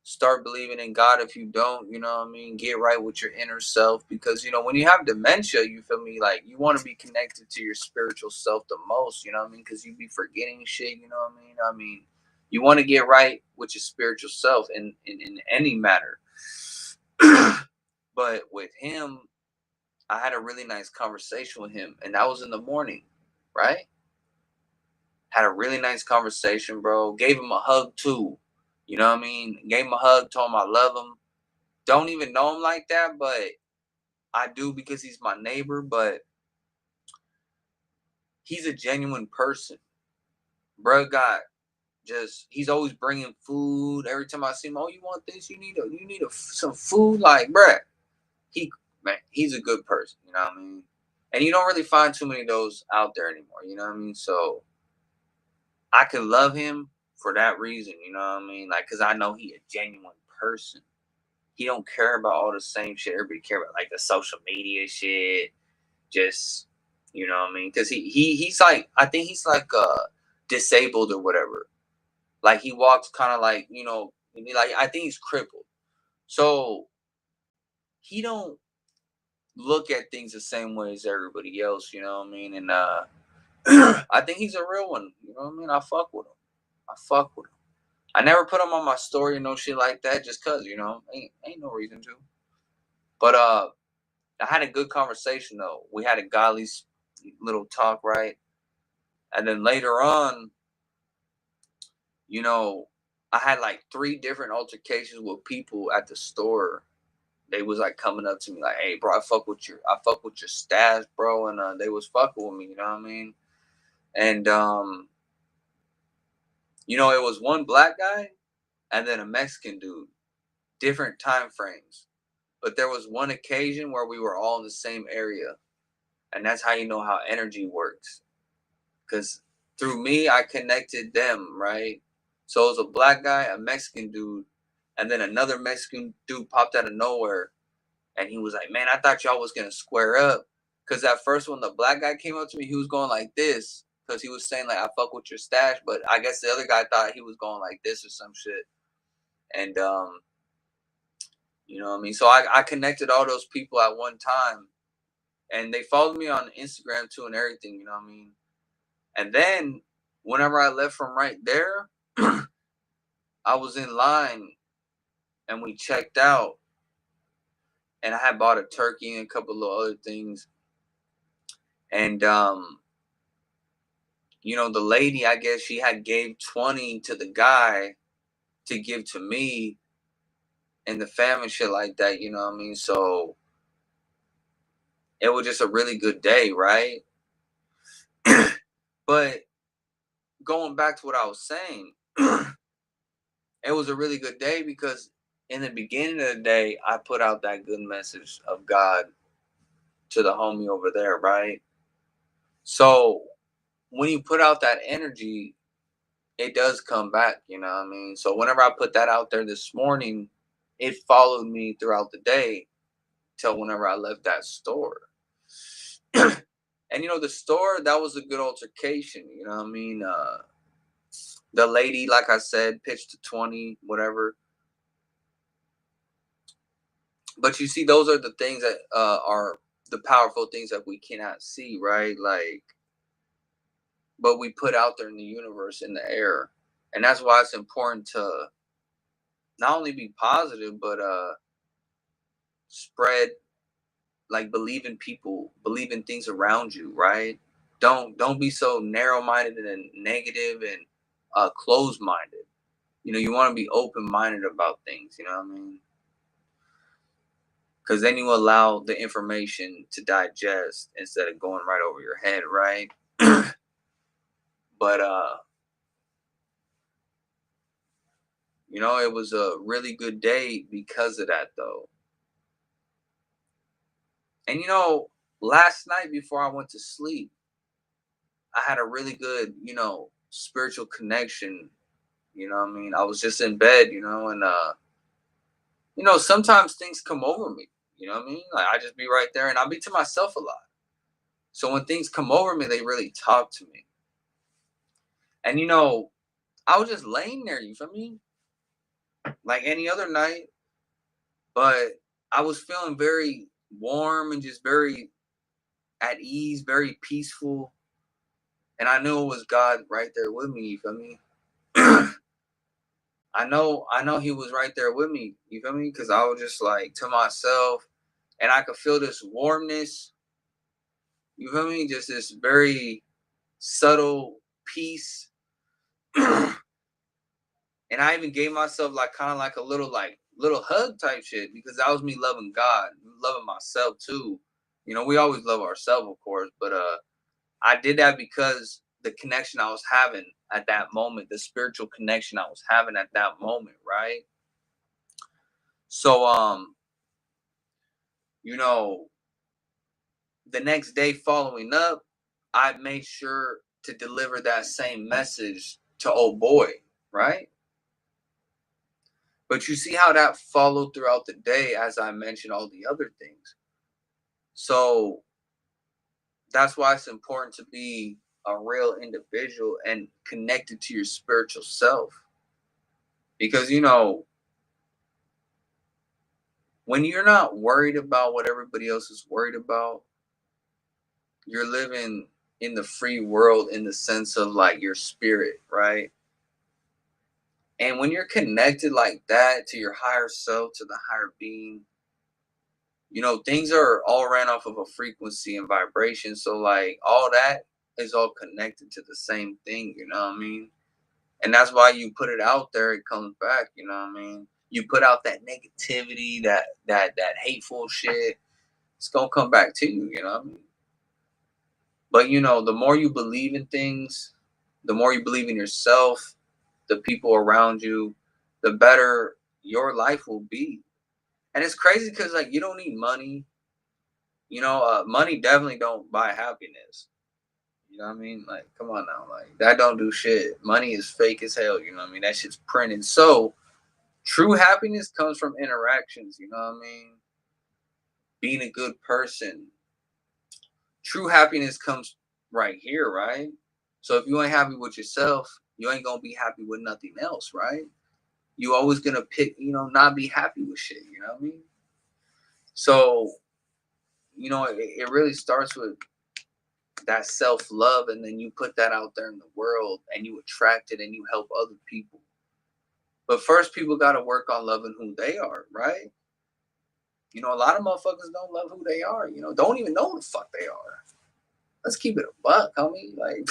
start believing in God if you don't, you know what I mean? Get right with your inner self, because, you know, when you have dementia, you feel me? Like, you want to be connected to your spiritual self the most, you know what I mean? Because you be forgetting shit, you know what I mean? I mean, you want to get right with your spiritual self in any matter. But with him, I had a really nice conversation with him, and that was in the morning, right? Had a really nice conversation, bro. Gave him a hug too. You know what I mean? Gave him a hug, told him I love him. Don't even know him like that, but I do because he's my neighbor. But he's a genuine person. Bro got just, he's always bringing food. Every time I see him, oh, you want this? You need some food? Like, bruh, man, he's a good person. You know what I mean? And you don't really find too many of those out there anymore. You know what I mean? So I could love him for that reason. You know what I mean? Like, cause I know he a genuine person. He don't care about all the same shit everybody care about, like the social media shit. Just, you know what I mean? Because he's like, I think he's like disabled or whatever. Like he walks kind of like, you know, like I think he's crippled. So he don't look at things the same way as everybody else. You know what I mean? And I think he's a real one. You know what I mean? I fuck with him. I fuck with him. I never put him on my story and no shit like that, just cause, you know, ain't no reason to. But I had a good conversation though. We had a godly little talk, right? And then later on, you know, I had like 3 different altercations with people at the store. They was like coming up to me like, "Hey, bro, I fuck with your stash, bro," and they was fucking with me. You know what I mean? And you know, it was one black guy and then a Mexican dude. Different time frames, but there was one occasion where we were all in the same area, and that's how you know how energy works. Because through me, I connected them, right? So it was a black guy, a Mexican dude, and then another Mexican dude popped out of nowhere, and he was like, "Man, I thought y'all was gonna square up." Because at first, when the black guy came up to me, he was going like this, because he was saying like, "I fuck with your stash," but I guess the other guy thought he was going like this or some shit, and you know what I mean. So I connected all those people at one time, and they followed me on Instagram too and everything. You know what I mean. And then whenever I left from right there, I was in line and we checked out, and I had bought a turkey and a couple of other things. And you know, the lady, I guess she had gave 20 to the guy to give to me and the family, shit like that, you know what I mean? So it was just a really good day, right? But going back to what I was saying, it was a really good day because in the beginning of the day, I put out that good message of God to the homie over there, right? So when you put out that energy, it does come back, you know what I mean? So whenever I put that out there this morning, it followed me throughout the day till whenever I left that store. And you know, the store, that was a good altercation, you know what I mean? The lady, like I said, pitched to 20, whatever. But you see, those are the things that are the powerful things that we cannot see, right? Like, but we put out there in the universe, in the air. And that's why it's important to not only be positive, but spread, like, believe in people, believe in things around you, right? Don't be so narrow-minded and negative and closed-minded. You want to be open-minded about things, you know what I mean? Because then you allow the information to digest instead of going right over your head, right? But it was a really good day because of that, though. And last night before I went to sleep, I had a really good, spiritual connection. You know what I mean? I was just in bed, and sometimes things come over me. You know what I mean? Like, I just be right there and I'll be to myself a lot. So when things come over me, they really talk to me. And I was just laying there, you feel me? Like any other night, but I was feeling very warm and just very at ease, very peaceful. And I knew it was God right there with me, you feel me? I know he was right there with me, you feel me? Because I was just like to myself, and I could feel this warmness, you feel me? Just this very subtle peace. And I even gave myself like kind of like a little hug type shit, because that was me loving God, loving myself too. We always love ourselves, of course, but I did that because the connection I was having at that moment, the spiritual connection I was having at that moment, right? So the next day following up, I made sure to deliver that same message to old boy, right? But you see how that followed throughout the day, as I mentioned all the other things. So that's why it's important to be a real individual and connected to your spiritual self. Because, when you're not worried about what everybody else is worried about, you're living in the free world in the sense of like your spirit, right? And when you're connected like that to your higher self, to the higher being, things are all ran off of a frequency and vibration. So like all that is all connected to the same thing, you know what I mean? And that's why you put it out there, it comes back, you know what I mean? You put out that negativity, that hateful shit, it's gonna come back to you, you know what I mean? But the more you believe in things, the more you believe in yourself, the people around you, the better your life will be. And it's crazy because like you don't need money. Money definitely don't buy happiness. You know what I mean? Like, come on now, like that don't do shit. Money is fake as hell. You know what I mean? That shit's printed. So true happiness comes from interactions. You know what I mean? Being a good person. True happiness comes right here, right? So if you ain't happy with yourself, you ain't gonna be happy with nothing else, right? You always gonna pick, not be happy with shit. You know what I mean? So, it really starts with that self-love, and then you put that out there in the world and you attract it and you help other people. But first, people got to work on loving who they are, right? A lot of motherfuckers don't love who they are, don't even know who the fuck they are. Let's keep it a buck, homie. Like,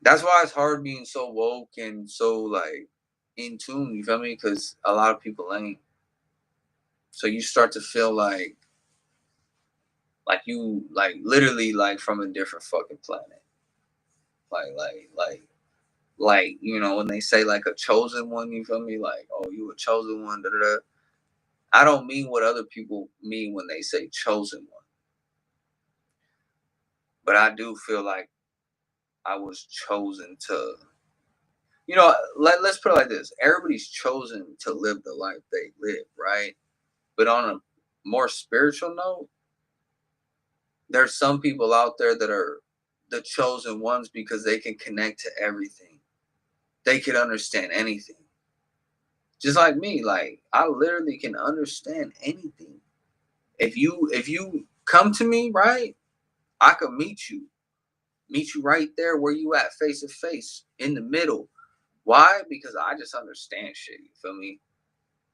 that's why it's hard being so woke and so like in tune, you feel me? Because a lot of people ain't. So you start to feel like you like literally like from a different fucking planet. Like when they say like a chosen one, you feel me? Like, oh, you a chosen one, da da da. I don't mean what other people mean when they say chosen one. But I do feel like I was chosen to, let's put it like this. Everybody's chosen to live the life they live, right? But on a more spiritual note, there's some people out there that are the chosen ones because they can connect to everything. They can understand anything. Just like me, like I literally can understand anything. If you come to me, right, I could meet you right there where you at, face to face, in the middle. Why? Because I just understand shit. You feel me?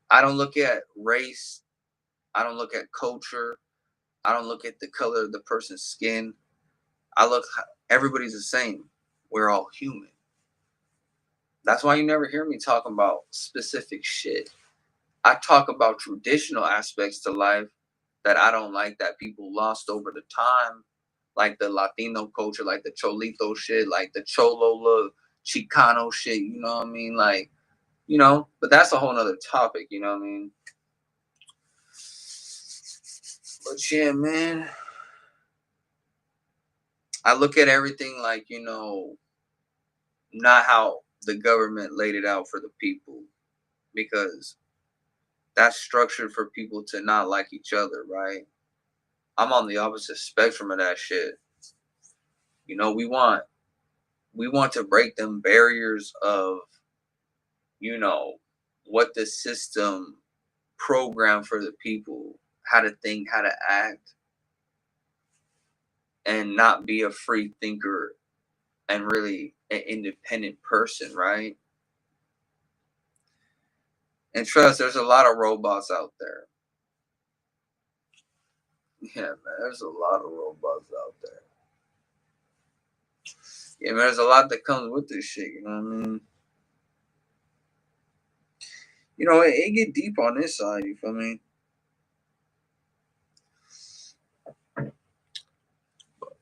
I don't look at race. I don't look at culture. I don't look at the color of the person's skin. Everybody's the same. We're all human. That's why you never hear me talking about specific shit. I talk about traditional aspects to life that I don't like that people lost over the time, like the Latino culture, like the Cholito shit, like the Cholola Chicano shit, you know what I mean? Like, but that's a whole nother topic, you know what I mean? But yeah, man, I look at everything like, not how the government laid it out for the people, because that's structured for people to not like each other, right? I'm on the opposite spectrum of that shit. We want to break them barriers of, what the system programmed for the people, how to think, how to act, and not be a free thinker and really an independent person, right? And trust, there's a lot of robots out there. Yeah, man, there's a lot of robots out there. Yeah, man, there's a lot that comes with this shit, you know what I mean? It get deep on this side, you feel me?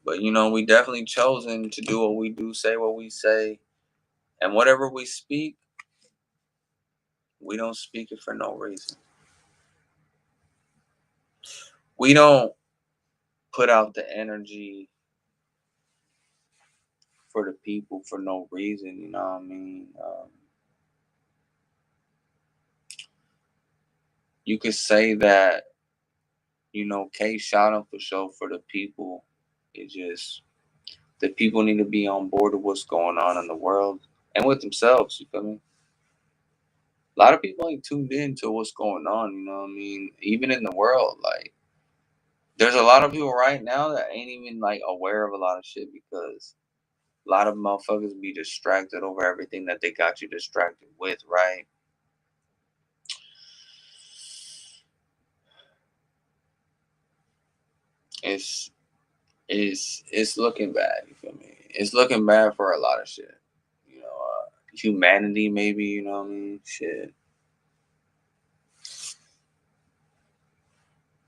But we definitely chosen to do what we do, say what we say, and whatever we speak, we don't speak it for no reason. We don't put out the energy for the people for no reason, you know what I mean? You could say that, K shot him for sure for the people. It just, the people need to be on board with what's going on in the world and with themselves, you feel me? A lot of people ain't tuned in to what's going on, you know what I mean? Even in the world, like, there's a lot of people right now that ain't even, like, aware of a lot of shit because a lot of motherfuckers be distracted over everything that they got you distracted with, right? It's looking bad, you feel me? It's looking bad for a lot of shit. Humanity maybe, you know what I mean? Shit.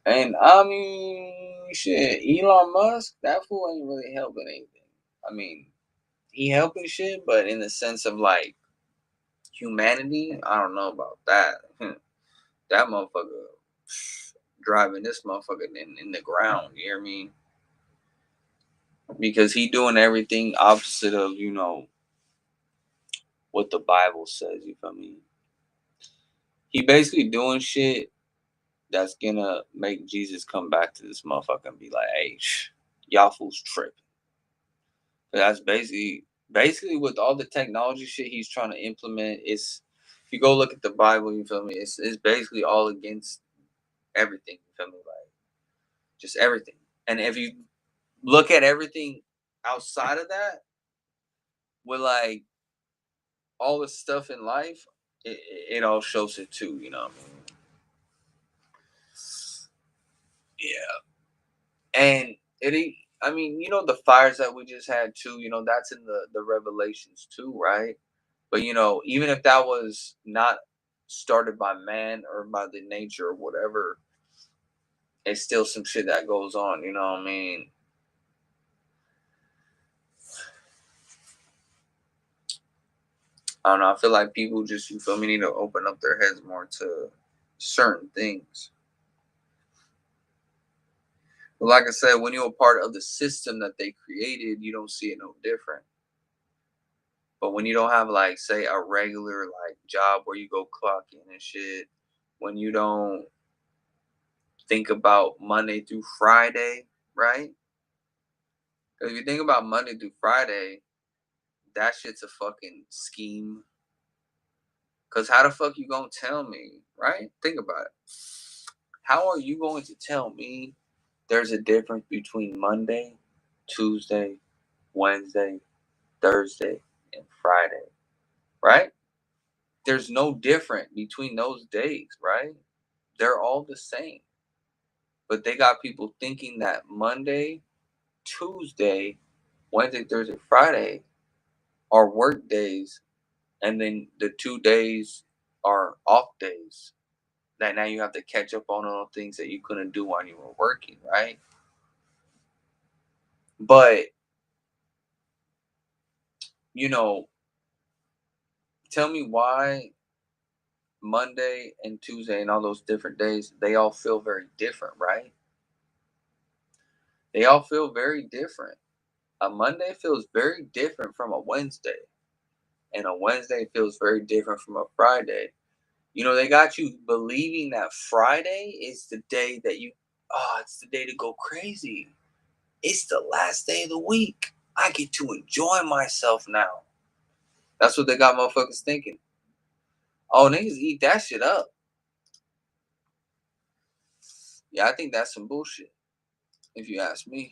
And I mean, shit, Elon Musk, that fool ain't really helping anything. I mean, he helping shit, but in the sense of like humanity, I don't know about that. That motherfucker driving this motherfucker in the ground, you hear me? Because he doing everything opposite of, what the Bible says, you feel me? He basically doing shit that's gonna make Jesus come back to this motherfucker and be like, hey, y'all fools tripping. That's basically with all the technology shit he's trying to implement. It's, if you go look at the Bible, you feel me? It's basically all against everything. You feel me? Like, just everything. And if you look at everything outside of that, with like all the stuff in life, it all shows it too. You know what I mean? Yeah. And I mean, the fires that we just had too, that's in the Revelations too, right? But even if that was not started by man or by the nature or whatever, it's still some shit that goes on, you know what I mean? I don't know, I feel like people just, you feel me, need to open up their heads more to certain things. But like I said, when you're a part of the system that they created, you don't see it no different. But when you don't have, like, say, a regular like job where you go clock in and shit, when you don't think about Monday through Friday, right? Because if you think about Monday through Friday, that shit's a fucking scheme. Because how the fuck you gonna tell me, right? Think about it. How are you going to tell me there's a difference between Monday, Tuesday, Wednesday, Thursday, and Friday? right? There's no different between those days, right? They're all the same. But they got people thinking that Monday, Tuesday, Wednesday, Thursday, Friday are work days, and then the 2 days are off days. That now you have to catch up on all things that you couldn't do while you were working, right? But you know, tell me why Monday and Tuesday and all those different days, they all feel very different, right? They all feel very different. A Monday feels very different from a Wednesday, and a Wednesday feels very different from a Friday. They got you believing that Friday is the day that it's the day to go crazy. It's the last day of the week. I get to enjoy myself now. That's what they got motherfuckers thinking. Oh, niggas eat that shit up. Yeah, I think that's some bullshit, if you ask me.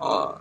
Uh,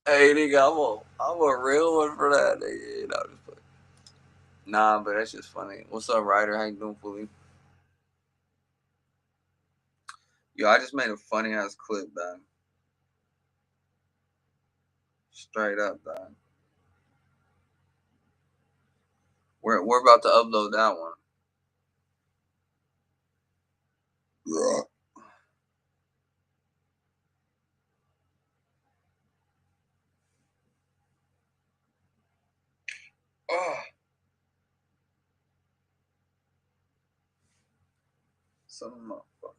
hey, nigga, I'm a real one for that, nigga. Just play. Nah, but that's just funny. What's up, Ryder? How you doing, fully? Yo, I just made a funny ass clip, man. Straight up, man. We're about to upload that one. Yeah. Oh. Some motherfucker.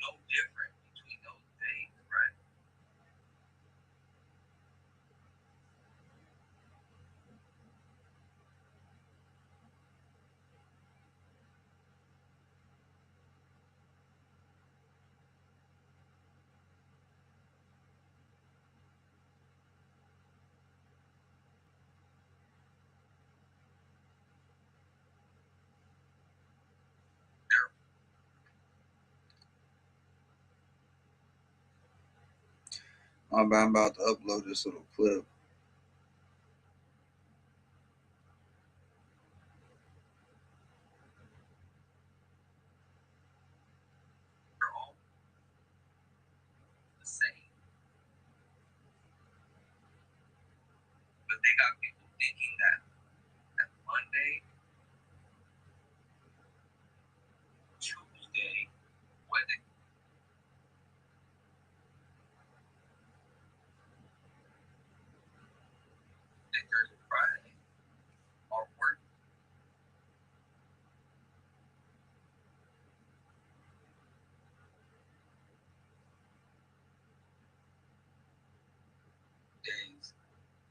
no different between those days, right? I'm about to upload this little clip. They're all the same. But they got people thinking that Monday, Tuesday, Wednesday, Thursday, Friday are work days,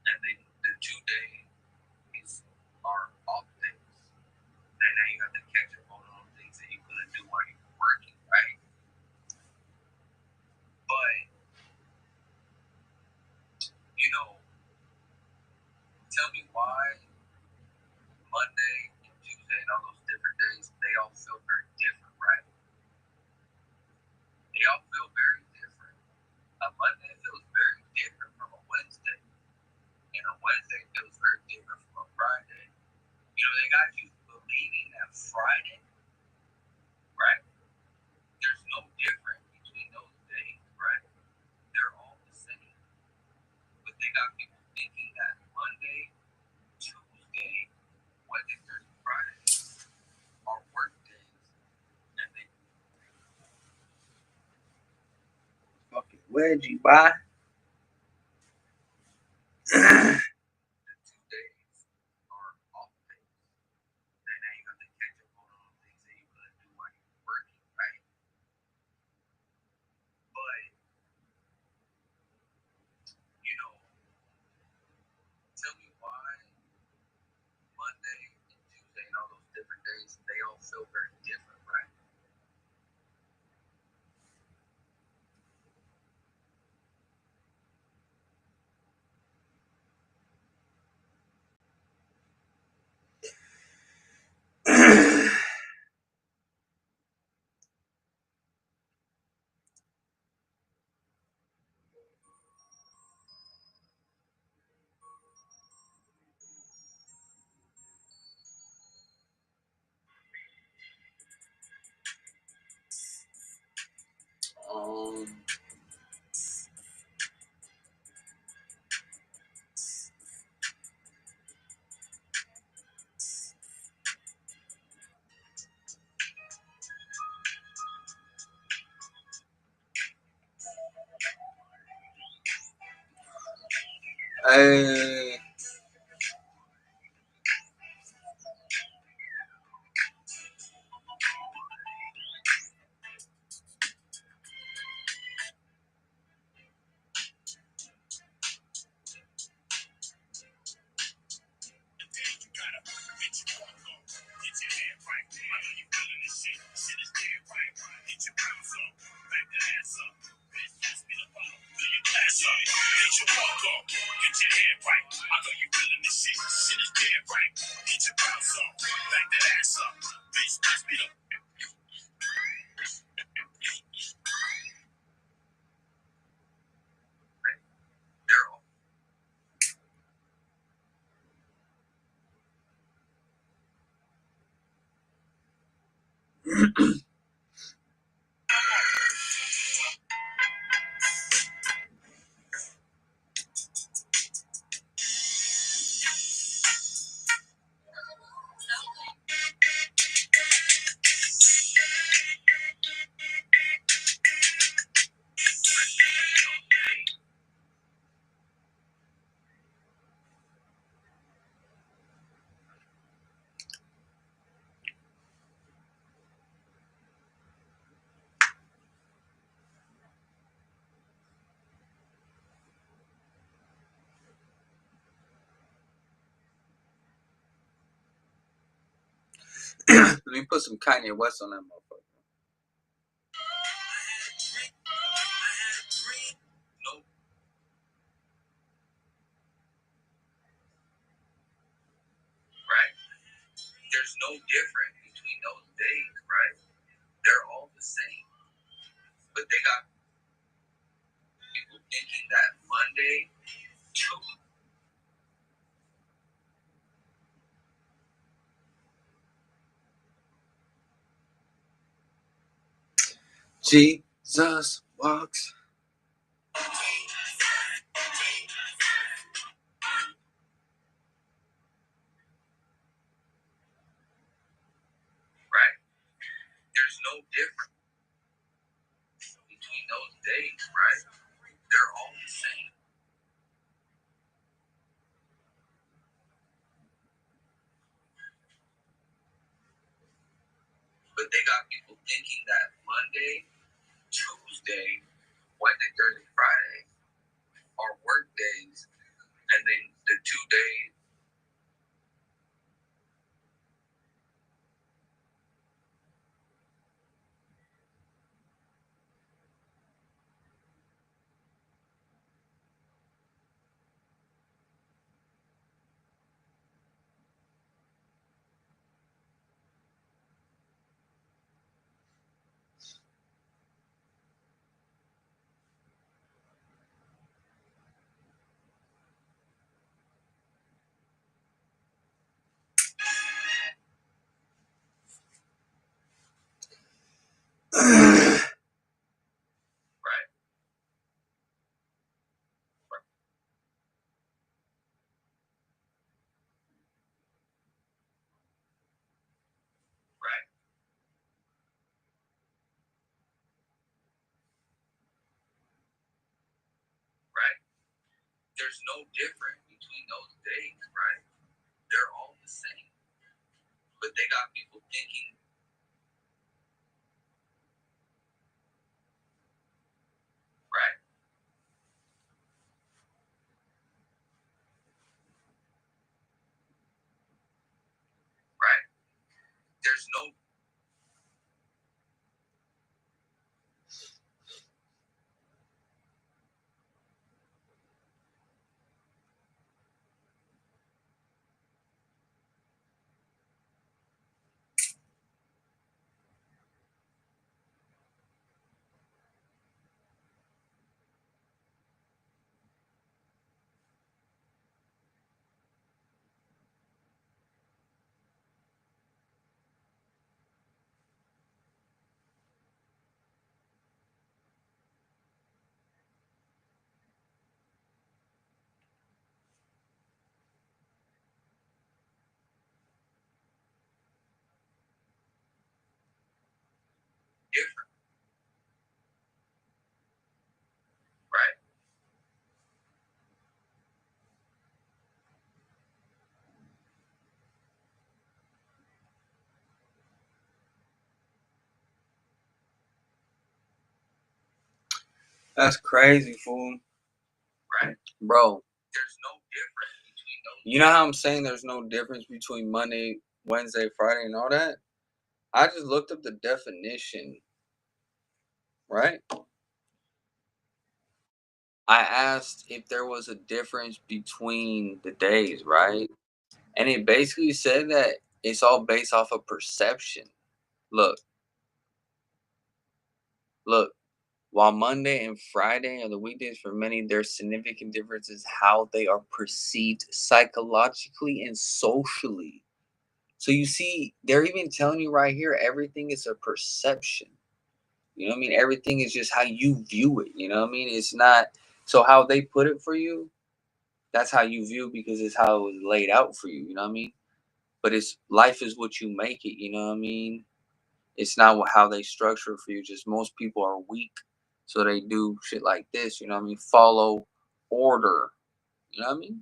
and then the 2 days are off days. And now you have to catch up on all the things that you couldn't do while you were working, right? But, you know, tell me why Monday and Tuesday and all those different days, they all feel very different, right? They all feel very different. A Monday feels very different from a Wednesday. And a Wednesday feels very different from a Friday. You know, they got you believing that Friday, right? There's no difference between those days, right? They're all the same. But they got people thinking that Monday, Tuesday, Wednesday, Thursday, Friday are work days. And they Fucking wedgie, bye. the 2 days are off days. And now you have to catch up on all the things that you couldn't do while you were working, right? But, you know, tell me why Monday and Tuesday and all those different days, they all feel very different, right? um, hey, They're all Let me put some Kanye West on that motherfucker. Nope. Right. There's no difference between those days, right? They're all the same. But they got people thinking that Monday, Tuesday. Jesus walks. Right. There's no difference between those days, right? They're all the same. But they got people thinking that Monday, Tuesday, Wednesday, Thursday, Friday are work days, and then the 2 days. Right. Right. Right. There's no difference between those days, right? They're all the same. But they got people thinking. Right. Right. There's no. Different. Right. That's crazy, fool. Right. Bro, There's no difference between those. you know how I'm saying there's no difference between Monday, Wednesday, Friday, and all that? I just looked up the definition, right? I asked if there was a difference between the days, right? And it basically said that it's all based off of perception. Look, look, while Monday and Friday are the weekdays for many, there's significant differences how they are perceived psychologically and socially. So you see, they're even telling you right here, everything is a perception. You know what I mean? Everything is just how you view it. You know what I mean? It's not so how they put it for you, that's how you view because it's how it was laid out for you. You know what I mean? But it's life is what you make it. You know what I mean? It's not how they structure it for you. Just most people are weak, so they do shit like this. You know what I mean? Follow order. You know what I mean?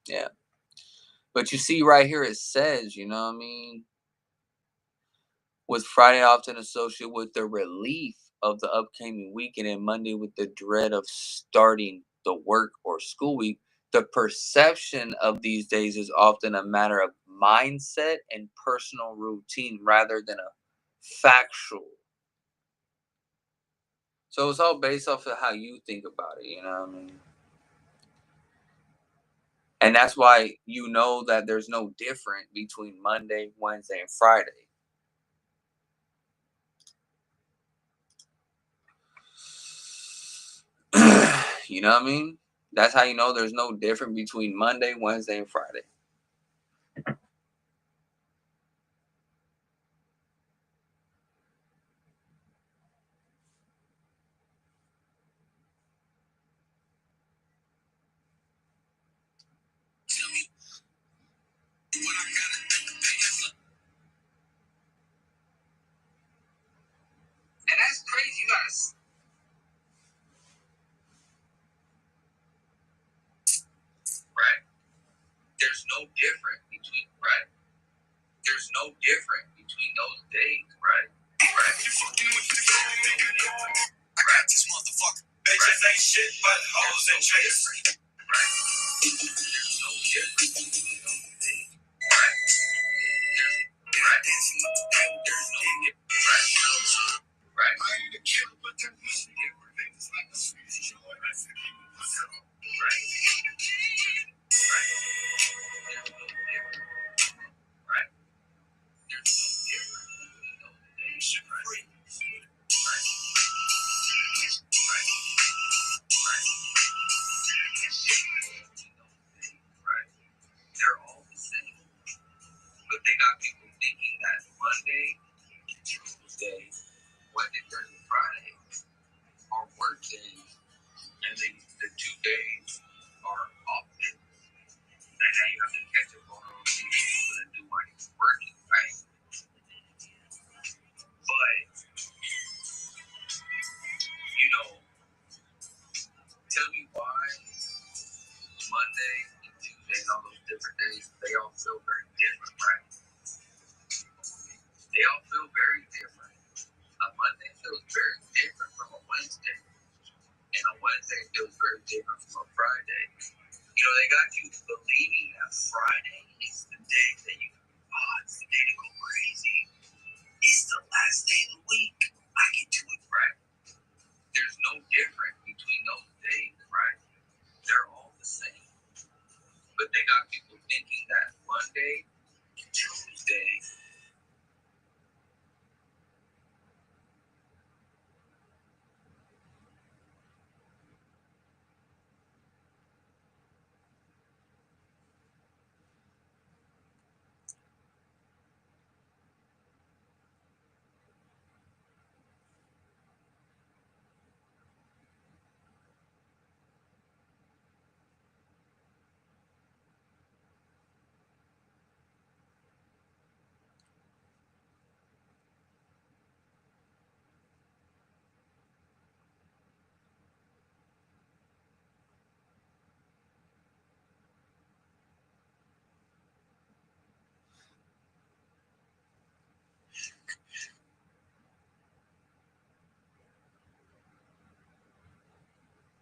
Yeah. But you see right here, it says, you know what I mean? With Friday often associated with the relief of the upcoming weekend and Monday with the dread of starting the work or school week, The perception of these days is often a matter of mindset and personal routine rather than a factual. So it's all based off of how you think about it, you know what I mean? And that's why you know that there's no different between Monday, Wednesday, and Friday. You know what I mean? That's how you know there's no different between Monday, Wednesday, and Friday. And that's crazy. You gotta. Right. There's no difference between. Right. There's no difference between those days. Right. Right. You fucking with the nigga. I got this motherfucker. Bitches ain't shit but hoes and chase. Right. There's no difference between those days. Right. There's. Right. There's no difference. Right. Right. I ain't a killer, but there's no difference. It's like a sweet joy. Right. Right. There's no difference. Right. There's no difference between those days. Right. Right. Right. Right. Right. They're all the same. But they got people thinking that Monday, Tuesday, Wednesday, Thursday, Friday are work days, and the 2 days are off days. And now you have to catch up on all these things you're gonna do while you're working, right? But you know, tell me why Monday and Tuesday and all those different days, they all feel very different, right? They all feel very different. A Monday feels very different from a Wednesday, and a Wednesday feels very different from a Friday. You know, they got you believing that Friday is the day that you, it's the day to go crazy. It's the last day of the week. I can do it, right? There's no difference between those days, right? They're all the same. But they got people thinking that Monday, Tuesday,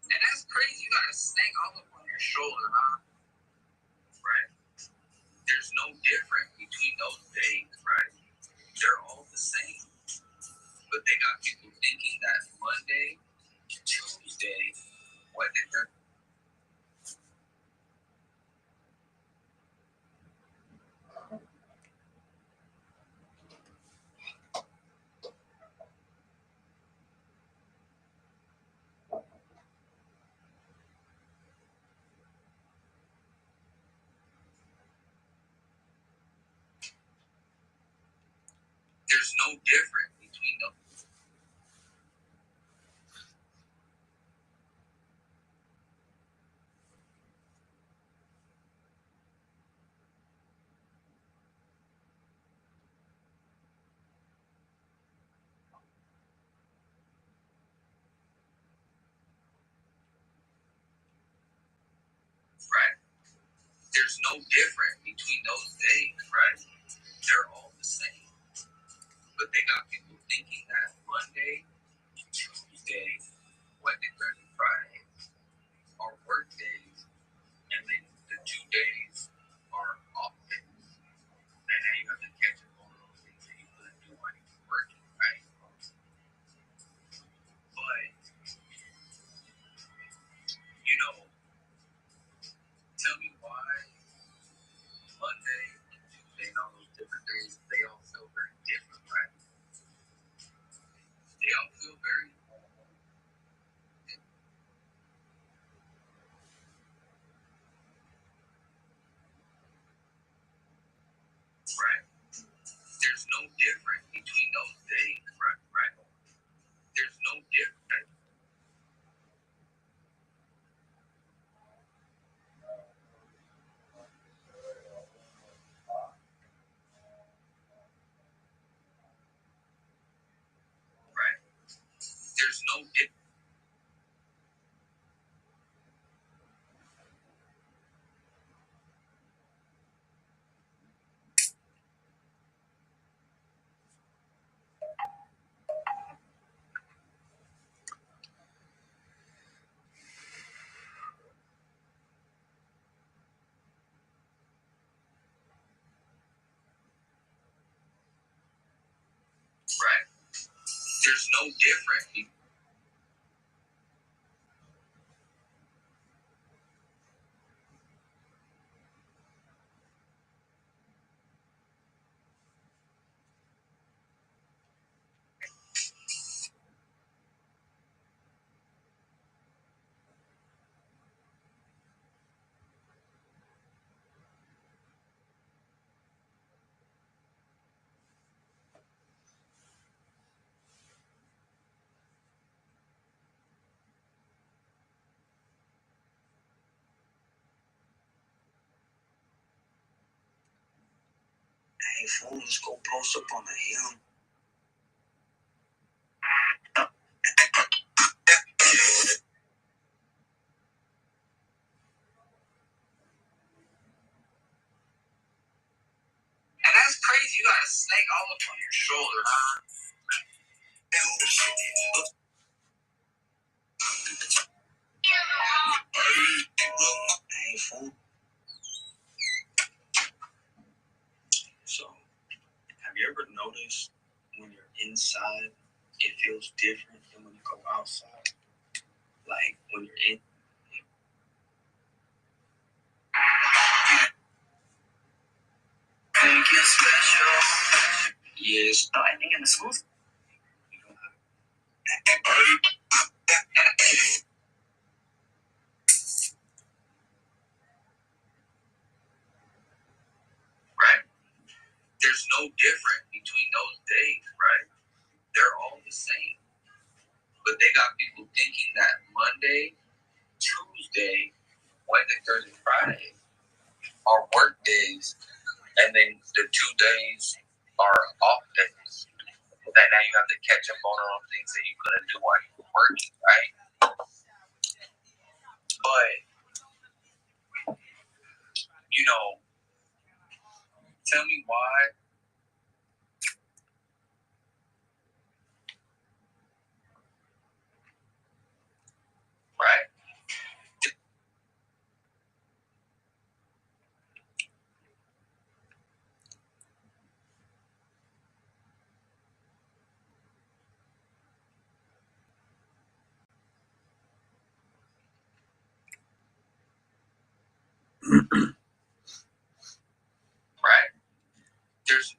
and that's crazy. You got a snake all up on your shoulder, huh? Right. There's no difference between those days, right? They're all the same. But they got people thinking that Monday, Tuesday, Wednesday, Thursday. There's no difference between them. Right. There's no difference between those days, right? They're all the same. But they got people thinking that Monday, Tuesday, Wednesday, Thursday, Friday are work days, and birthdays, they all feel very different, right? They all feel very right. There's no difference between those days, right? There's no difference. Right. There's no difference. Right. There's no difference. Hey, fool, let's go post up on the hill. And that's crazy. You got a snake all up on your shoulder, huh? Hey, fool. So, have you ever noticed when you're inside, it feels different than when you go outside? Like when you're in. Think you're special. Yes. Oh, I think in the schools. You don't have. Right. There's no difference between those days, right? They're all the same. But they got people thinking that Monday, Tuesday, Wednesday, Thursday, Friday are work days, and then the 2 days are off days. That now you have to catch up on things that you couldn't do while you were working, right? But you know, tell me why. Right? Right? There's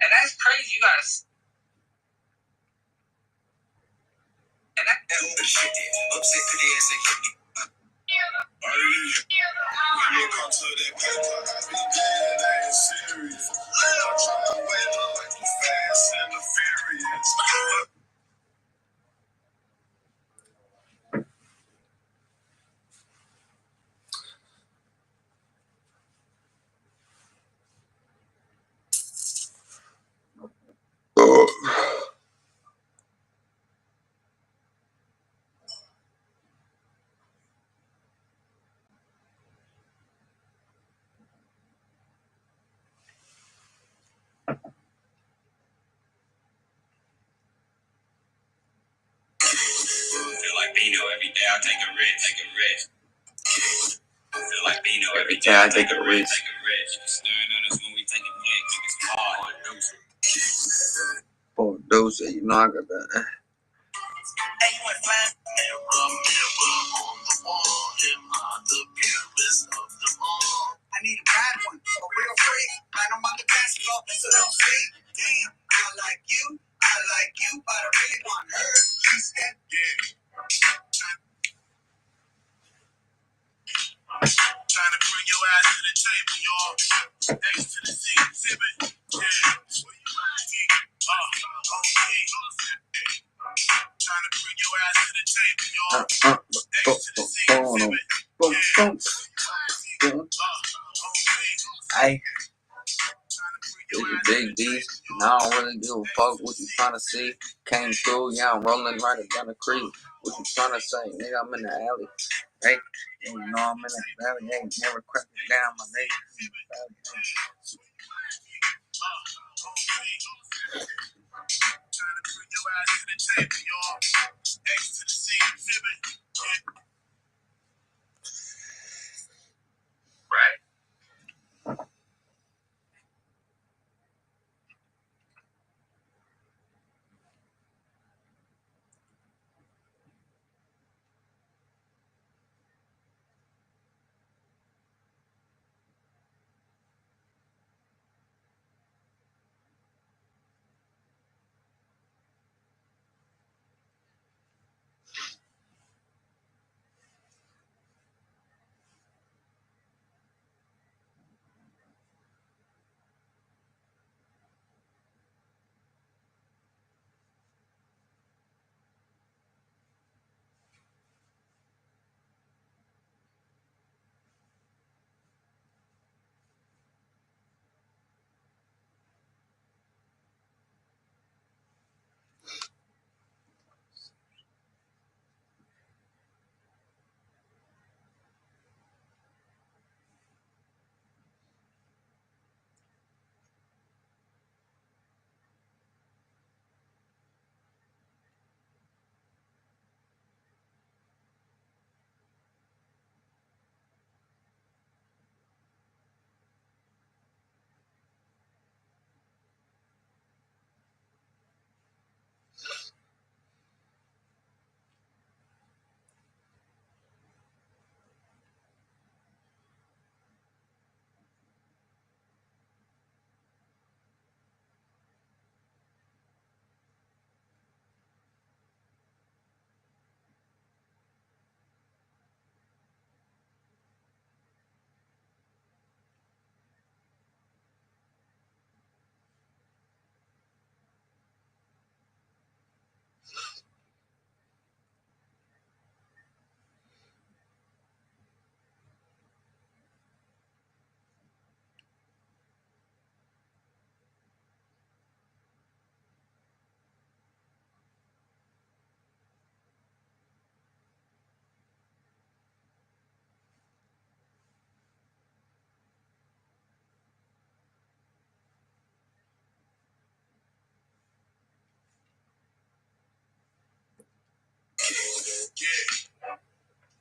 and that's crazy. You gotta. And that. Upset to the ass and hit me. When it comes to that paper, I be dead, I ain't serious. I'm trying to wait up like you fast and the furious. Feel like Bino every day I take a risk. Feel like Bino every day I take a risk. Those, you know, I got that. Hey, you went fast. Mirror, mirror on the wall, am I the purest of them all? I need a bad one, a real freak. Man, I'm on the basketball, so don't sleep. Damn, I like you, but I really want her. She said, yeah. Trying to bring your ass to the table, y'all. X to the Z exhibit. Yeah. Trying to bring your ass to the table, y'all. X to the Z exhibit. Hey, it's a big beast. And I don't really give a fuck what you trying to see. Came through, yeah, I'm rolling right down the creek. What you trying to say? Nigga, I'm in the alley. Hey, you know I'm in the valley. Ain't never cracking down, my nigga. Trying to bring your ass to the table, y'all. X to the Z exhibit. Right.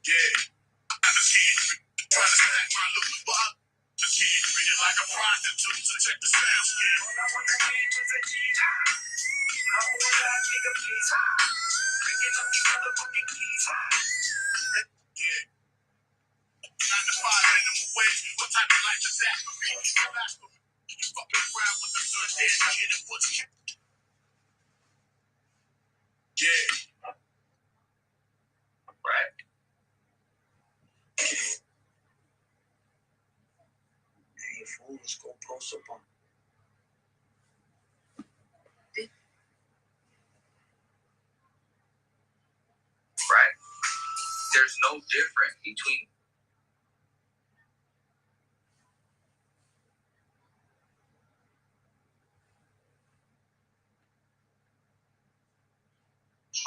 Yeah. I'm just here trying to stack my loot, but I'm just here treated like a prostitute. So check the sound skin. All I want to hear is a G. I want that nigga, please. Bringing up these motherfucking keys. Yeah. 9 to 5 minimum wage. What type of life is that for me? Relax for me. You fucking around with the sun dead kid and what's kid. Yeah. Right. Hey, fool, let's go post up on. Right. There's no difference between.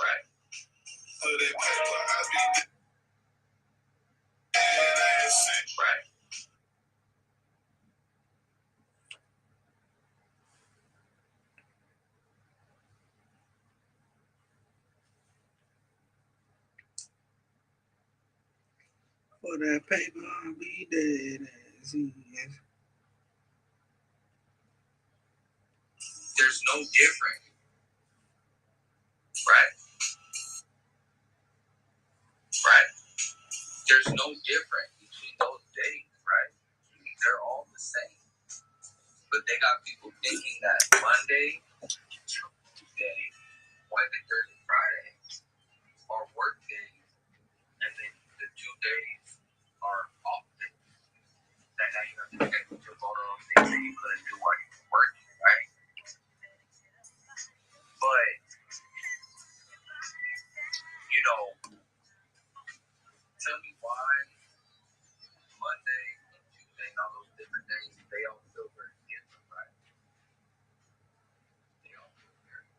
Right. Right. For that paper, I'll be dead as he is. There's no difference right? Right? There's no difference between those days, right? They're all the same. But they got people thinking that Monday, Tuesday, Wednesday, Thursday, Friday are work days, and then the 2 days are off days. That now you have to schedule your photo on things that you couldn't do while you were working, right? But, you know, tell me why Monday and Tuesday and all those different days, they all feel very different, right? They all feel very different.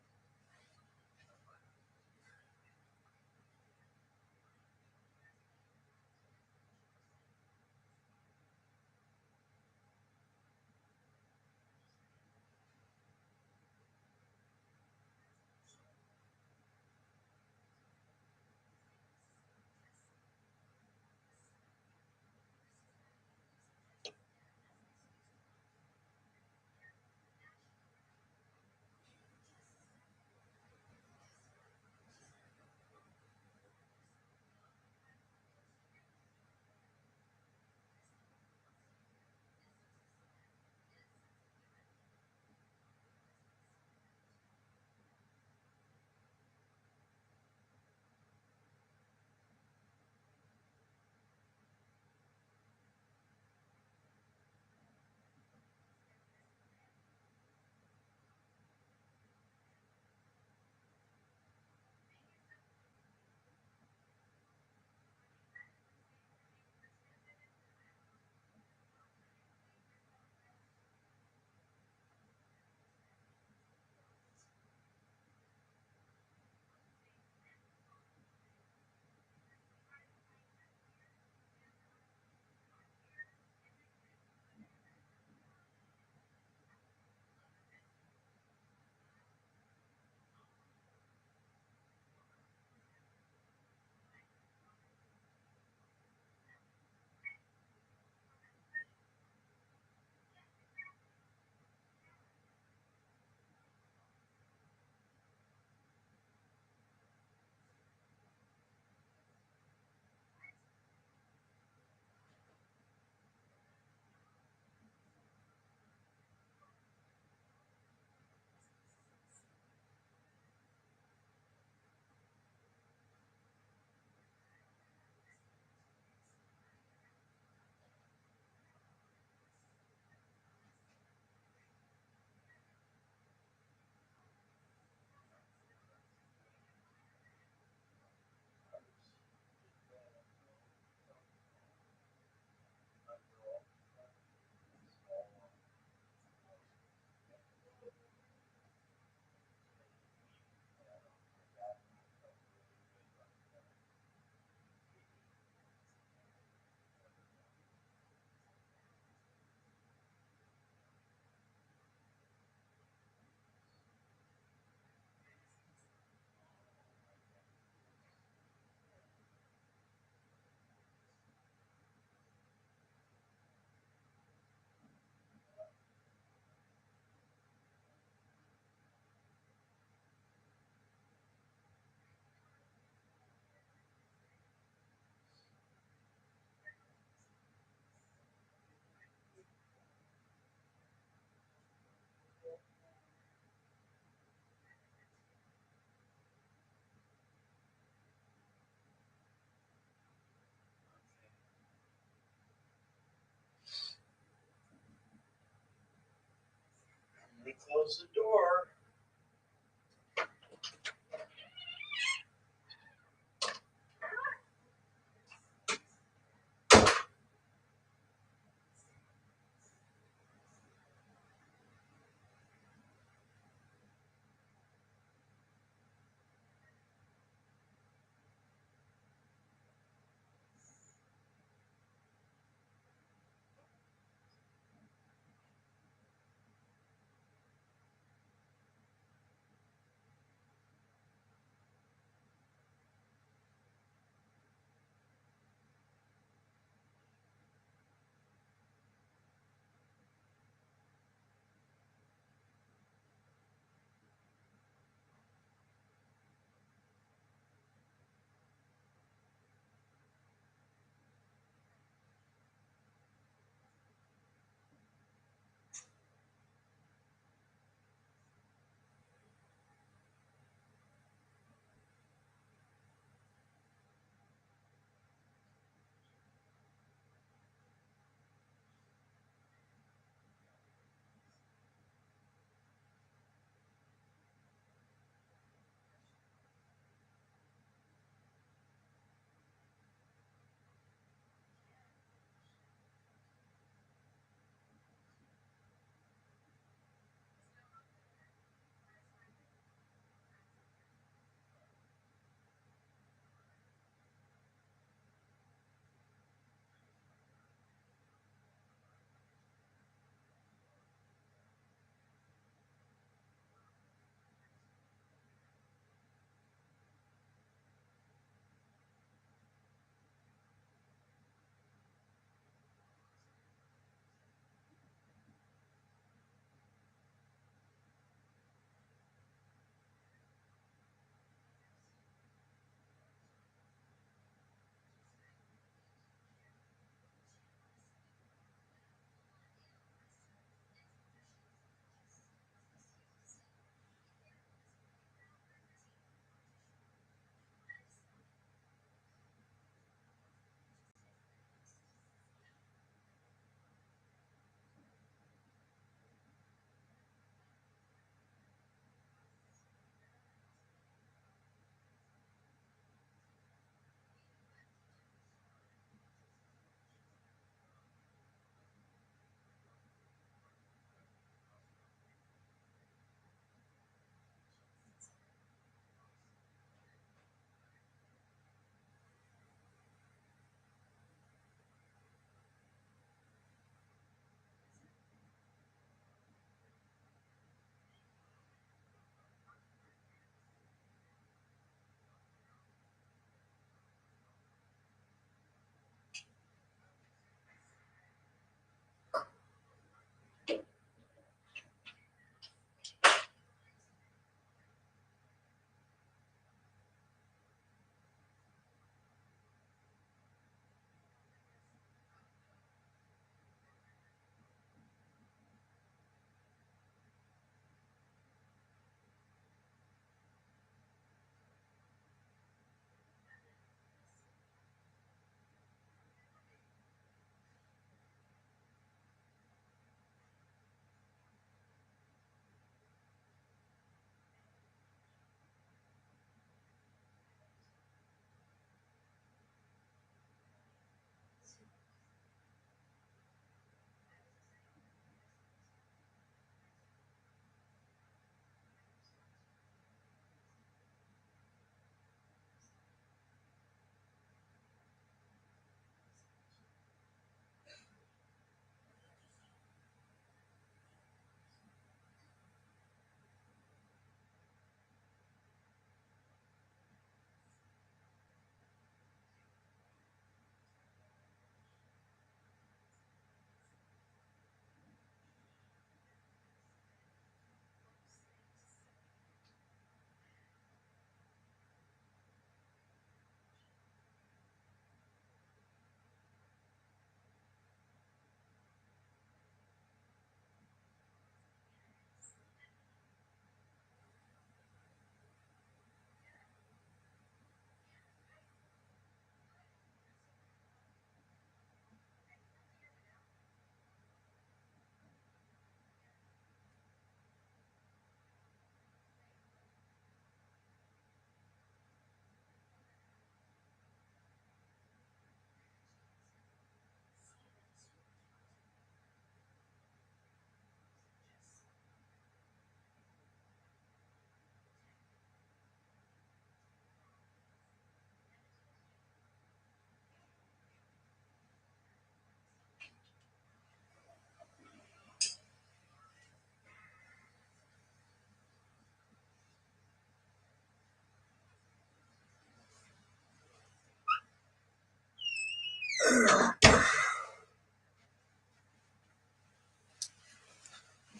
Let me close the door.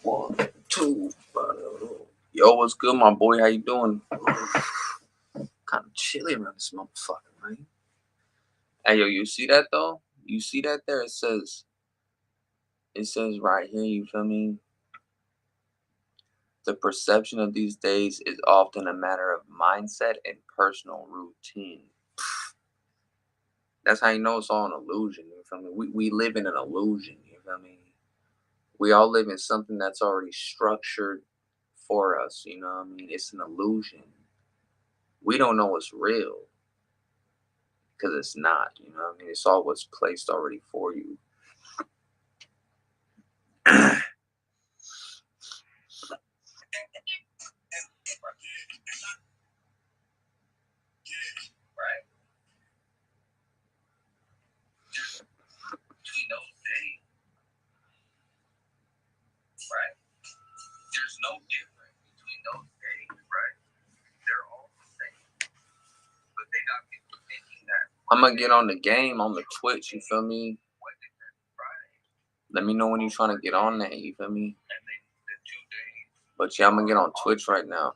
1, 2. Yo, what's good, my boy? How you doing? Kind of chilly around this motherfucker, man. Hey, yo, you see that though? You see that there? It says right here. You feel me? The perception of these days is often a matter of mindset and personal routine. That's how you know it's all an illusion. You feel me? We live in an illusion. You feel me? We all live in something that's already structured for us. You know what I mean? It's an illusion. We don't know what's real because it's not. You know what I mean? It's all what's placed already for you. Right. Between those days, right? There's no difference between those days, right? They're all the same, but they got people thinking that I'm gonna get on the game on the Twitch. You feel me? Let me know when you're trying to get on that. You feel me? But yeah, I'm gonna get on Twitch right now.